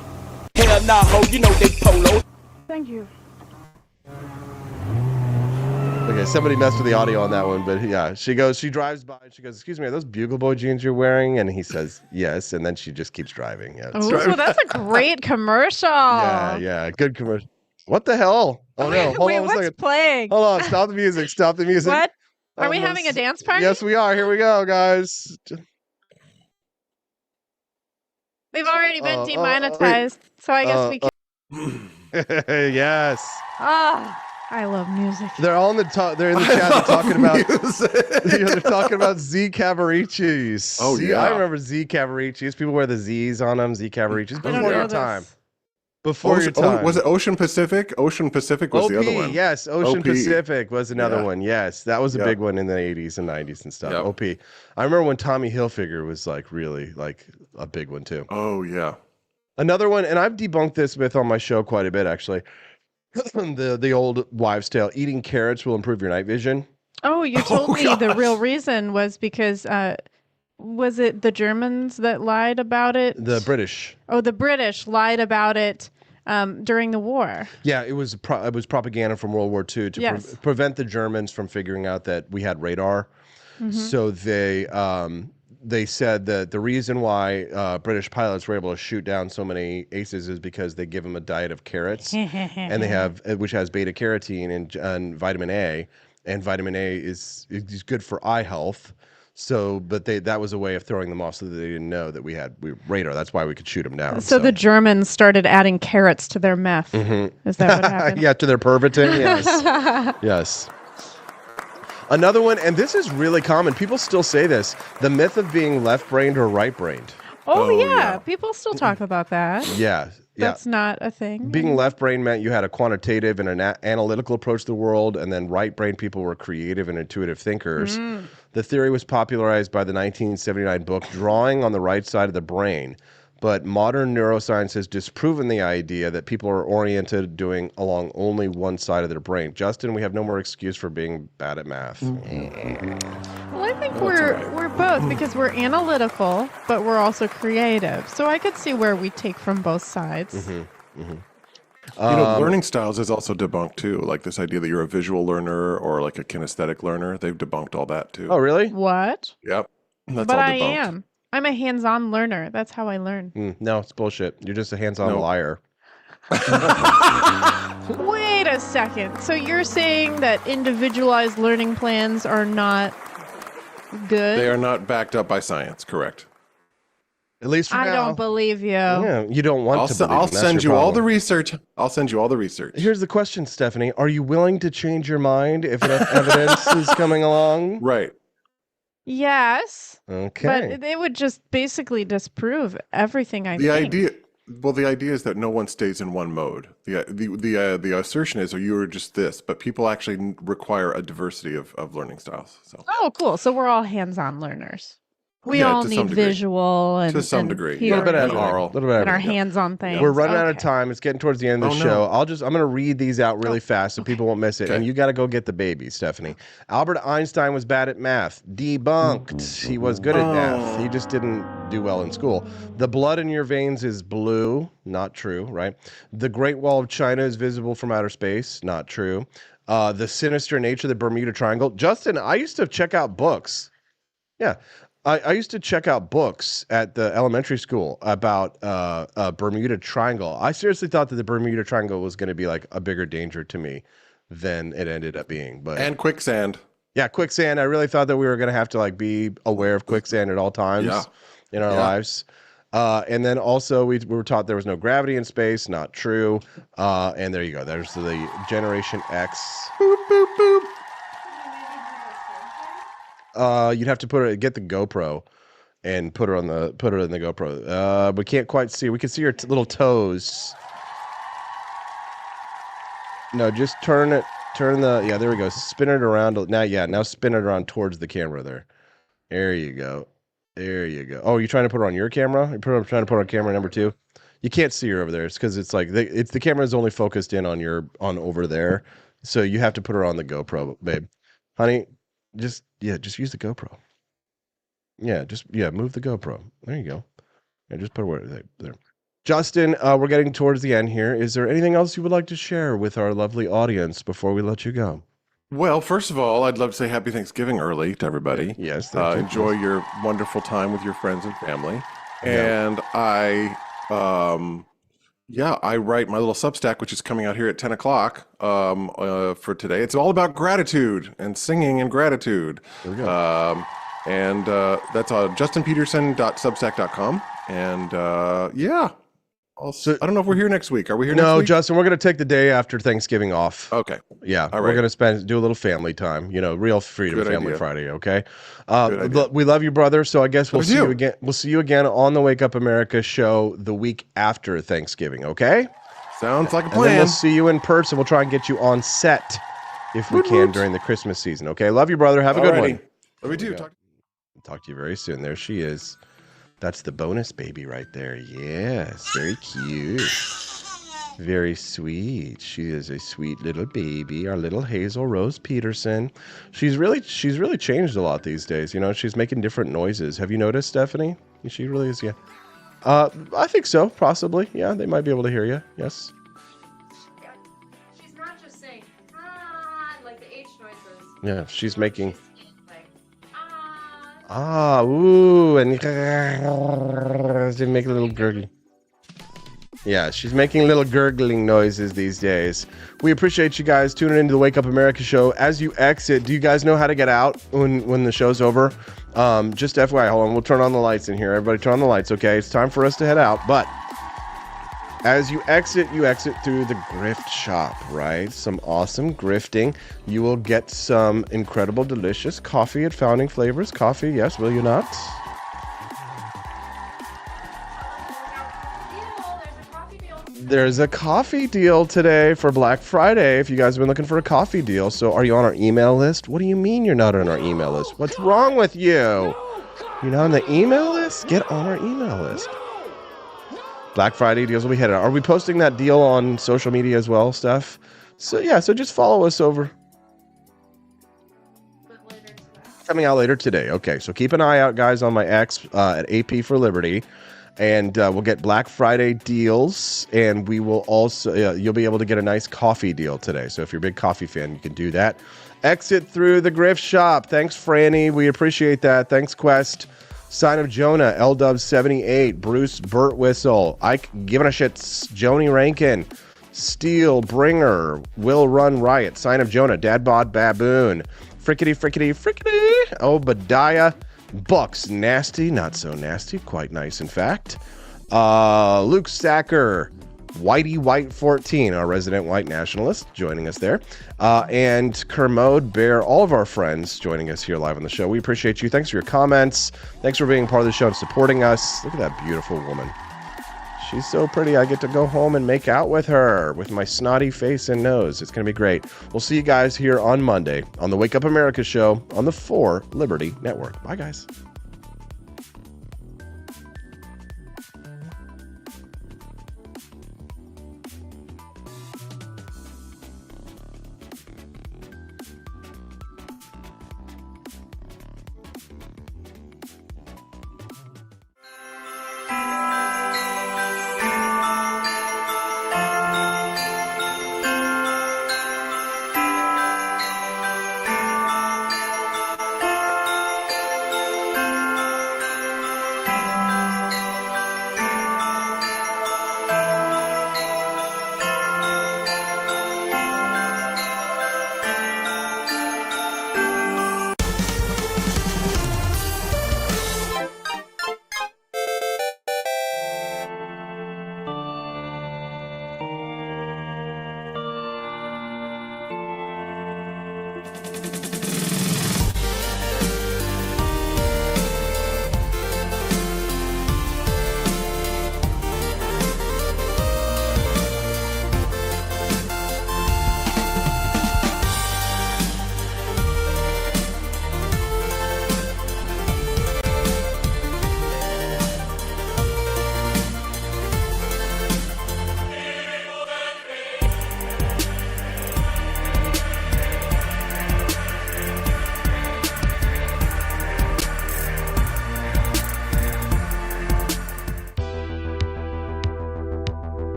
Speaker 3: Hell nah, ho, you know they polo.
Speaker 8: Thank you.
Speaker 1: Okay, somebody messed with the audio on that one, but yeah, she drives by and she goes, "Excuse me, are those Bugle Boy jeans you're wearing?" And he says, "Yes," and then she just keeps driving. Yeah,
Speaker 2: Oh, so that's a great commercial.
Speaker 1: yeah, good commercial. What the hell? Oh no, hold
Speaker 2: Wait,
Speaker 1: on a
Speaker 2: what's
Speaker 1: second.
Speaker 2: playing?
Speaker 1: Hold on, stop the music. Stop the music.
Speaker 2: What? Are we
Speaker 1: Almost-
Speaker 2: having a dance party?
Speaker 1: Yes, we are. Here we go, guys.
Speaker 2: We've already been
Speaker 1: wait.
Speaker 2: demonetized, so I guess we can.
Speaker 1: Yes.
Speaker 2: Ah, I love music.
Speaker 1: They're all in the they're in the chat talking about they're talking about Z Cavaricis.
Speaker 6: Oh, yeah.
Speaker 1: I remember Z Cavaricis. People wear the Z's on them, Z Cavaricis.
Speaker 2: I don't
Speaker 1: Before
Speaker 2: know
Speaker 1: your
Speaker 2: this.
Speaker 1: time. Before your time.
Speaker 6: Was it Ocean Pacific? Ocean Pacific was
Speaker 1: OP,
Speaker 6: the other one.
Speaker 1: yes. Ocean
Speaker 6: OP.
Speaker 1: Pacific was another
Speaker 6: Yeah.
Speaker 1: one. Yes. That was a
Speaker 6: Yeah.
Speaker 1: big one in the 80s and 90s and stuff.
Speaker 6: Yeah.
Speaker 1: OP. I remember when Tommy Hilfiger was like really like a big one too.
Speaker 6: Oh yeah.
Speaker 1: Another one, and I've debunked this myth on my show quite a bit actually. the old wives' tale: eating carrots will improve your night vision.
Speaker 2: Oh, you told me the
Speaker 6: gosh.
Speaker 2: real reason was because was it the Germans that lied about it?
Speaker 1: The British.
Speaker 2: Oh, the British lied about it during the war.
Speaker 1: Yeah, it was propaganda from World War II to
Speaker 2: Yes.
Speaker 1: prevent the Germans from figuring out that we had radar.
Speaker 2: Mm-hmm.
Speaker 1: So they said that the reason why British pilots were able to shoot down so many aces is because they give them a diet of carrots, and they have which has beta carotene and vitamin A, and vitamin A is good for eye health. So, but that was a way of throwing them off, so that they didn't know that we had radar. That's why we could shoot them down.
Speaker 2: So the Germans started adding carrots to their meth. Is that what happened?
Speaker 1: Yeah, to their Pervitin. Yes, yes. Another one, and this is really common. People still say this: the myth of being left-brained or right-brained.
Speaker 2: Oh, yeah.
Speaker 6: yeah.
Speaker 2: People still talk about that.
Speaker 1: Yeah.
Speaker 2: That's not a thing.
Speaker 1: Being left-brained meant you had a quantitative and an analytical approach to the world, and then right-brained people were creative and intuitive thinkers. The theory was popularized by the 1979 book Drawing on the Right Side of the Brain, but modern neuroscience has disproven the idea that people are oriented doing along only one side of their brain. Justin, we have no more excuse for being bad at math.
Speaker 2: Well, I think we're both because we're analytical, but we're also creative. So I could see where we take from both sides.
Speaker 6: Learning styles is also debunked too. Like this idea that you're a visual learner or like a kinesthetic learner. They've debunked all that too.
Speaker 1: Oh, really?
Speaker 2: What?
Speaker 6: Yep. That's
Speaker 2: But
Speaker 6: all
Speaker 2: I
Speaker 6: debunked.
Speaker 2: am. I'm a hands-on learner. That's how I learn.
Speaker 1: No, it's bullshit. You're just a hands-on
Speaker 6: No.
Speaker 1: liar.
Speaker 2: Wait a second. So you're saying that individualized learning plans are not good?
Speaker 6: They are not backed up by science, correct?
Speaker 1: At least for
Speaker 2: I
Speaker 1: now.
Speaker 2: don't believe you.
Speaker 1: Yeah, you don't want to believe
Speaker 6: I'll
Speaker 1: them. That's
Speaker 6: send
Speaker 1: your
Speaker 6: you all the
Speaker 1: problem.
Speaker 6: research. I'll send you all the research.
Speaker 1: Here's the question, Stephanie. Are you willing to change your mind if enough evidence is coming along?
Speaker 6: Right.
Speaker 2: Yes.
Speaker 1: Okay.
Speaker 2: But it would just basically disprove everything I think.
Speaker 6: The idea is that no one stays in one mode. The assertion is, you are just this, but people actually require a diversity of learning styles. So
Speaker 2: Oh, cool. So we're all hands-on learners. We
Speaker 6: Yeah,
Speaker 2: all
Speaker 6: to some
Speaker 2: need
Speaker 6: degree.
Speaker 2: visual and
Speaker 6: To some
Speaker 2: and
Speaker 6: degree.
Speaker 2: hear
Speaker 1: A little bit of
Speaker 2: and
Speaker 1: everything.
Speaker 6: Oral.
Speaker 1: A little bit of
Speaker 2: and our
Speaker 1: everything.
Speaker 2: hands on things.
Speaker 1: We're running out of
Speaker 2: Okay.
Speaker 1: time. It's getting towards the end of the
Speaker 6: Oh, no.
Speaker 1: show. I'm going to read these out really fast so people won't miss it.
Speaker 6: Okay.
Speaker 1: And you got to go get the baby, Stephanie. Albert Einstein was bad at math. Debunked. He was good at math. He just didn't do well in school. The blood in your veins is blue. Not true, right? The Great Wall of China is visible from outer space. Not true. The sinister nature of the Bermuda Triangle. Justin, I used to check out books. Yeah. I used to check out books at the elementary school about Bermuda Triangle. I seriously thought that the Bermuda Triangle was going to be like a bigger danger to me than it ended up being. But
Speaker 6: And quicksand.
Speaker 1: yeah, quicksand. I really thought that we were going to have to like be aware of quicksand at all times in our lives. And then also we were taught there was no gravity in space. Not true. And there you go. There's the Generation X. Boop, boop, boop. You'd have to get the GoPro and put it in the GoPro. We can't quite see. We can see your little toes. No, just turn the, there we go. Spin it around. Now spin it around towards the camera there. There you go. Oh, you're trying to put it on your camera? You're trying to put it on camera number 2? You can't see her over there. It's because it's like, the camera is only focused in on over there. So you have to put her on the GoPro, babe. Honey, just use the GoPro. Move the GoPro. There you go. Just put it there. Justin, we're getting towards the end here. Is there anything else you would like to share with our lovely audience before we let you go?
Speaker 6: Well, first of all, I'd love to say happy Thanksgiving early to everybody.
Speaker 1: Yes. Thank you.
Speaker 6: Enjoy your wonderful time with your friends and family. And I write my little Substack, which is coming out here at 10 o'clock for today. It's all about gratitude and singing and gratitude.
Speaker 1: There we go.
Speaker 6: That's justinpeterson.substack.com. And I don't know if we're here next week. Are we here next week?
Speaker 1: No, Justin, we're going to take the day after Thanksgiving off.
Speaker 6: Okay.
Speaker 1: Yeah,
Speaker 6: All
Speaker 1: we're
Speaker 6: right.
Speaker 1: going to do a little family time, real freedom
Speaker 6: Good
Speaker 1: family
Speaker 6: idea.
Speaker 1: Friday, okay?
Speaker 6: Good idea.
Speaker 1: We love you, brother, so I guess we'll
Speaker 6: Love
Speaker 1: see you
Speaker 6: you.
Speaker 1: again. We'll see you again on the Wake Up America show the week after Thanksgiving, okay?
Speaker 6: Sounds like a
Speaker 1: And then
Speaker 6: plan.
Speaker 1: we'll see you in person. We'll try and get you on set if we can during the Christmas season, okay? Love you, brother. Have a good one.
Speaker 6: Love you too.
Speaker 1: Talk to you very soon. There she is. That's the bonus baby right there. Yes, very cute. Very sweet. She is a sweet little baby, our little Hazel Rose Peterson. She's really changed a lot these days. She's making different noises. Have you noticed, Stephanie? She really is, yeah. I think so, possibly. Yeah, they might be able to hear you. Yes.
Speaker 9: Yeah. She's not just saying, like the H noises.
Speaker 1: Yeah, she's making...
Speaker 9: Like,
Speaker 1: ooh, and they make a little gurgling. Yeah, she's making little gurgling noises these days. We appreciate you guys tuning into the Wake Up America show. As you exit, do you guys know how to get out when the show's over? Just FYI, hold on, we'll turn on the lights in here. Everybody turn on the lights, okay? It's time for us to head out, but as you exit through the grift shop, right? Some awesome grifting. You will get some incredible, delicious coffee at Founding Flavors Coffee. Yes, will you not? There's a coffee deal today for Black Friday if you guys have been looking for a coffee deal. So are you on our email list? What do you mean you're not on our email list? What's wrong with you? You're not on the email list? Get on our email list. Black Friday deals will be headed out. Are we posting that deal on social media as well, Steph? So just follow us over. Coming out later today. Okay, so keep an eye out, guys, on my X at AP for Liberty. And we'll get Black Friday deals, and we will also, you'll be able to get a nice coffee deal today. So if you're a big coffee fan, you can do that. Exit through the Grift Shop. Thanks, Franny. We appreciate that. Thanks, Quest. Sign of Jonah, LW78, Bruce Burt Whistle, Ike Giving a Shit, Joni Rankin, Steel Bringer, Will Run Riot, Sign of Jonah, Dadbod Baboon, Frickety, Obadiah, Bucks, Nasty, Not So Nasty, quite nice in fact, Luke Sacker, Whitey White 14, our resident white nationalist, joining us there. And Kermode Bear, all of our friends joining us here live on the show. We appreciate you. Thanks for your comments. Thanks for being part of the show and supporting us. Look at that beautiful woman. She's so pretty. I get to go home and make out with her with my snotty face and nose. It's going to be great. We'll see you guys here on Monday on the Wake Up America show on the 4 Liberty Network. Bye, guys.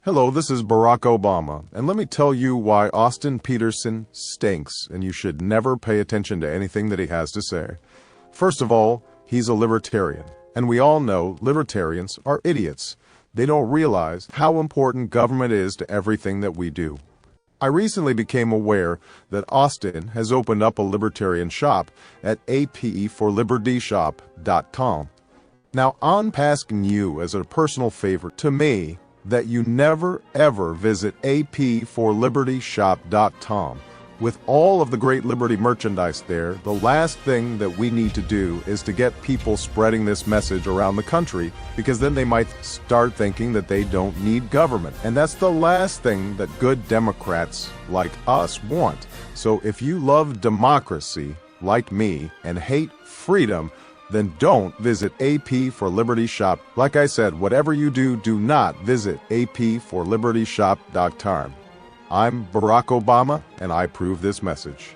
Speaker 10: Hello, this is Barack Obama, and let me tell you why Austin Peterson stinks, and you should never pay attention to anything that he has to say. First of all, he's a libertarian, and we all know libertarians are idiots. They don't realize how important government is to everything that we do. I recently became aware that Austin has opened up a libertarian shop at apeforlibertyshop.com. Now, I'm asking you as a personal favor to me that you never ever visit apeforlibertyshop.com. With all of the great Liberty merchandise there, the last thing that we need to do is to get people spreading this message around the country, because then they might start thinking that they don't need government. And that's the last thing that good Democrats like us want. So if you love democracy, like me, and hate freedom, then don't visit AP for Liberty Shop. Like I said, whatever you do, do not visit aporlibertyshop.com. I'm Barack Obama, and I approve this message.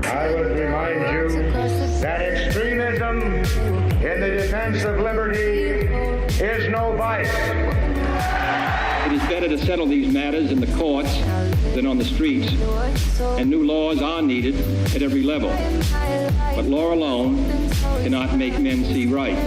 Speaker 11: I would remind you that extremism in the defense of liberty is no vice.
Speaker 12: It is better to settle these matters in the courts than on the streets, and new laws are needed at every level. But law alone cannot make men see right.